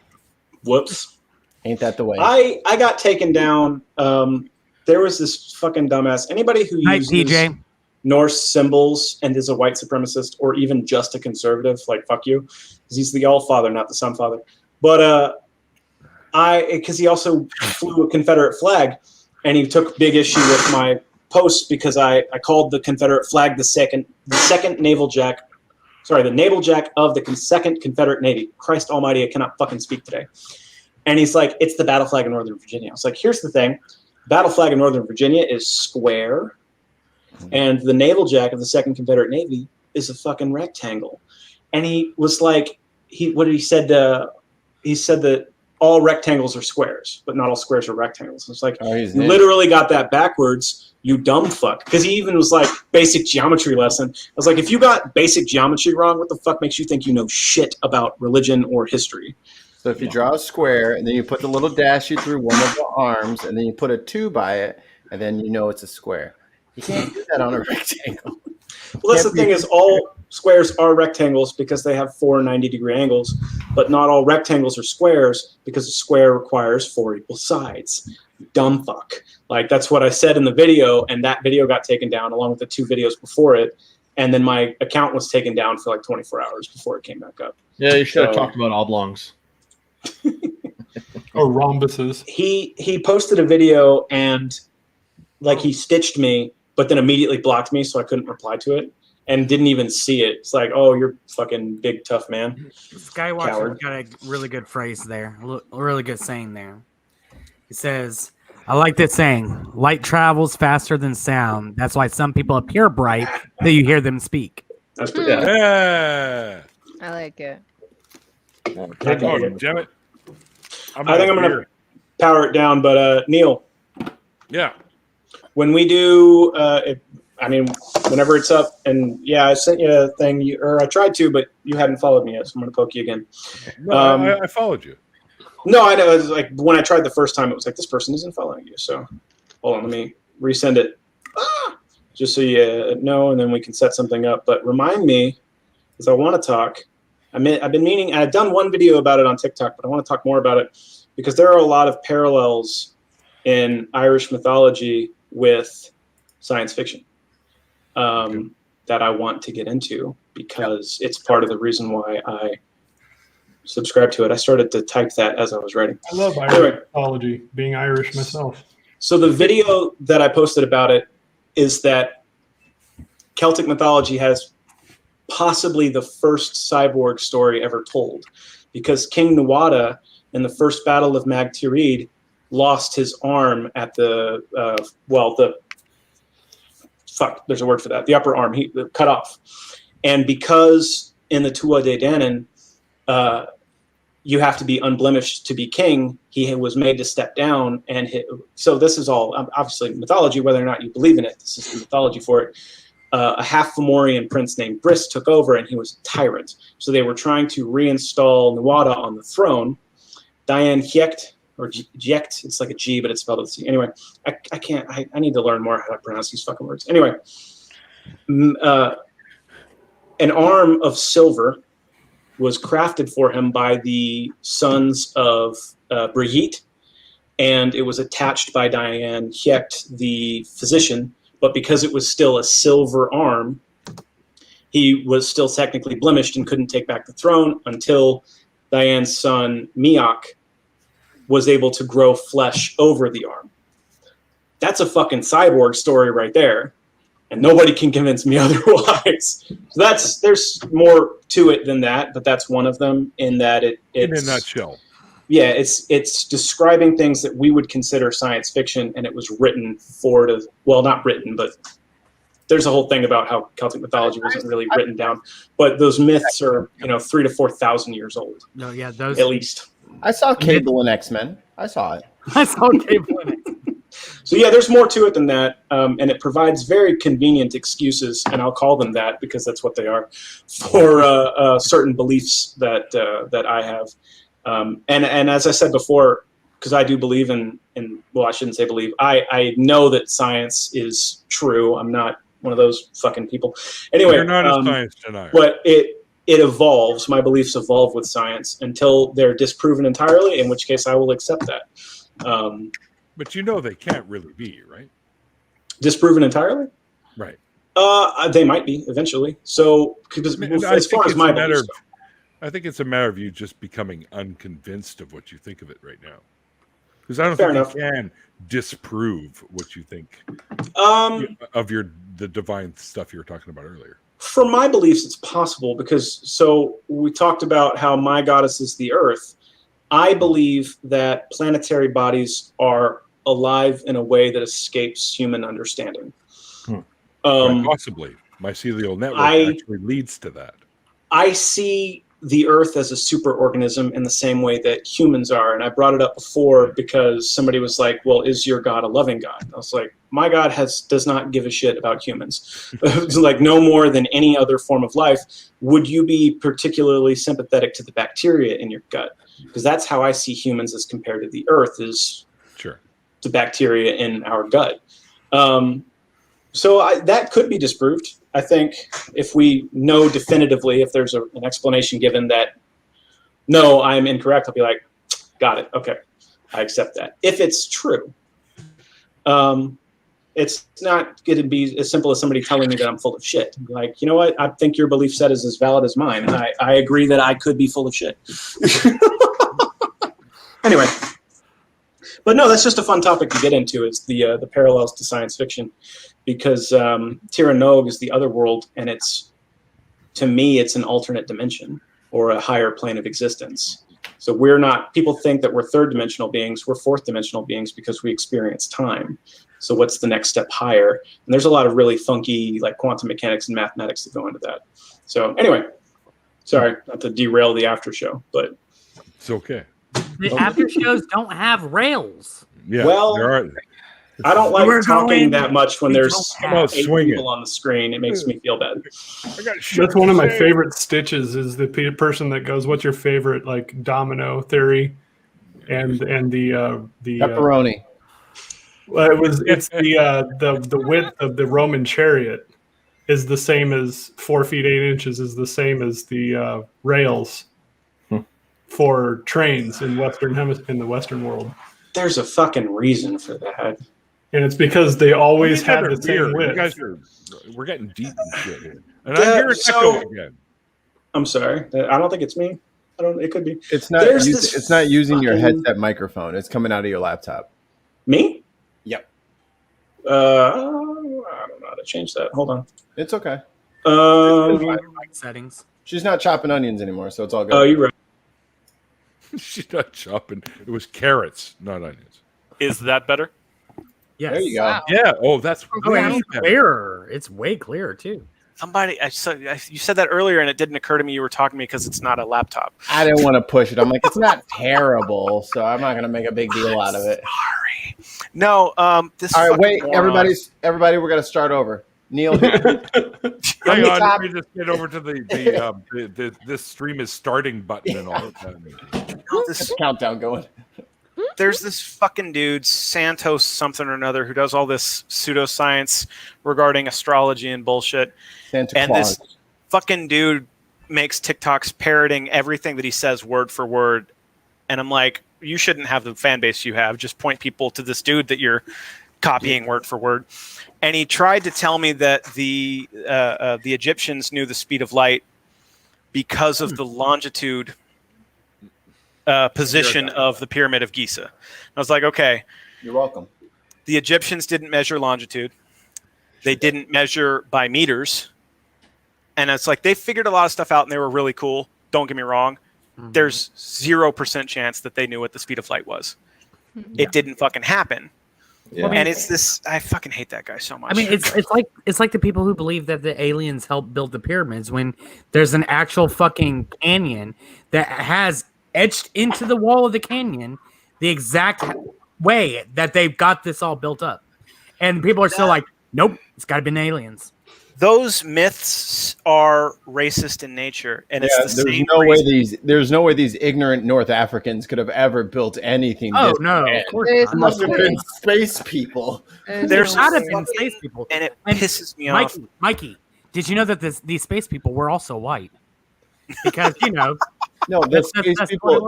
Whoops. Ain't that the way? I got taken down. There was this fucking dumbass. Anybody who Night, uses TJ. Norse symbols and is a white supremacist or even just a conservative, like fuck you, because he's the All Father, not the Son Father. But because he also flew a Confederate flag, and he took big issue with my post because I called the Confederate flag the second naval jack. Sorry, the naval jack of the second Confederate Navy. Christ Almighty, I cannot fucking speak today. And he's like, it's the battle flag of Northern Virginia. I was like, here's the thing. Battle flag of Northern Virginia is square, and the naval jack of the second Confederate Navy is a fucking rectangle. And he was like, he said that all rectangles are squares, but not all squares are rectangles. It's like, you literally got that backwards, you dumb fuck. Because he even was like, basic geometry lesson. I was like, if you got basic geometry wrong, what the fuck makes you think you know shit about religion or history? So if you draw a square and then you put the little dashy through one of the arms and then you put a 2 by it, and then you know it's a square. You can't do that on a rectangle. Well, that's the thing is all squares are rectangles because they have 4 90-degree angles, but not all rectangles are squares because a square requires 4 equal sides. Dumb fuck. Like, that's what I said in the video, and that video got taken down along with the 2 videos before it, and then my account was taken down for like 24 hours before it came back up. Yeah, you should have talked about oblongs. Or rhombuses. He posted a video and like he stitched me, but then immediately blocked me, so I couldn't reply to it and didn't even see it. It's like, oh, you're fucking big tough man. Skywatcher got a really good phrase there, a really good saying there. He says, I like this saying, light travels faster than sound. That's why some people appear bright till you hear them speak. That's pretty good. Yeah. I like it. Oh, damn it. I think I'm going to power it down, but Neil. Yeah. When we do, whenever it's up, and yeah, I sent you a thing, or I tried to, but you hadn't followed me yet, so I'm going to poke you again. No, I followed you. No, I know. It was like when I tried the first time, it was like, this person isn't following you. So hold on, let me resend it. Just so you know, and then we can set something up. But remind me, because I want to talk. I've been meaning, I've done one video about it on TikTok, but I want to talk more about it because there are a lot of parallels in Irish mythology with science fiction that I want to get into because it's part of the reason why I subscribe to it. I started to type that as I was writing. I love Irish mythology, being Irish myself. So the video that I posted about it is that Celtic mythology has possibly the first cyborg story ever told, because King Nuada in the first battle of Mag Tirid lost his arm at the there's a word for that, the upper arm, he cut off. And because in the Tua de Danann you have to be unblemished to be king, he was made to step down, and so this is all obviously mythology, whether or not you believe in it, this is the mythology for it. A half Fomorian prince named Briss took over, and he was a tyrant. So they were trying to reinstall Nuada on the throne. Diane Giecht, or Giecht, it's like a G, but it's spelled with a C. Anyway, I need to learn more how to pronounce these fucking words. Anyway, an arm of silver was crafted for him by the sons of Brigitte, and it was attached by Diane Giecht, the physician. But because it was still a silver arm, he was still technically blemished and couldn't take back the throne until Diane's son, Miak, was able to grow flesh over the arm. That's a fucking cyborg story right there, and nobody can convince me otherwise. So there's more to it than that, but that's one of them in that it's in a nutshell. Yeah, it's describing things that we would consider science fiction, and it was written not written, but there's a whole thing about how Celtic mythology wasn't really written down. But those myths are, 3,000 to 4,000 years old. No, yeah, those at least. I saw Cable in X-Men. I saw it. I saw Cable in it. So yeah, there's more to it than that, and it provides very convenient excuses, and I'll call them that because that's what they are, for certain beliefs that I have. And as I said before, because I do believe in well, I shouldn't say believe. I know that science is true. I'm not one of those fucking people. Anyway, You're not a science denier. But it evolves. My beliefs evolve with science until they're disproven entirely, in which case I will accept that. But you know they can't really be, right? Disproven entirely? Right. They might be eventually. So, because as far as my beliefs, I think it's a matter of you just becoming unconvinced of what you think of it right now. Because I don't Fair think enough. you can disprove what you think of the divine stuff you were talking about earlier. for my beliefs, it's possible because so we talked about how my goddess is the earth. I believe that planetary bodies are alive in a way that escapes human understanding. Quite possibly. Mycelial network actually leads to that. I see the earth as a superorganism in the same way that humans are. And I brought it up before because somebody was like, well, is your God a loving God? I was like, my God does not give a shit about humans. Like no more than any other form of life. Would you be particularly sympathetic to the bacteria in your gut? Because that's how I see humans as compared to the earth is the bacteria in our gut. So that could be disproved. I think if we know definitively, if there's an explanation given that, no, I'm incorrect, I'll be like, got it. Okay, I accept that. If it's true, it's not going to be as simple as somebody telling me that I'm full of shit. Like, you know what? I think your belief set is as valid as mine. And I agree that I could be full of shit. Anyway. But no, that's just a fun topic to get into is the parallels to science fiction. Because Tirra Nog is the other world, and to me, it's an alternate dimension or a higher plane of existence. So we're not, people think that we're third dimensional beings, we're fourth dimensional beings because we experience time. So what's the next step higher? And there's a lot of really funky like quantum mechanics and mathematics that go into that. So anyway, sorry, not to derail the after show, but. It's okay. The after shows don't have rails. Yeah, well, there are. I don't like We're talking going- that much when we there's don't have- 8 people on the screen. It makes me feel bad. That's one of my favorite stitches is the person that goes, what's your favorite like domino theory? And the Pepperoni. Well, it's the width of the Roman chariot is the same as 4 feet 8 inches is the same as the rails for trains in in the Western world. There's a fucking reason for that. And it's because they always You guys had are the same weird. width. You guys we're getting deep and shit here. And I'm hearing echo again. I'm sorry. I don't think it's me. It could be. It's not. It's not using your headset microphone. It's coming out of your laptop. Me? Yep. I don't know how to change that. Hold on. It's okay. Settings. She's not chopping onions anymore, so it's all good. Oh, you're right. She's not chopping. It was carrots, not onions. Is that better? Yes. There you go. Wow. Yeah. Oh, that's Oh, way it's better. clearer. It's way clearer too. Somebody, you said that earlier, and it didn't occur to me you were talking to me because it's not a laptop. I didn't want to push it. I'm like, it's not terrible, so I'm not going to make a big deal out of it. Sorry. No. This. All right, fucking wait, moron. everybody, we're going to start over. Neil, Hang on, let me just get over to the this stream is starting button and all that. This countdown going. There's this fucking dude, Santos something or another, who does all this pseudoscience regarding astrology and bullshit. Santa and Claus. this fucking dude makes TikToks parroting everything that he says word for word. And I'm like, you shouldn't have the fan base you have. Just point people to this dude that you're copying word for word. And he tried to tell me that the Egyptians knew the speed of light because of the longitude position of the Pyramid of Giza. And I was like, okay. You're welcome. The Egyptians didn't measure longitude. They didn't measure by meters. And it's like they figured a lot of stuff out and they were really cool. Don't get me wrong. There's 0% chance that they knew what the speed of light was. It didn't fucking happen. Yeah. And it's this. I fucking hate that guy so much. I mean, it's like the people who believe that the aliens helped build the pyramids when there's an actual fucking canyon that has etched into the wall of the canyon the exact way that they've got this all built up, and people are still like, nope, it's got to be aliens. Those myths are racist in nature, and it's the there's same no way reason. there's no way these ignorant North Africans could have ever built anything. Oh this no, bad. of course There's not. Must no have way. been space people. There's not have been space people, and it pisses me off. Mikey, did you know that these space people were also white? Because No, the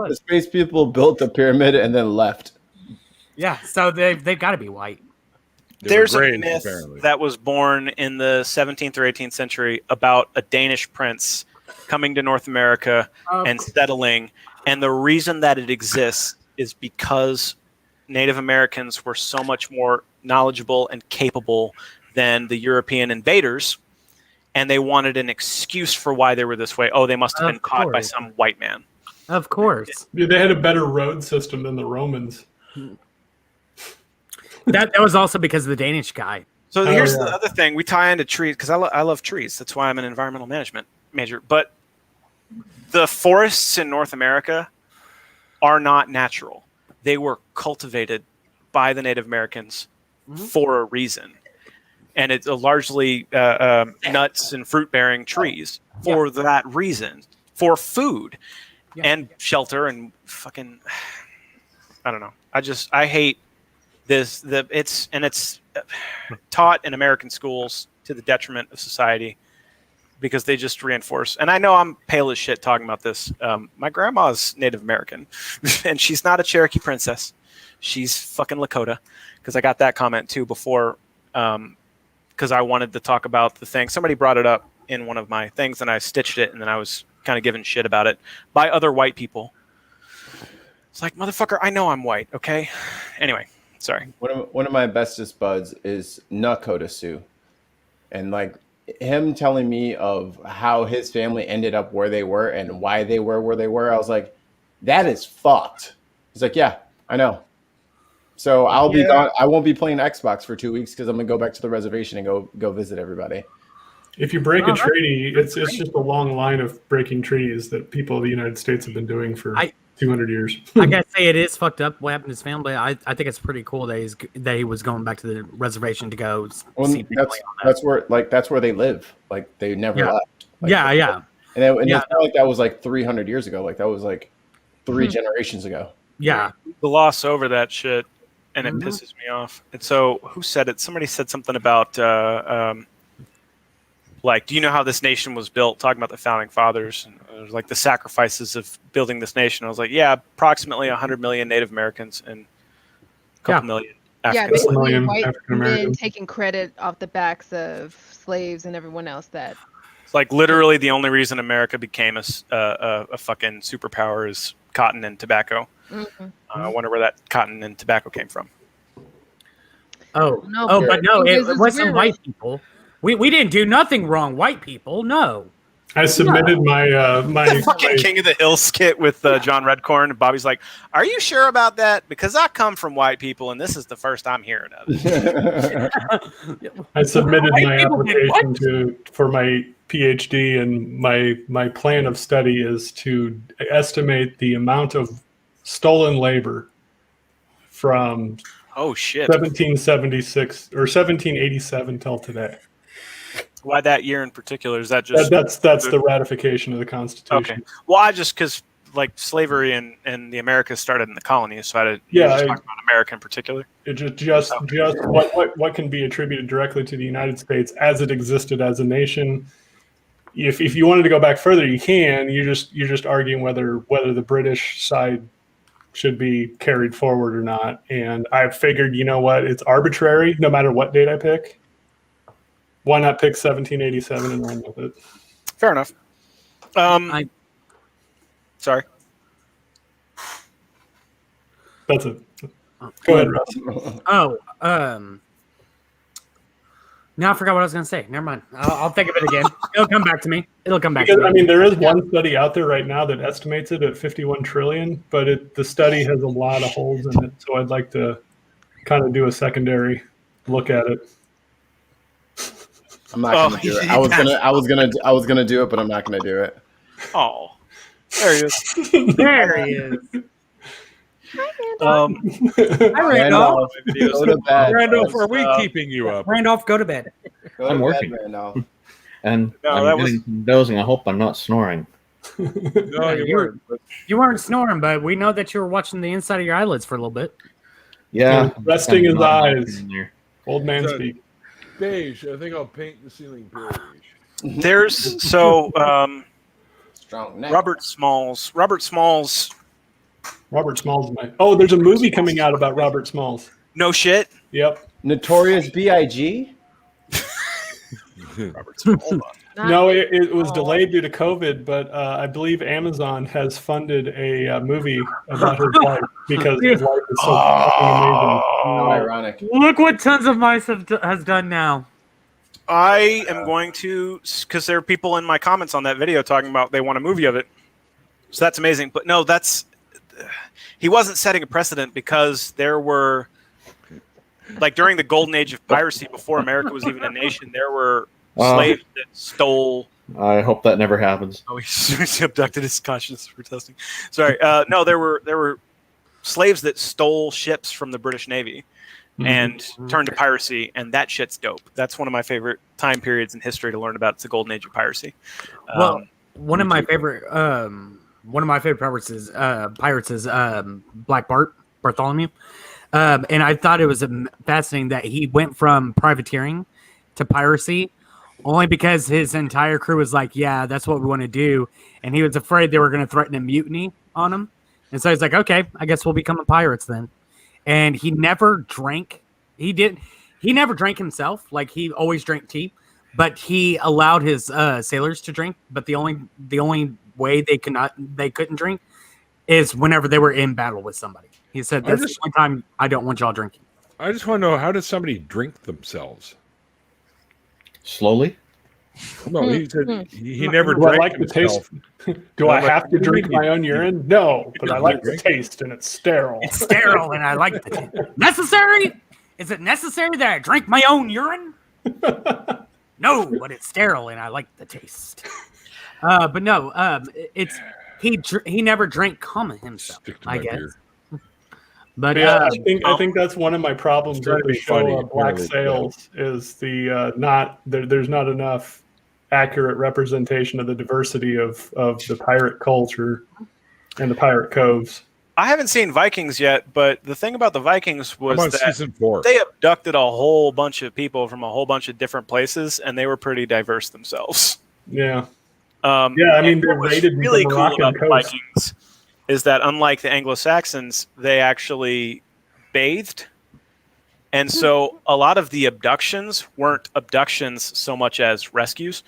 that's space people built the pyramid and then left. Yeah, so they've got to be white. There's a myth that was born in the 17th or 18th century about a Danish prince coming to North America and settling. And the reason that it exists is because Native Americans were so much more knowledgeable and capable than the European invaders. And they wanted an excuse for why they were this way. Oh, they must have been caught by some white man. Of course. Yeah, they had a better road system than the Romans. That was also because of the Danish guy. So here's the other thing. We tie into trees because I love trees. That's why I'm an environmental management major. But the forests in North America are not natural. They were cultivated by the Native Americans for a reason. And it's largely nuts and fruit-bearing trees for that reason, for food and shelter and fucking, I don't know. I hate this. It's taught in American schools to the detriment of society because they just reinforce. And I know I'm pale as shit talking about this. My grandma's Native American, and she's not a Cherokee princess. She's fucking Lakota, because I got that comment too before. Because I wanted to talk about the thing. Somebody brought it up in one of my things, and I stitched it, and then I was kind of giving shit about it by other white people. It's like, motherfucker, I know I'm white, okay? Anyway, sorry. One of my bestest buds is Nakota Sioux. And like him telling me of how his family ended up where they were and why they were where they were, I was like, that is fucked. He's like, yeah, I know. So I'll be gone. I won't be playing Xbox for 2 weeks because I'm gonna go back to the reservation and go visit everybody. If you break a treaty, it's just a long line of breaking treaties that people of the United States have been doing for 200 years. I gotta say, it is fucked up what happened to his family. I think it's pretty cool that he was going back to the reservation to go see that's where they live. Like they never left. Like, yeah. And it's not like that was like 300 years ago. Like that was like 3 generations ago. Yeah. Gloss over that shit, and it pisses me off. And so, who said it? Somebody said something about like, do you know how this nation was built? Talking about the founding fathers, and like the sacrifices of building this nation. I was like, yeah, approximately 100 million Native Americans and a couple million Africans. Basically white men taking credit off the backs of slaves and everyone else that. It's like literally the only reason America became a fucking superpower is cotton and tobacco. I wonder where that cotton and tobacco came from. But no, it wasn't white people. We didn't do nothing wrong, white people. No. I submitted my the fucking King of the Hill skit with John Redcorn, and Bobby's like, "Are you sure about that? Because I come from white people, and this is the first I'm hearing of it." I submitted my application for my PhD, and my plan of study is to estimate the amount of stolen labor from 1776 or 1787 till today. Why that year in particular? Is that just that's the ratification of the Constitution? Okay. Well, because like slavery in the Americas started in the colonies, so I talk about America in particular. It just what can be attributed directly to the United States as it existed as a nation. If you wanted to go back further, you can. You're just arguing whether the British side should be carried forward or not. And I figured, you know what, it's arbitrary no matter what date I pick. Why not pick 1787 and run with it? Fair enough. Sorry. That's it. Go ahead, Russ. Now I forgot what I was going to say. Never mind. I'll think of it again. It'll come back to me. I mean, there is one study out there right now that estimates it at 51 trillion, but the study has a lot of holes in it. So I'd like to kind of do a secondary look at it. I'm not gonna do it. I was gonna do it, but I'm not gonna do it. Oh, there he is. There he is. Hi, Randolph. Go to bed. Randolph, are we keeping you up? Randolph, go to bed. Go to I'm bed, working. Randolph. And No, I'm that getting some dozing. I hope I'm not snoring. No, Yeah, you weren't. But You weren't snoring, but we know that you were watching the inside of your eyelids for a little bit. Yeah. Resting his I'm eyes. Old man So- speak. beige. I think I'll paint the ceiling beige. There's Strong neck. Robert Smalls. Robert Smalls. Oh, there's a movie coming out about Robert Smalls. No shit. Yep. Notorious B.I.G. Robert Smalls. Hold on. No, it was delayed due to COVID, but I believe Amazon has funded a movie about his life because his life is so fucking amazing. How ironic. Look what Tons of Mice has done now. I am going to, because there are people in my comments on that video talking about they want a movie of it. So that's amazing. But no, he wasn't setting a precedent because there were, like during the golden age of piracy, before America was even a nation, there were slaves that stole. I hope that never happens. Oh, he abducted his conscience for testing. Sorry. No, there were slaves that stole ships from the British Navy and turned to piracy, and that shit's dope. That's one of my favorite time periods in history to learn about. It's the golden age of piracy. Well, one of my favorite pirates is Black Bartholomew, and I thought it was fascinating that he went from privateering to piracy, only because his entire crew was like, "Yeah, that's what we want to do," and he was afraid they were going to threaten a mutiny on him, and so he's like, "Okay, I guess we'll become pirates then." And he never drank. He never drank himself. Like, he always drank tea, but he allowed his sailors to drink. But the only way they couldn't drink is whenever they were in battle with somebody. He said, "That's the only time I don't want y'all drinking." I just want to know, how does somebody drink themselves? Slowly? No, he said he never Do I drank like the himself. taste? Do I have to drink my own urine? No, but I like the taste, and it's sterile. It's sterile, and I like the taste. Necessary? Is it necessary that I drink my own urine? No, but it's sterile, and I like the taste. But no, he never drank cum himself, I guess. But yeah, I think that's one of my problems trying with to the be show funny, Black apparently, Sails is there's not enough accurate representation of the diversity of the pirate culture and the pirate coves. I haven't seen Vikings yet, but the thing about the Vikings was I'm on that season 4. they abducted a whole bunch of people from a whole bunch of different places, and they were pretty diverse themselves. Yeah. Yeah, I mean, they what's raided really the cool Moroccan about the coast. Vikings is that, unlike the Anglo-Saxons, they actually bathed. And so a lot of the abductions weren't abductions so much as rescues.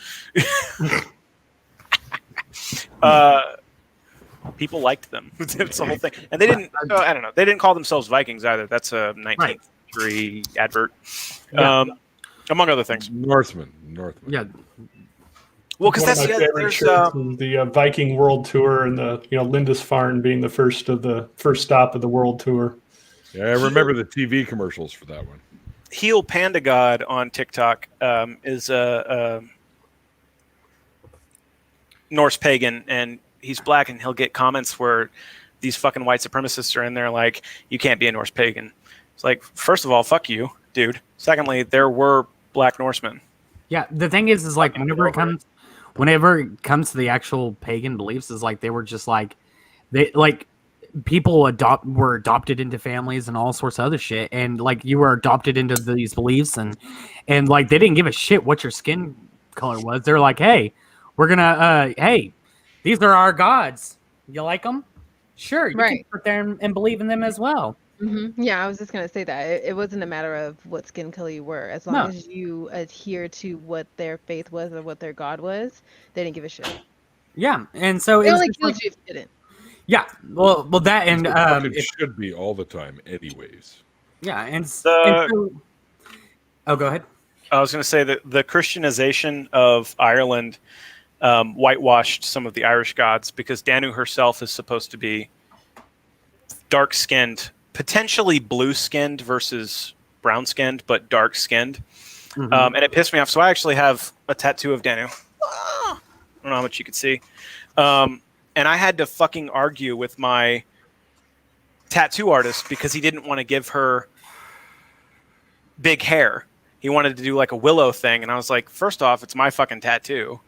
People liked them. It's the whole thing. And they didn't, I don't know, they didn't call themselves Vikings either. That's a 19th century advert. Yeah. Among other things. Northmen. Yeah. Well, because One of that's my favorite shirts is the Viking World Tour, and the Lindisfarne being the first stop of the World Tour. Yeah, I remember the TV commercials for that one. Heel Panda God on TikTok is a Norse pagan, and he's black, and he'll get comments where these fucking white supremacists are in there like, "You can't be a Norse pagan." It's like, first of all, fuck you, dude. Secondly, there were black Norsemen. Yeah, the thing is like whenever it comes to the actual pagan beliefs, is like they were just like people were adopted into families and all sorts of other shit, and like you were adopted into these beliefs, and like they didn't give a shit what your skin color was. They're like, "Hey, we're gonna hey, these are our gods. You like them? Sure, you can sit there and believe in them as well." Mm-hmm. Yeah, I was just gonna say that it wasn't a matter of what skin color you were, as long as you adhere to what their faith was or what their god was. They didn't give a shit. Yeah, and so they only killed you if you didn't. Yeah, well, that and It should be all the time, anyways. Yeah, and The- so, oh, go ahead. I was going to say that the Christianization of Ireland whitewashed some of the Irish gods, because Danu herself is supposed to be dark-skinned, potentially blue-skinned versus brown-skinned, but dark-skinned. Mm-hmm. And it pissed me off. So I actually have a tattoo of Danu. I don't know how much you could see. And I had to fucking argue with my tattoo artist because he didn't want to give her big hair. He wanted to do like a willow thing, and I was like, first off, it's my fucking tattoo,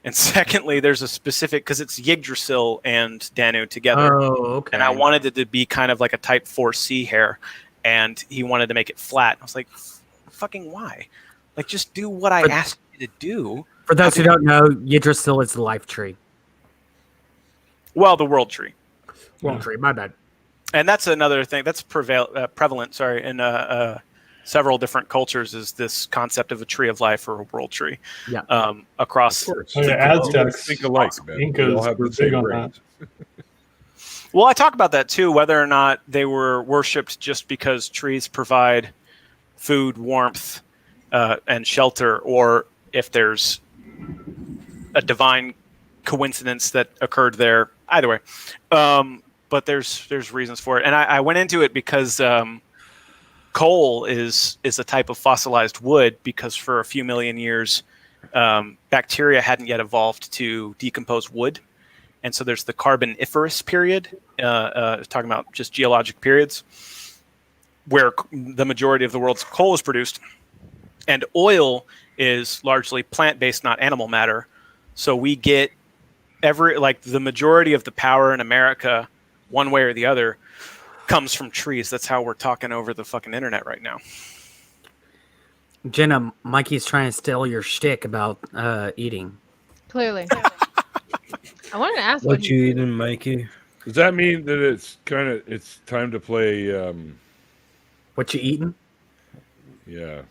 and secondly, there's a specific because it's Yggdrasil and Danu together. Oh, okay. And I wanted it to be kind of like a Type 4C hair, and he wanted to make it flat. I was like, fucking why? Like, just do what I asked you to do. For those who don't know, Yggdrasil is the life tree. Well, the world tree. World tree. My bad. And that's another thing that's prevalent. Sorry, in several different cultures is this concept of a tree of life or a world tree. Yeah. Across. Aztecs, think alike, man. Incas We all have were the same big on brains. that. Well, I talk about that too, whether or not they were worshipped just because trees provide food, warmth, and shelter, or if there's a divine coincidence that occurred there. Either way, but there's reasons for it, and I went into it because coal is a type of fossilized wood because for a few million years, bacteria hadn't yet evolved to decompose wood. And so there's the Carboniferous period, talking about just geologic periods, where the majority of the world's coal is produced. And oil is largely plant-based, not animal matter. So we get the majority of the power in America, one way or the other, comes from trees. That's how we're talking over the fucking internet right now. Jenna, Mikey's trying to steal your shtick about eating. Clearly. I wanted to ask What you eating, Mikey? Does that mean that it's time to play? What you eating? Yeah.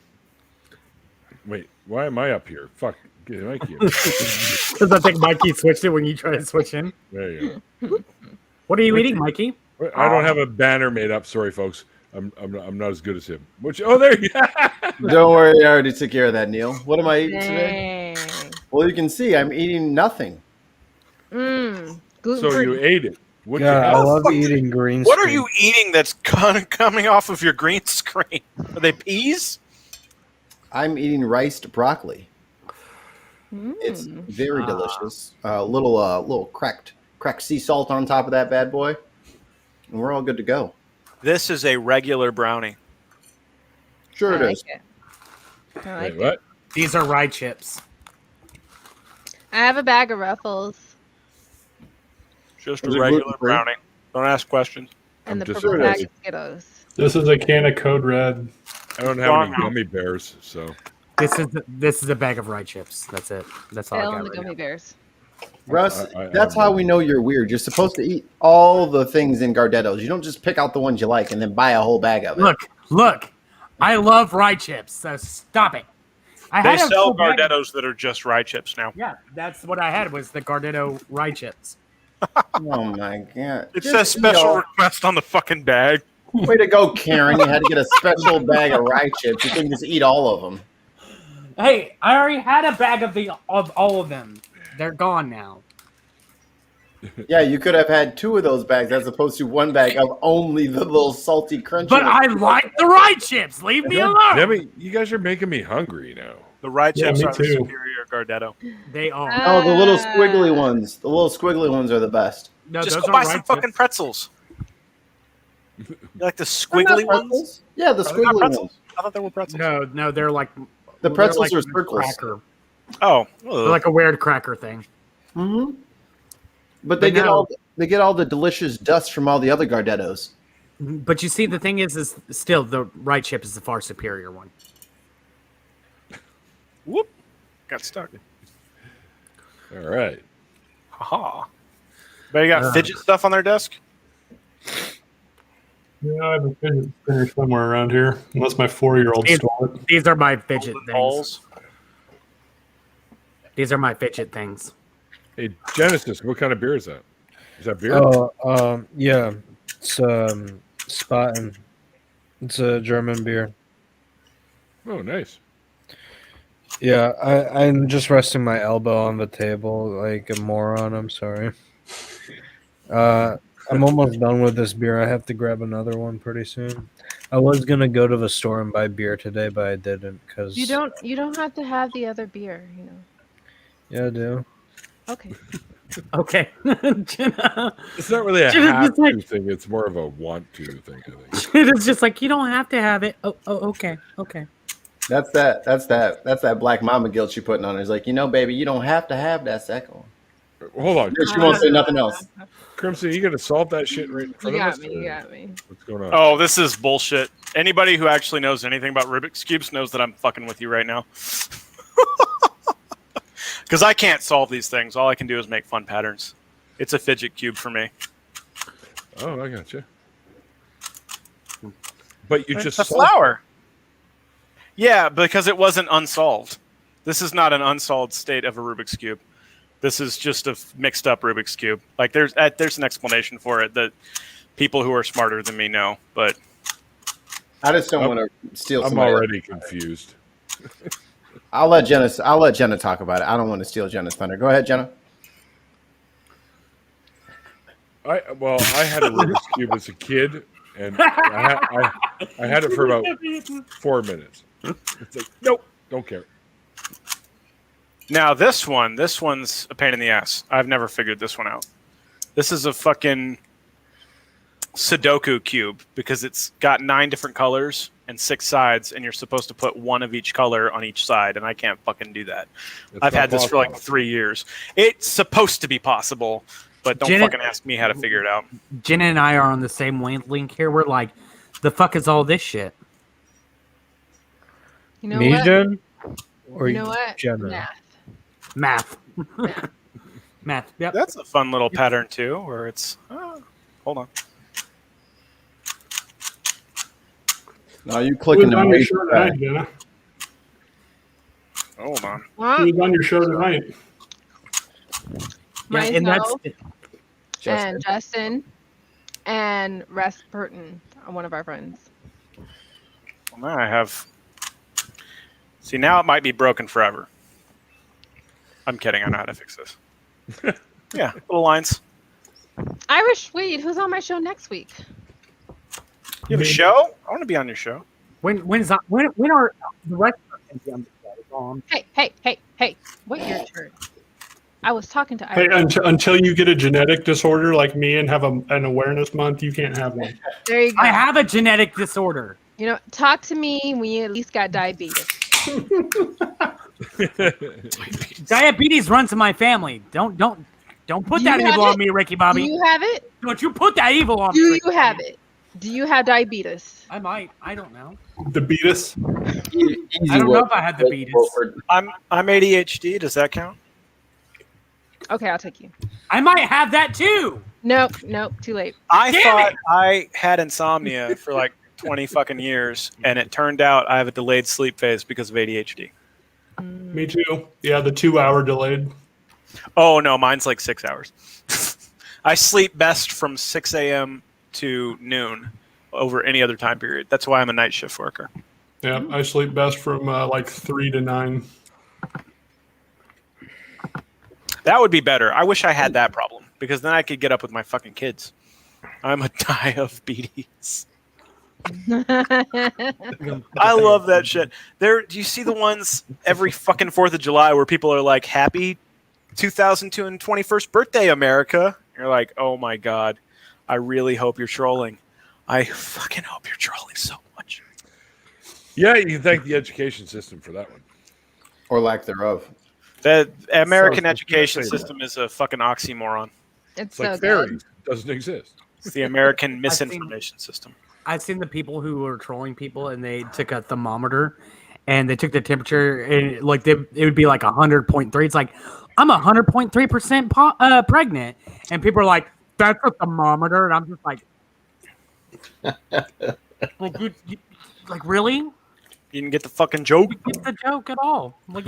Wait, why am I up here? Fuck, get Mikey. Because I think Mikey switched it when you tried to switch in. There you go. What are you eating, Mikey? I don't have a banner made up. Sorry, folks. I'm not as good as him. There you go. Don't worry, I already took care of that, Neil. What am I eating today? Well, you can see I'm eating nothing. Gluten So free. you ate it. What Yeah, I love eating green. What are you eating that's coming off of your green screen? Are they peas? I'm eating riced broccoli. It's very delicious. Little cracked sea salt on top of that bad boy, and we're all good to go. This is a regular brownie. Sure I it like is. it. I like Wait, what? it. These are rye chips. I have a bag of Ruffles Just Is a it regular gluten-free? brownie. Don't ask questions. and I'm the just purple sure it bag is. of Skittles. This is a can of Code Red. I don't have any gummy bears, so This is a bag of rye chips. That's it. That's all I Fail got on the right gummy now. bears. Russ, I that's have how no we know you're weird. You're supposed to eat all the things in Gardetto's. You don't just pick out the ones you like and then buy a whole bag of it. Look. I love rye chips, so stop it. I They had a sell full bag- Gardettos that are just rye chips now. Yeah, that's what I had was the Gardetto rye chips. Oh my god! It Just says eat special all- request on the fucking bag. Way to go, Karen! You had to get a special bag of rye chips. You couldn't just eat all of them. Hey, I already had a bag of all of them. They're gone now. Yeah, you could have had 2 of those bags as opposed to 1 bag of only the little salty crunchy. But I like the rye chips. Leave me alone. Debbie, you guys are making me hungry now. The rye Yeah, chips me are the too. superior Gardetto. They are. Oh, the little squiggly ones. The little squiggly ones are the best. No, Just those go buy aren't some rye fucking chips. pretzels. You like the They're not squiggly ones? pretzels. Yeah, the Are they not squiggly pretzels? ones. I thought they were pretzels. No, they're like The they're pretzels like are a circles. Cracker. Oh, They're like a weird cracker thing. Mm-hmm. But they get all the delicious dust from all the other Gardettos. But you see, the thing is still the rye chip is the far superior one. Whoop! Got stuck. All right. Haha. They got fidget stuff on their desk. Yeah, I have a fidget spinner somewhere around here, unless my 4-year-old stole it. These are my fidget things. Balls. These are my fidget things. Hey, Genesis, what kind of beer is that? Is that beer? Oh, yeah, it's Spaten. It's a German beer. Oh, nice. Yeah, I'm just resting my elbow on the table like a moron. I'm sorry. I'm almost done with this beer. I have to grab another one pretty soon. I was gonna go to the store and buy beer today, but I didn't because You don't have to have the other beer, you know. Yeah, I do. Okay. Okay. Jenna, It's not really a Jenna's have just like- to thing. It's more of a want to thing, I think. It's just like you don't have to have it. Oh, okay. That's that black mama guilt she putting on her. It's like, baby, you don't have to have that second one. Hold on. She won't say nothing else. Crimson, you gonna solve that shit right in front You of got us? me. You got me. What's going on? Oh, this is bullshit. Anybody who actually knows anything about Rubik's Cubes knows that I'm fucking with you right now. Because I can't solve these things. All I can do is make fun patterns. It's a fidget cube for me. Oh, I got you. But you just a solved flower. Yeah, because it wasn't unsolved. This is not an unsolved state of a Rubik's Cube. This is just a mixed up Rubik's Cube. Like there's an explanation for it that people who are smarter than me know, but I just don't want to steal. I'm already confused. I'll let Jenna talk about it. I don't want to steal Jenna's thunder. Go ahead, Jenna. I had a Rubik's Cube as a kid, and I had it for about 4 minutes. It's like, nope, don't care. now this one's a pain in the ass. I've never figured this one out. This is a fucking Sudoku cube because it's got 9 different colors and 6 sides, and you're supposed to put one of each color on each side, and I can't fucking do that. I've had this for like 3 years. It's supposed to be possible, but don't fucking ask me how to figure it out. Jenna and I are on the same wavelength here. We're like, the fuck is all this shit? You know Me, what? Jen? Or You know what? Jenna? Math. Math. Yep. That's a fun little pattern too, where it's hold on. No, you clicking Who's on the your show tonight, Jenna? Hold on. Who's on your show tonight? Myself and Justin and Russ Burton, one of our friends. Well, now I have. See, now it might be broken forever. I'm kidding. I know how to fix this. Yeah, little lines. Irish Weed, who's on my show next week? You have a show? I want to be on your show. When are the rest of the on? Hey! Wait your turn. I was talking to Hey, Irish. until you get a genetic disorder like me and have an awareness month, you can't have one. There you go. I have a genetic disorder. Talk to me when you at least got diabetes. Diabetes runs in my family. Don't put that evil on me, Ricky Bobby. Do you have it? Don't you put that evil on me. Do Ricky you have Bobby. it? Do you have diabetes? I might. I don't know. The beatus. I don't know if I had the beatus. I'm ADHD. Does that count? Okay, I'll take you. I might have that too. Nope, too late. I thought I had insomnia for like 20 fucking years, and it turned out I have a delayed sleep phase because of ADHD. Me too. Yeah, the 2-hour delayed. Oh no, mine's like 6 hours. I sleep best from 6 a.m. to noon over any other time period. That's why I'm a night shift worker. Yeah, I sleep best from like 3 to 9. That would be better. I wish I had that problem because then I could get up with my fucking kids. I'm a diabetes. I love that shit. Do you see the ones every fucking 4th of July where people are like, happy 2021st birthday, America? You're like, oh my God, I really hope you're trolling. I fucking hope you're trolling so much. Yeah, you can thank the education system for that one. Or lack thereof. The American So- education say that. system is a fucking oxymoron. It's like so fairies. good. Doesn't exist. It's the American misinformation system. I've seen the people who were trolling people, and they took a thermometer, and they took the temperature, and like it would be like 100.3. It's like, I'm 100.3% pregnant, and people are like, that's a thermometer, and I'm just like, like really? You didn't get the fucking joke? You get the joke at all? Like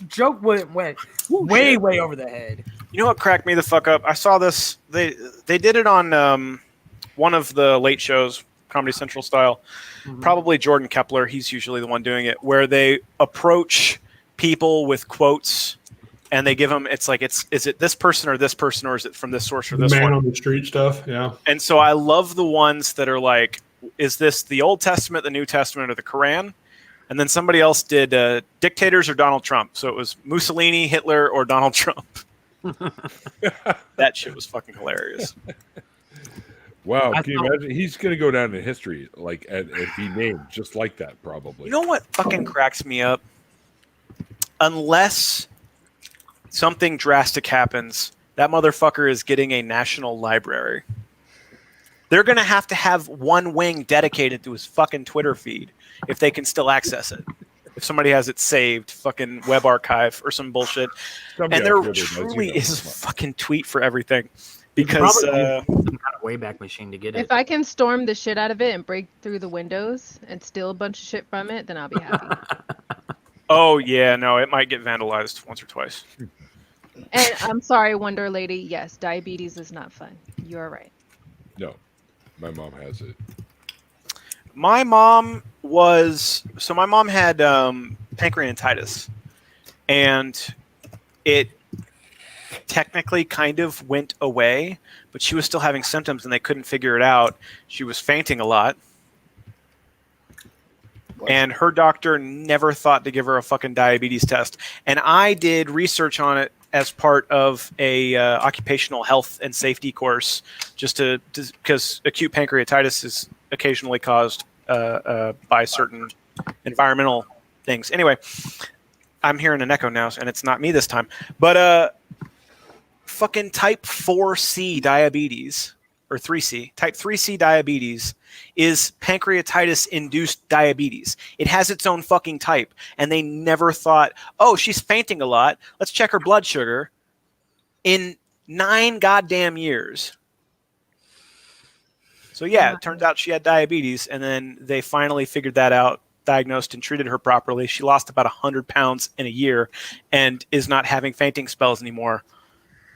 joke went way over the head. You know what cracked me the fuck up? I saw this. They did it on one of the late shows, Comedy Central style. Mm-hmm. Probably Jordan Kepler. He's usually the one doing it, where they approach people with quotes, and they give them. It's like is it this person, or is it from this source or this Man one? on the street stuff. Yeah. And so I love the ones that are like, is this the Old Testament, the New Testament, or the Quran? And then somebody else did dictators or Donald Trump. So it was Mussolini, Hitler, or Donald Trump. That shit was fucking hilarious. Wow, I can you thought- imagine? He's going to go down in history, like, and be named just like that, probably. You know what fucking cracks me up? Unless something drastic happens, that motherfucker is getting a national library. They're going to have one wing dedicated to his fucking Twitter feed if they can still access it. If somebody has it saved, fucking web archive or some bullshit. Somebody And there on Twitter does, truly you know. is a fucking tweet for everything. You could Because probably use some kind of Wayback Machine to get it. If I can storm the shit out of it and break through the windows and steal a bunch of shit from it, then I'll be happy. oh yeah, no, it might get vandalized once or twice. And I'm sorry, Wonder Lady. Yes, diabetes is not fun. You are right. No, my mom has it. My mom had pancreatitis, and it technically kind of went away, but she was still having symptoms and they couldn't figure it out. She was fainting a lot. And her doctor never thought to give her a fucking diabetes test. And I did research on it as part of a occupational health and safety course, just because acute pancreatitis is occasionally caused by certain environmental things. Anyway, I'm hearing an echo now, and it's not me this time. But fucking type 4C diabetes, or 3C, type 3C diabetes is pancreatitis-induced diabetes. It has its own fucking type, and they never thought, oh, she's fainting a lot. Let's check her blood sugar. In 9 goddamn years. So yeah, it turns out she had diabetes, and then they finally figured that out, diagnosed and treated her properly. She lost about 100 pounds in a year and is not having fainting spells anymore.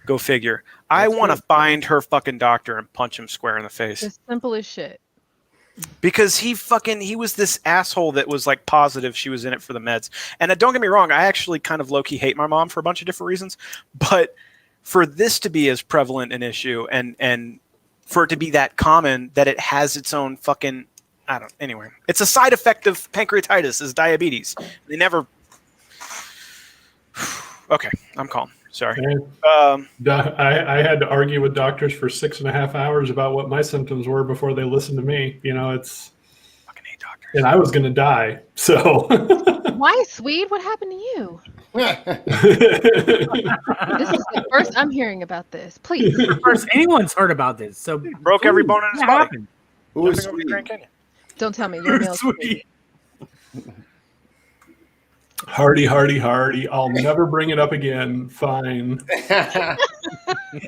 Go figure. I want to find her fucking doctor and punch him square in the face. It's simple as shit. Because he was this asshole that was like positive she was in it for the meds. And don't get me wrong, I actually kind of low-key hate my mom for a bunch of different reasons. But for this to be as prevalent an issue and for it to be that common that it has its own fucking, anyway. It's a side effect of pancreatitis is diabetes. They never, okay, I'm calm. Sorry. I had to argue with doctors for 6.5 hours about what my symptoms were before they listened to me. You know, it's fucking hate doctors. And I was going to die. So Why, Swede? What happened to you? This is the first I'm hearing about this. Please. First anyone's heard about this. So broke every bone in his body. happened? Who is Jumping over the Grand Canyon. Don't tell me you're male. Sweet. hardy. I'll never bring it up again. Fine.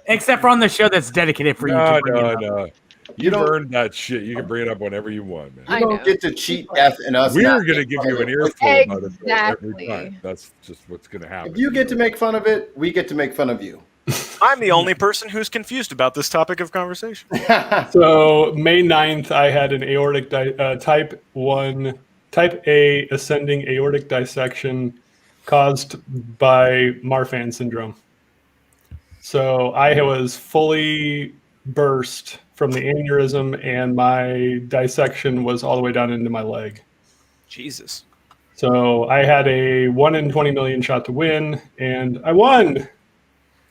Except for on the show that's dedicated for you. No, to bring it up. no. You've earned that shit. You can bring it up whenever you want, man. You don't get to cheat death in us. We're not going to make give fun you of an it. earful about it every Exactly. time. That's just what's going to happen. If you get to make fun of it, we get to make fun of you. I'm the only person who's confused about this topic of conversation. So May 9th, I had an aortic type A ascending aortic dissection caused by Marfan syndrome. So I was fully burst from the aneurysm, and my dissection was all the way down into my leg. Jesus. So I had a 1 in 20 million shot to win, and I won,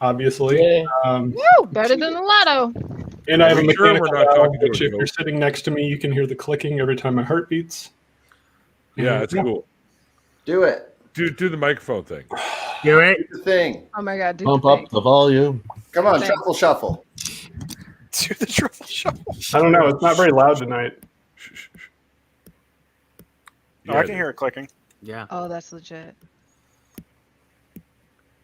obviously. Woo! Better than the lotto. And I have a Are we sure mechanical we're not valve, talking to which a if you're ghost? sitting next to me, you can hear the clicking every time my heart beats. Yeah, that's cool. Do it. Do the microphone thing. Do it. Do the thing. Oh my god, dude. Pump up the volume. Come on, Thanks. shuffle. Do the truffle shuffle. I don't know. It's not very loud tonight. Oh, I can hear it clicking. Yeah. Oh, that's legit.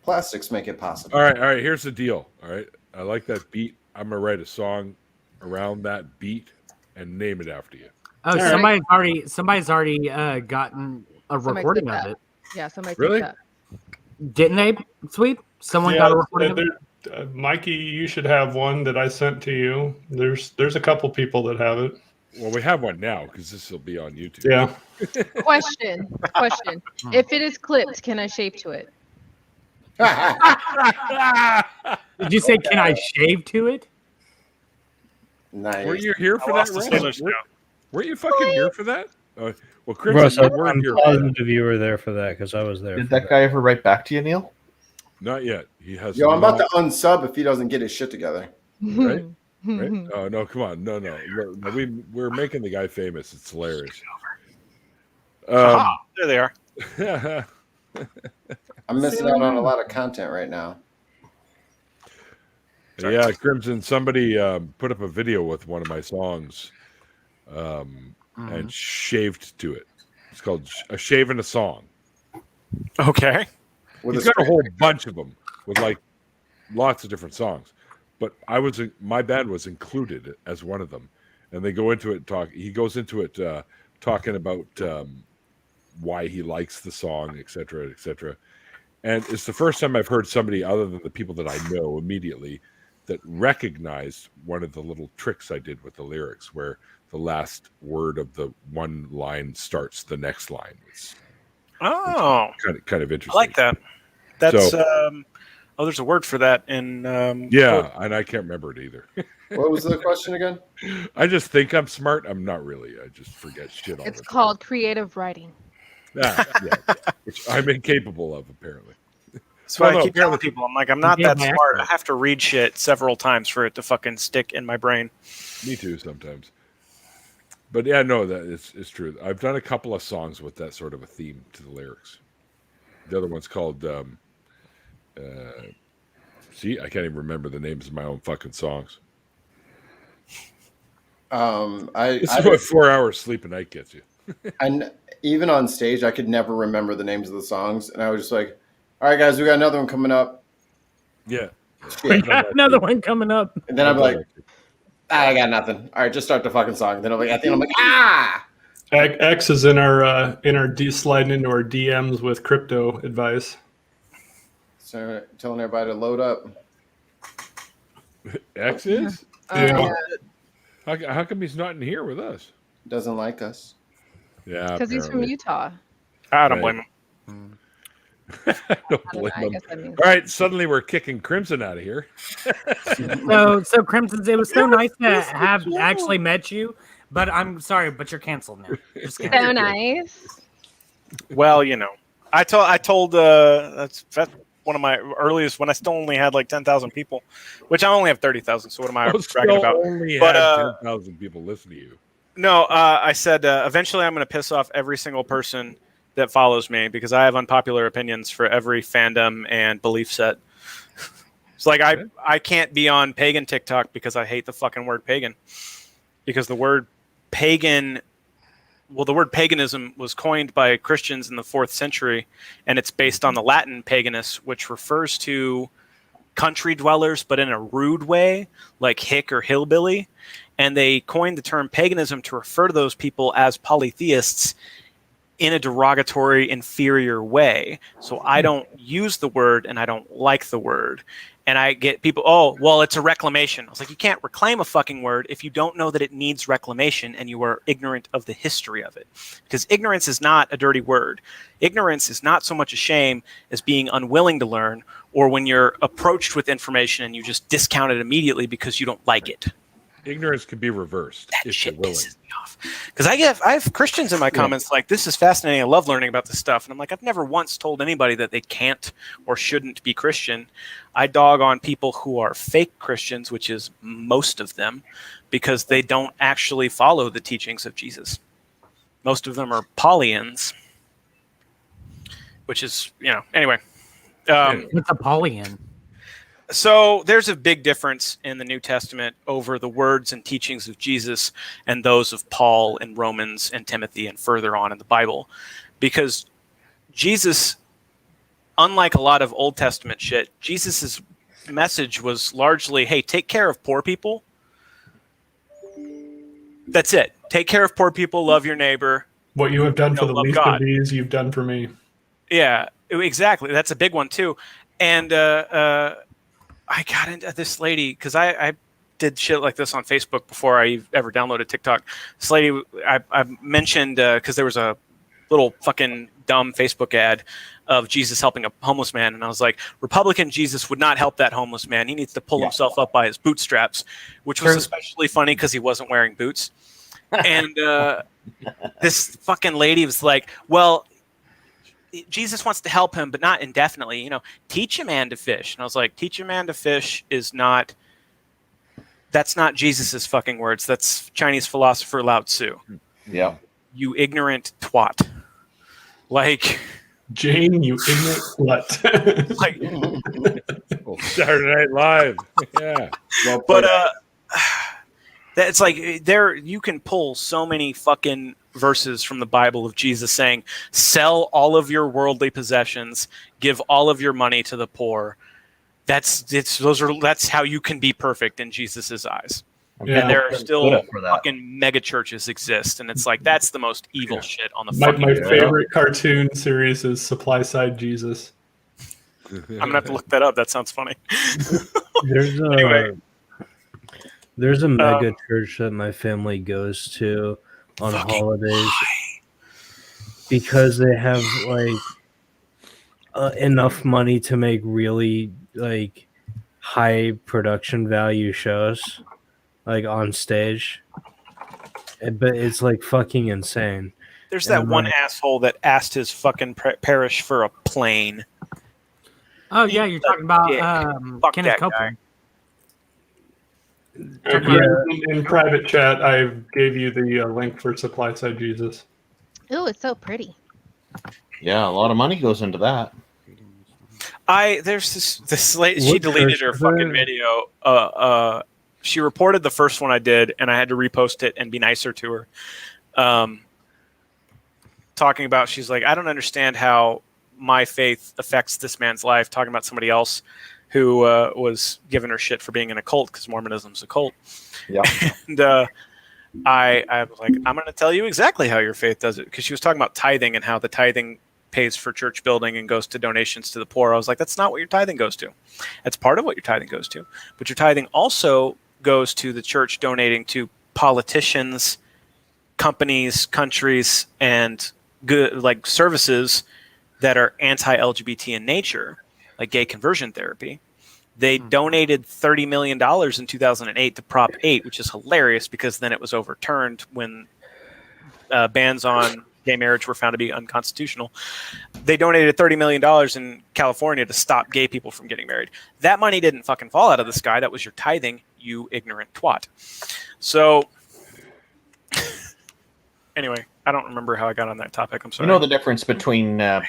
Plastics make it possible. All right. Here's the deal. All right. I like that beat. I'm going to write a song around that beat and name it after you. Oh, All somebody's already gotten a Somebody recording clip of that. it. Yeah, somebody Really? clip Didn't they? Sweet. Someone Yeah, got a recording of it. Mikey, you should have one that I sent to you. There's a couple people that have it. Well, we have one now because this will be on YouTube. Yeah. that. Question. If it is clipped, can I shape to it? Did you say, can I shave to it? Nice. Were you here for that, Russ? Were you fucking here for that? Well, Chris, Russ, you weren't I'm here for that. positive you were there for that because I was there. Did for that guy ever write back to you, Neil? Not yet. He has. Yo, I'm about to unsub if he doesn't get his shit together. Right? Right? Oh no! Come on! No! We're making the guy famous. It's hilarious. There they are. I'm missing out on a lot of content right now. Yeah, Crimson. Somebody put up a video with one of my songs, and shaved to it. It's called "A Shave and a Song." Okay. He's got a whole bunch of them with like lots of different songs, but my band was included as one of them, and they go into it. He goes into it talking about why he likes the song, etc., etc. And it's the first time I've heard somebody other than the people that I know immediately that recognized one of the little tricks I did with the lyrics, where the last word of the one line starts the next line. It's kind of interesting. I like that. That's there's a word for that in and I can't remember it either. What was the question again? I just think I'm smart. I'm not really. I just forget shit all the It's time. called creative writing. Which I'm incapable of, apparently. That's why I keep telling people, I'm like, I'm not that smart. I have to read shit several times for it to fucking stick in my brain. Me too, sometimes. But yeah, no, that it's true. I've done a couple of songs with that sort of a theme to the lyrics. The other one's called see, I can't even remember the names of my own fucking songs. It's what 4 hours sleep a night gets you. And even on stage, I could never remember the names of the songs, and I was just like, "All right, guys, we got another one coming up." Yeah, We got another one coming up. And then I'm like, I got nothing. All right, just start the fucking song. Then I'm like, at the end, I'm like, ah. X is in our sliding into our DMs with crypto advice. So telling everybody to load up. X is? Yeah. How come he's not in here with us? Doesn't like us. Yeah, Because he's from Utah. I don't blame him. Don't blame him. All right, suddenly we're kicking Crimson out of here. So Crimson, it was so nice to have actually met you, but I'm sorry, but you're canceled now. Just canceled. So nice. Well, I told that's one of my earliest when I still only had like 10,000 people, which I only have 30,000. So what am I bragging about? Only but had 10,000 people listen to you. No, I said eventually I'm going to piss off every single person that follows me because I have unpopular opinions for every fandom and belief set. It's like I can't be on pagan TikTok because I hate the fucking word pagan. Because the word paganism was coined by Christians in the 4th century, and it's based on the Latin paganus, which refers to country dwellers, but in a rude way, like hick or hillbilly. And they coined the term paganism to refer to those people as polytheists in a derogatory, inferior way. So I don't use the word, and I don't like the word. And I get people, oh, well, it's a reclamation. I was like, you can't reclaim a fucking word if you don't know that it needs reclamation and you are ignorant of the history of it. Because ignorance is not a dirty word. Ignorance is not so much a shame as being unwilling to learn, or when you're approached with information and you just discount it immediately because you don't like it. Ignorance can be reversed if you're willing. Because I have Christians in my comments like, this is fascinating. I love learning about this stuff. And I'm like, I've never once told anybody that they can't or shouldn't be Christian. I dog on people who are fake Christians, which is most of them, because they don't actually follow the teachings of Jesus. Most of them are Paulians, which is, anyway. What's a Paulian? So there's a big difference in the New Testament over the words and teachings of Jesus and those of Paul and Romans and Timothy and further on in the Bible. Because Jesus, unlike a lot of Old Testament shit, Jesus' message was largely, hey, take care of poor people. That's it. Take care of poor people, love your neighbor. What you have done for the least God. of these, you've done for me. Yeah, exactly. That's a big one too. And I got into this lady because I did shit like this on Facebook before I ever downloaded TikTok. This lady I mentioned because there was a little fucking dumb Facebook ad of Jesus helping a homeless man, and I was like, Republican Jesus would not help that homeless man. He needs to pull himself up by his bootstraps, which was especially funny because he wasn't wearing boots. And this fucking lady was like, well, Jesus wants to help him, but not indefinitely. You know, teach a man to fish. And I was like, teach a man to fish is not. That's not Jesus's fucking words. That's Chinese philosopher Lao Tzu. Yeah. You ignorant twat. Like Jane, you ignorant slut. Like Saturday Night Live. Yeah. Well, but that's like there you can pull so many fucking verses from the Bible of Jesus saying, sell all of your worldly possessions, give all of your money to the poor. That's how you can be perfect in Jesus's eyes. Yeah. And there are still fucking mega churches exist, and it's like that's the most evil shit on the fucking My favorite cartoon series is Supply Side Jesus. I'm gonna have to look that up. That sounds funny. There's a mega church that my family goes to on holidays because they have like enough money to make really like high production value shows like on stage, but it's like fucking insane. There's that one asshole that asked his fucking parish for a plane. Oh yeah, you're talking about Fuck Kenneth that Copeland. In private chat, I gave you the link for Supply Side Jesus. Ooh, it's so pretty. Yeah, a lot of money goes into that. There's this lady, she deleted her fucking video. She reported the first one I did, and I had to repost it and be nicer to her. Talking about, she's like, I don't understand how my faith affects this man's life. Talking about somebody else who was giving her shit for being in a cult because Mormonism's a cult. Yeah. And I was like, I'm going to tell you exactly how your faith does it, because she was talking about tithing and how the tithing pays for church building and goes to donations to the poor. I was like, that's not what your tithing goes to. That's part of what your tithing goes to. But your tithing also goes to the church donating to politicians, companies, countries, and good like services that are anti-LGBT in nature, like gay conversion therapy. They donated $30 million in 2008 to Prop 8, which is hilarious because then it was overturned when bans on gay marriage were found to be unconstitutional. They donated $30 million in California to stop gay people from getting married. That money didn't fucking fall out of the sky. That was your tithing, you ignorant twat. So anyway, I don't remember how I got on that topic. I'm sorry. You know the difference between a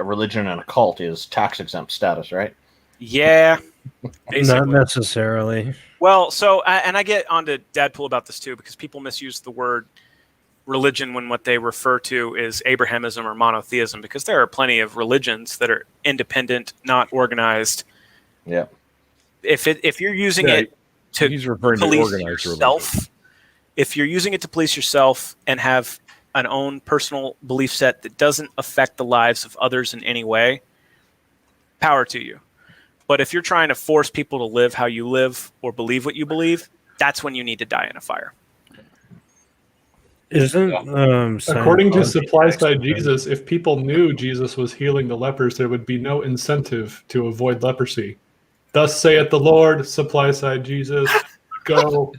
religion and a cult is tax exempt status, right? Yeah. Not necessarily. Well, so, and I get onto Dadpool about this too, because people misuse the word religion when what they refer to is Abrahamism or monotheism, because there are plenty of religions that are independent, not organized. Yeah. If you're using it to police yourself, religion. If you're using it to police yourself and have an own personal belief set that doesn't affect the lives of others in any way, power to you. But if you're trying to force people to live how you live or believe what you believe, that's when you need to die in a fire. Isn't according to Supply Side Jesus, if people knew Jesus was healing the lepers, there would be no incentive to avoid leprosy. Thus saith the Lord, Supply Side Jesus, go.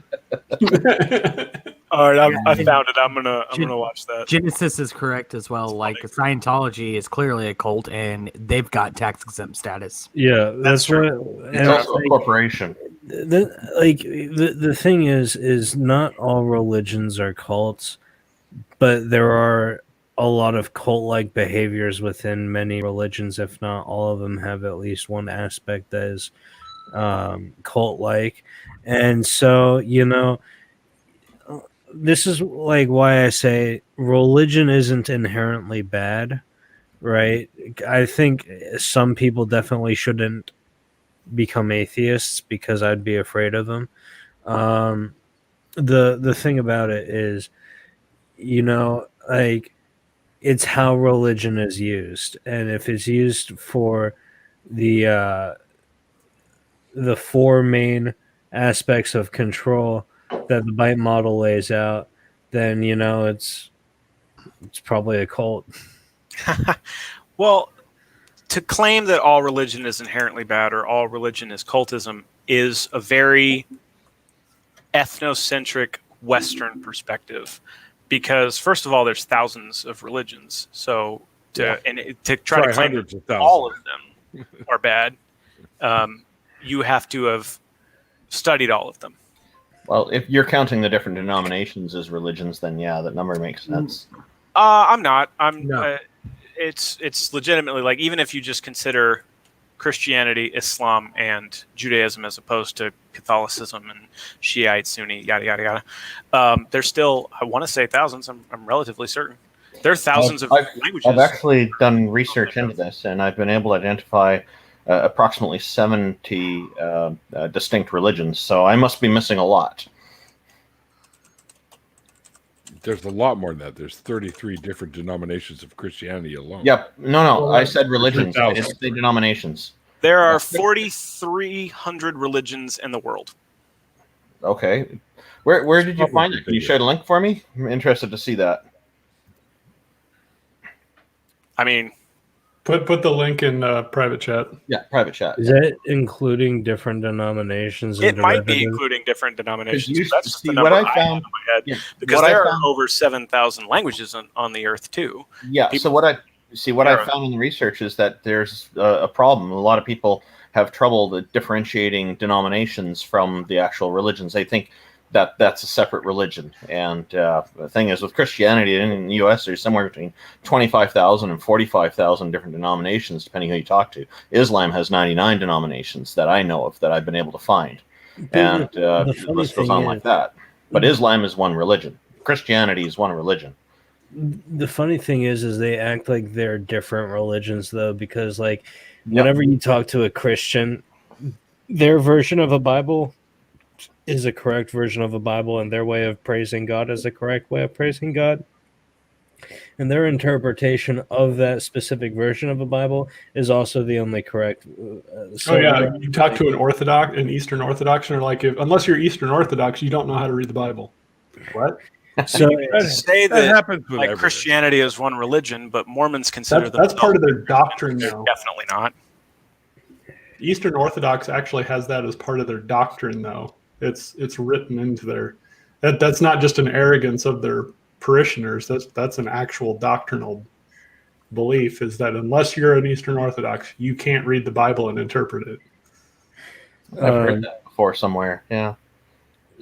All right, I found it. I'm gonna watch that. Genesis is correct as well. Like Scientology is clearly a cult, and they've got tax exempt status. Yeah, that's what. It's also a corporation. The thing is not all religions are cults, but there are a lot of cult-like behaviors within many religions. If not all of them have at least one aspect that is cult-like, and so this is like why I say religion isn't inherently bad, right? I think some people definitely shouldn't become atheists because I'd be afraid of them. The thing about it is, like it's how religion is used, and if it's used for the four main aspects of control that the Byte model lays out, then it's probably a cult. Well, to claim that all religion is inherently bad or all religion is cultism is a very ethnocentric Western perspective, because first of all, there's thousands of religions. So to try to claim hundreds of all thousands. of them are bad. You have to have studied all of them. Well, if you're counting the different denominations as religions, then yeah, that number makes sense. I'm not. It's legitimately like, even if you just consider Christianity, Islam, and Judaism as opposed to Catholicism and Shiite, Sunni, yada yada yada, there's still, I want to say thousands. I'm relatively certain there are thousands of languages. I've actually done research into this, and I've been able to identify approximately 70 distinct religions. So I must be missing a lot. There's a lot more than that. There's 33 different denominations of Christianity alone. Yep. No. I said religions. I didn't say denominations. There are 4,300 religions in the world. Okay. Where did you find it? Can you share the link for me? I'm interested to see that. I mean, put the link in private chat. Yeah, private chat. Is that including different denominations? It might be including different denominations. But that's just the see, number what I I have found- in my head, yeah, because what I there are found- over 7,000 languages on the earth too. Yeah. So what I found in the research is that there's a problem. A lot of people have trouble differentiating denominations from the actual religions. They think that that's a separate religion. And the thing is, with Christianity in the U.S., there's somewhere between 25,000 and 45,000 different denominations, depending who you talk to. Islam has 99 denominations that I know of that I've been able to find, and the list goes on like that. But Islam is one religion. Christianity is one religion. The funny thing is they act like they're different religions, though, because like whenever you talk to a Christian, their version of a Bible is a correct version of a Bible, and their way of praising God is a correct way of praising God. And their interpretation of that specific version of a Bible is also the only correct. You talk to an Eastern Orthodox, and they're like, unless you're Eastern Orthodox, you don't know how to read the Bible. What? So say that happens with like everything. Christianity is one religion, but Mormons consider That's part of their doctrine, They're though. definitely not. Eastern Orthodox actually has that as part of their doctrine, though. It's written into their. That's not just an arrogance of their parishioners. That's an actual doctrinal belief. Is that unless you're an Eastern Orthodox, you can't read the Bible and interpret it. I've heard that before somewhere. Yeah.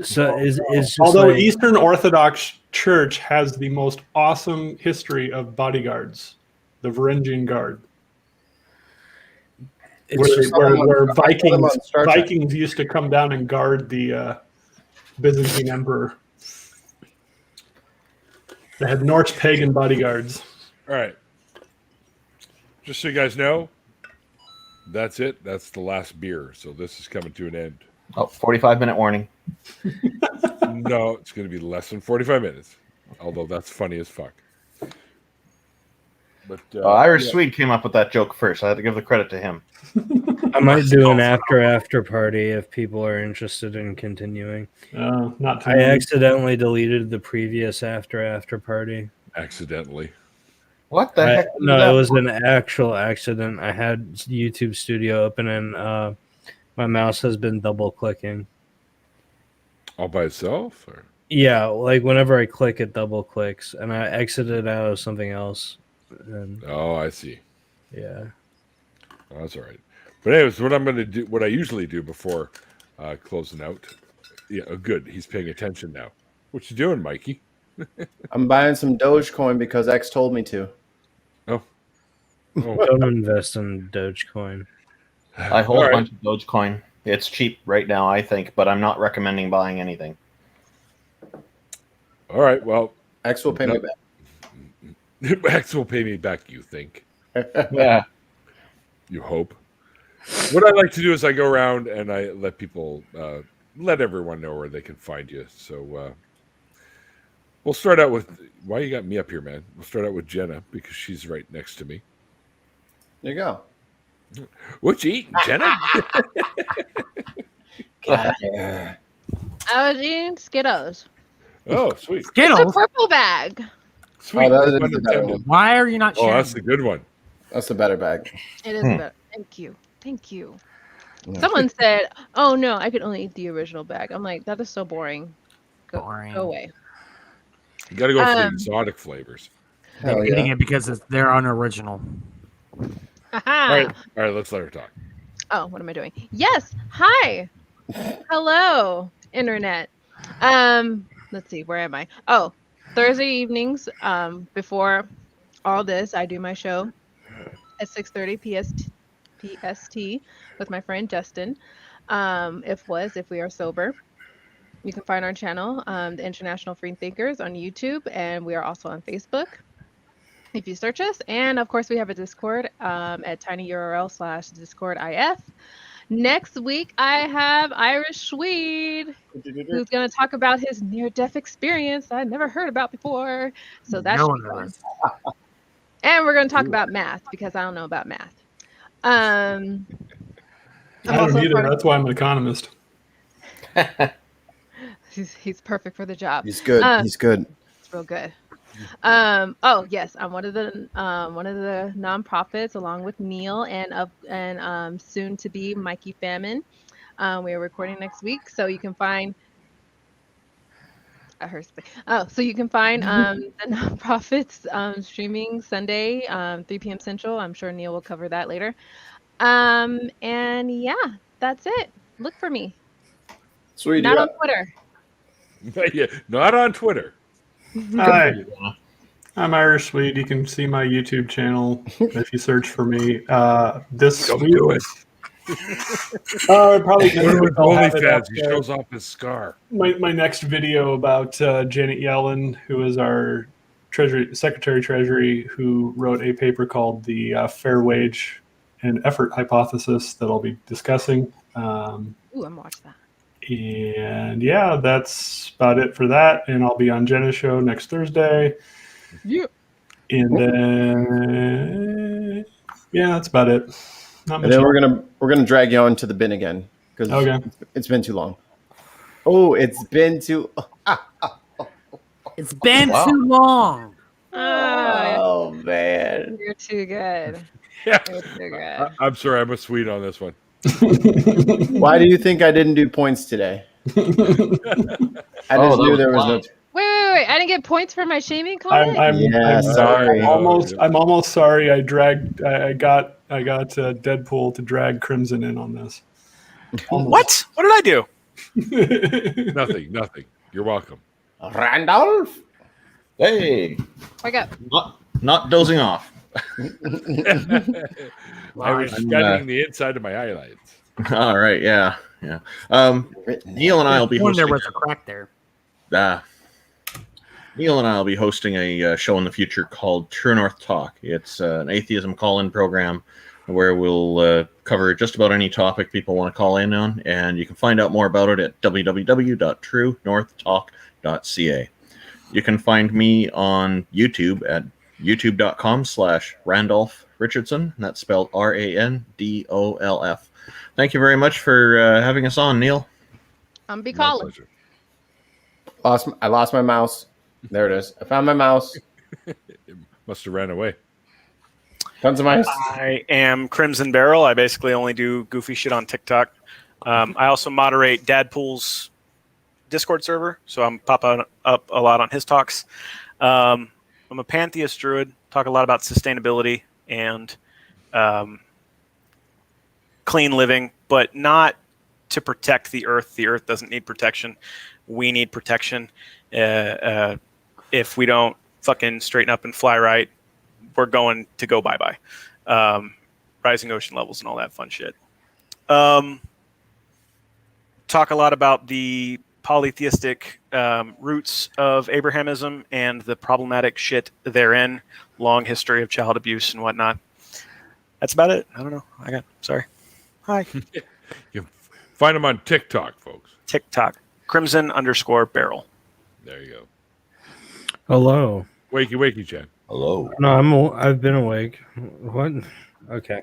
So is just although like, Eastern Orthodox Church has the most awesome history of bodyguards, the Varangian Guard. Where Vikings used to come down and guard the Byzantine emperor. They had Norse pagan bodyguards. All right. Just so you guys know, that's it. That's the last beer. So this is coming to an end. Oh, 45-minute warning. No, it's going to be less than 45 minutes. Although that's funny as fuck. But Irish Swede came up with that joke first. I had to give the credit to him. I might do an after party if people are interested in continuing. Not too I many. accidentally deleted the previous after party. Accidentally. What the heck? No, it was an actual accident. I had YouTube Studio open and my mouse has been double clicking. All by itself? Or? Yeah, like whenever I click, it double clicks, and I exited out of something else. And, oh, I see. Yeah. Oh, that's all right. But anyways, what I'm going to do, what I usually do before closing out. Yeah, good. He's paying attention now. What you doing, Mikey? I'm buying some Dogecoin because X told me to. Oh. Don't invest in Dogecoin. I hold a bunch of Dogecoin. It's cheap right now, I think, but I'm not recommending buying anything. All right, well. X will pay me back. X will pay me back, you think? Yeah. You hope. What I like to do is I go around and I let people, let everyone know where they can find you. So we'll start out with, why you got me up here, man? We'll start out with Jenna because she's right next to me. There you go. What you eating, Jenna? I was eating Skittles. Oh, sweet. It's a purple bag. Sweet. Oh, that is the better one. Why are you not sharing? Oh, that's the good one. That's the better bag. It is better. Thank you. Thank you. Someone said, "Oh no, I could only eat the original bag." I'm like, that is so boring. Go away. You got to go for the exotic flavors. They're Hell getting yeah. it because they're unoriginal. Haha. All right, let's let her talk. Oh, what am I doing? Yes. Hi. Hello, internet. Let's see, where am I? Oh, Thursday evenings, before all this, I do my show at 6:30 PST with my friend Justin. If we are sober. You can find our channel, the International Free Thinkers, on YouTube, and we are also on Facebook if you search us. And of course, we have a Discord at tinyurl/discordif. Next week, I have Irish Swede, who's going to talk about his near-death experience I'd never heard about before. So that should be fun. And we're going to talk about math because I don't know about math. I don't either. That's why I'm an economist. He's perfect for the job. He's good. He's good. It's real good. Oh yes, I'm one of the nonprofits along with Neil and soon to be Mikey Famine. We are recording next week, so you can find. I heard. So you can find the nonprofits streaming Sunday, 3 p.m. Central. I'm sure Neil will cover that later. And yeah, that's it. Look for me. Sweet. Not on Twitter. Yeah, not on Twitter. Hi, I'm Irish Swede. You can see my YouTube channel if you search for me. This Don't week, do it. Probably OnlyFans. He shows off his scar. My next video about Janet Yellen, who is our Secretary of Treasury, who wrote a paper called the Fair Wage and Effort Hypothesis that I'll be discussing. Ooh, I'm gonna watch that. And yeah, that's about it for that. And I'll be on Jenna's show next Thursday. Yeah. And then yeah, that's about it. Not And then we're gonna drag you on to the bin again because it's been too long. Oh, it's been too. It's been too long. Oh man, you're too good. Yeah. You're too good. I'm sorry, I'm a Swede on this one. Why do you think I didn't do points today? I just knew there was no. Wait! I didn't get points for my shaming comment. I'm sorry. I'm almost sorry. I got Deadpool to drag Crimson in on this. What? What did I do? Nothing. You're welcome. Randolph. Hey. Wake up. Not dozing off. I was studying the inside of my eyelids. All right, yeah. Neil and I will be hosting. There was a crack there. Neil and I will be hosting a show in the future called True North Talk. It's an atheism call-in program where we'll cover just about any topic people want to call in on, and you can find out more about it at www.truenorthtalk.ca. You can find me on YouTube at youtube.com/Randolf Richardson, and that's spelled RANDOLF. Thank you very much for having us on, Neil. Be calling. I lost my mouse. There it is. I found my mouse. It must have ran away. Tons of mice. I am Crimson Barrel. I basically only do goofy shit on TikTok. I also moderate Dadpool's Discord server, so I'm popping up a lot on his talks. I'm a pantheist druid. Talk a lot about sustainability and clean living, but not to protect the earth. The earth doesn't need protection. We need protection. If we don't fucking straighten up and fly right, we're going to go bye-bye. Rising ocean levels and all that fun shit. Talk a lot about the polytheistic roots of Abrahamism and the problematic shit therein. Long history of child abuse and whatnot. That's about it. I don't know. Sorry. Hi. You find them on TikTok, folks. TikTok. Crimson_barrel. There you go. Hello. Wakey, Chad. Hello. No, I've been awake. What? Okay.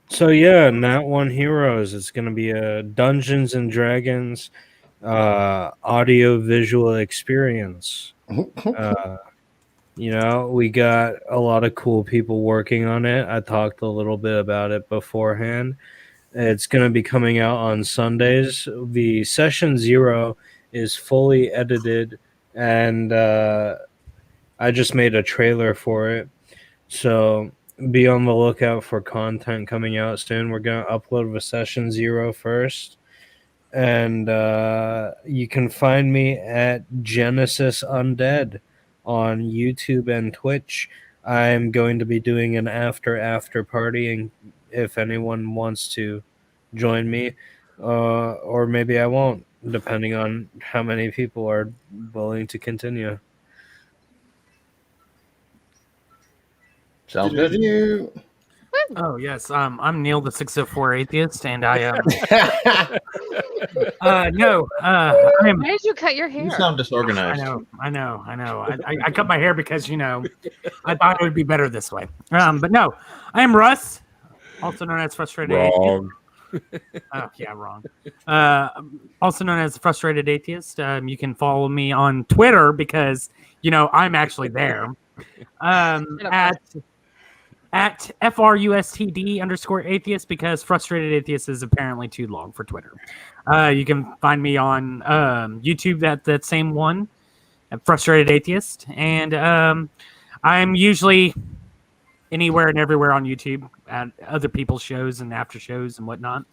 So yeah, Nat One Heroes. It's gonna be a Dungeons and Dragons audio visual experience. We got a lot of cool people working on it. I talked a little bit about it beforehand. It's going to be coming out on Sundays. The session 0 is fully edited and I just made a trailer for it. So be on the lookout for content coming out soon. We're going to upload with session 0 first. And you can find me at Genesis Undead on YouTube and Twitch. I'm going to be doing an after party, and if anyone wants to join me, or maybe I won't, depending on how many people are willing to continue. Sounds good. Oh yes, I'm Neil the 604 Atheist, and I no, Why did you cut your hair? You sound disorganized. I know. I cut my hair because I thought it would be better this way. But no, I am Russ, also known as Frustrated Wrong. Atheist. Yeah, wrong. Also known as Frustrated Atheist. You can follow me on Twitter because I'm actually there. At FRUSTD_atheist, because Frustrated Atheist is apparently too long for Twitter. You can find me on YouTube, that same one, at Frustrated Atheist. And I'm usually anywhere and everywhere on YouTube at other people's shows and after shows and whatnot.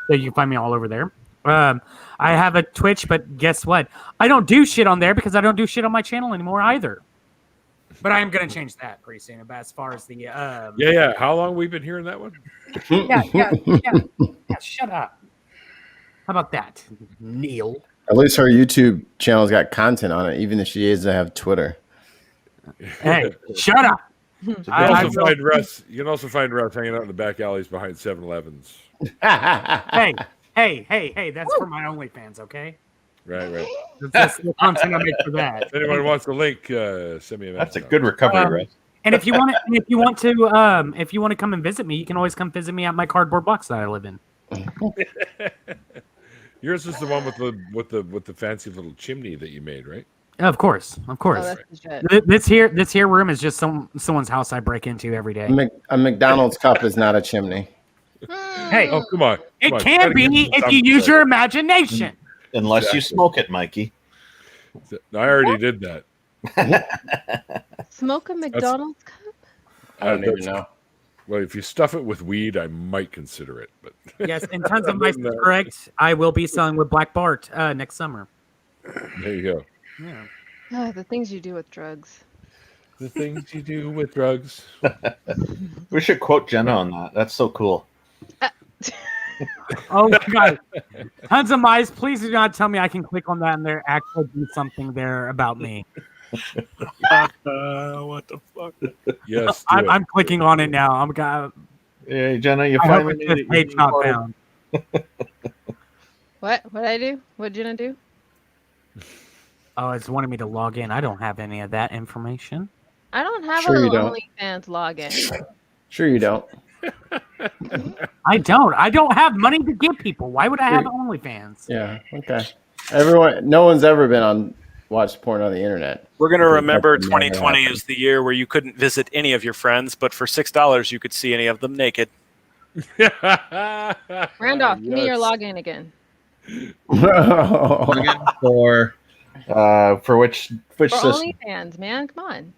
So you can find me all over there. I have a Twitch, but guess what? I don't do shit on there because I don't do shit on my channel anymore either. But I am going to change that pretty soon. But as far as the yeah. How long we been hearing that one? Yeah. Shut up. How about that, Neil? At least her YouTube channel's got content on it, even if she doesn't have Twitter. Hey, shut up. You can also find Russ hanging out in the back alleys behind 7-Elevens. Hey, that's for my OnlyFans, okay? Right. That's the content I make for that. If anyone wants the link, send me a message. That's a good recovery, Russ. And if you want to come and visit me, you can always come visit me at my cardboard box that I live in. Yours is the one with the fancy little chimney that you made, right? Of course. Oh, This here room is just someone's house I break into every day. A McDonald's cup is not a chimney. Hey, oh come on! It can be if you use your imagination. Unless you smoke it, Mikey. I already did that. Smoke a McDonald's cup? I don't even know. Well, if you stuff it with weed, I might consider it. But Yes, and tons of mice is correct. I will be selling with Black Bart next summer. There you go. Yeah. The things you do with drugs. The things you do with drugs. We should quote Jenna on that. That's so cool. Oh my god. Tons of mice, please do not tell me I can click on that and there actually do something there about me. What the fuck? Yes. I'm clicking on it now. Hey, Jenna, you I hope finally it's just page not found. What did I do? What did Jenna do? Oh, it's wanting me to log in. I don't have any of that information. I don't have Sure you a don't. OnlyFans login. Sure you don't. I don't have money to give people. Why would I have OnlyFans? Yeah. Okay. No one's ever been on watch porn on the internet. We're going to remember That's never 2020 happened. as the year where you couldn't visit any of your friends, but for $6 you could see any of them naked. Randolph, give me your login again. For which For system? OnlyFans, man. Come on.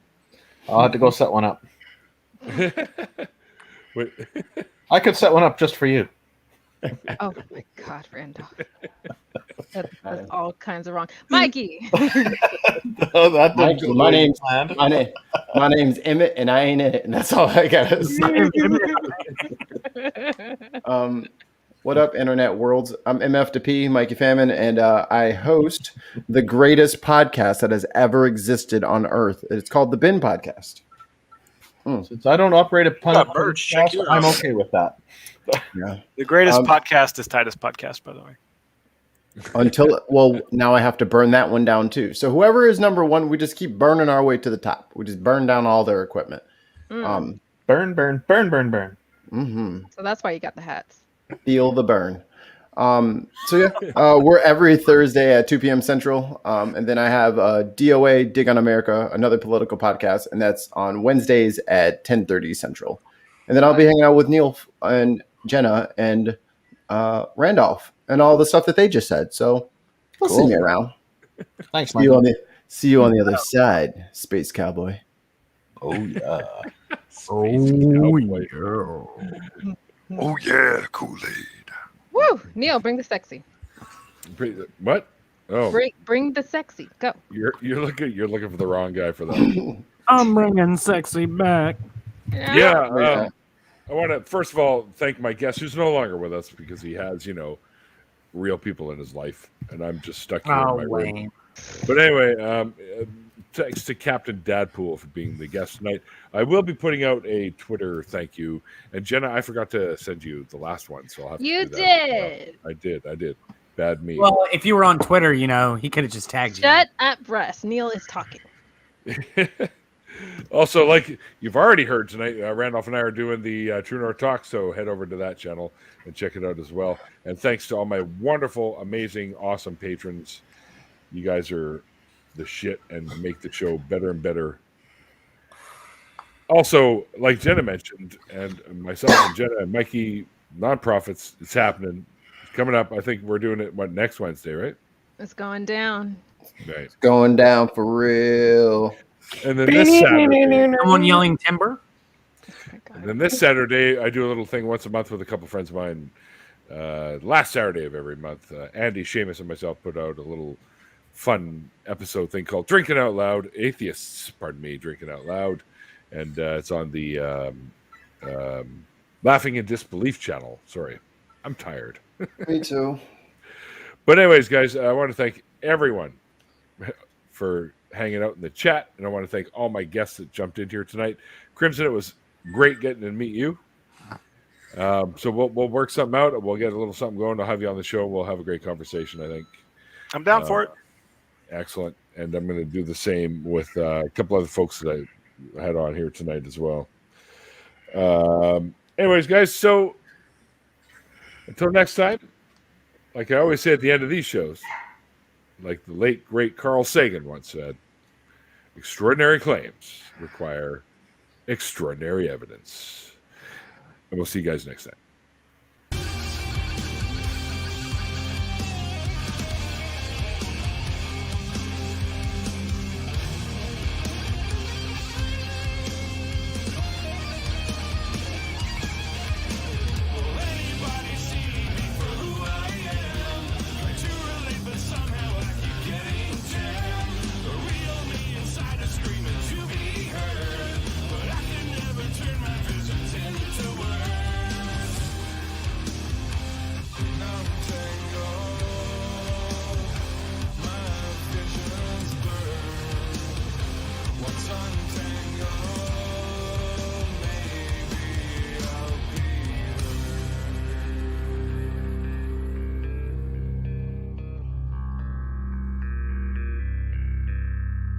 I'll have to go set one up. Wait. I could set one up just for you. Oh my God, Randolph. That's all kinds of wrong. Mikey. My name's Emmett, and I ain't in it, and that's all I gotta say. What up, internet worlds? I'm MF to P, Mikey Famine, and I host the greatest podcast that has ever existed on Earth. It's called the Bin Podcast. Since I don't operate a Got merch. Check you I'm out. okay with that. Yeah. The greatest podcast is Titus Podcast, by the way. Now I have to burn that one down too. So whoever is number one, we just keep burning our way to the top. We just burn down all their equipment. Burn, burn, burn, burn, burn. Mm-hmm. So that's why you got the hats. Feel the burn. We're every Thursday at 2 p.m. Central. And then I have DOA, Dig on America, another political podcast, and that's on Wednesdays at 10:30 Central. And then I'll be hanging out with Neil and Jenna and Randolph and all the stuff that they just said. So we'll see me around. Thanks, See you on See you on the other side, Space Cowboy. Oh yeah. Oh yeah. Oh yeah, Kool-Aid. Woo! Neil, bring the sexy. What? Oh, Bring the sexy. Go. you're looking for the wrong guy for that. I'm bringing sexy back. Yeah. I want to first of all thank my guest who's no longer with us because he has, real people in his life, and I'm just stuck here in my room. But anyway, thanks to Captain Dadpool for being the guest tonight. I will be putting out a Twitter thank you, and Jenna, I forgot to send you the last one, so I'll have to You do that. did. I did. Bad me. Well, if you were on Twitter, he could have just tagged you. Shut up, Russ. Neil is talking. Also, like you've already heard tonight, Randolph and I are doing the True North Talk, so head over to that channel and check it out as well. And thanks to all my wonderful, amazing, awesome patrons. You guys are the shit and make the show better and better. Also, like Jenna mentioned, and myself and Jenna and Mikey, nonprofits, it's happening. It's coming up. I think we're doing it next Wednesday, right? It's going down. Right. It's going down for real. And then this Saturday, someone yelling timber. And then this Saturday, I do a little thing once a month with a couple friends of mine. Last Saturday of every month, Andy, Seamus, and myself put out a little fun episode thing called Drinking Out Loud. Atheists, Drinking Out Loud. And it's on the Laughing in Disbelief channel. Sorry, I'm tired. Me too. But anyways, guys, I want to thank everyone for hanging out in the chat, and I want to thank all my guests that jumped in here tonight. Crimson, it was great getting to meet you. So we'll work something out. We'll get a little something going. I'll have you on the show. We'll have a great conversation, I think. I'm down for it. Excellent. And I'm going to do the same with a couple other folks that I had on here tonight as well. Anyways, guys, so until next time, like I always say at the end of these shows, like the late, great Carl Sagan once said, extraordinary claims require extraordinary evidence. And we'll see you guys next time.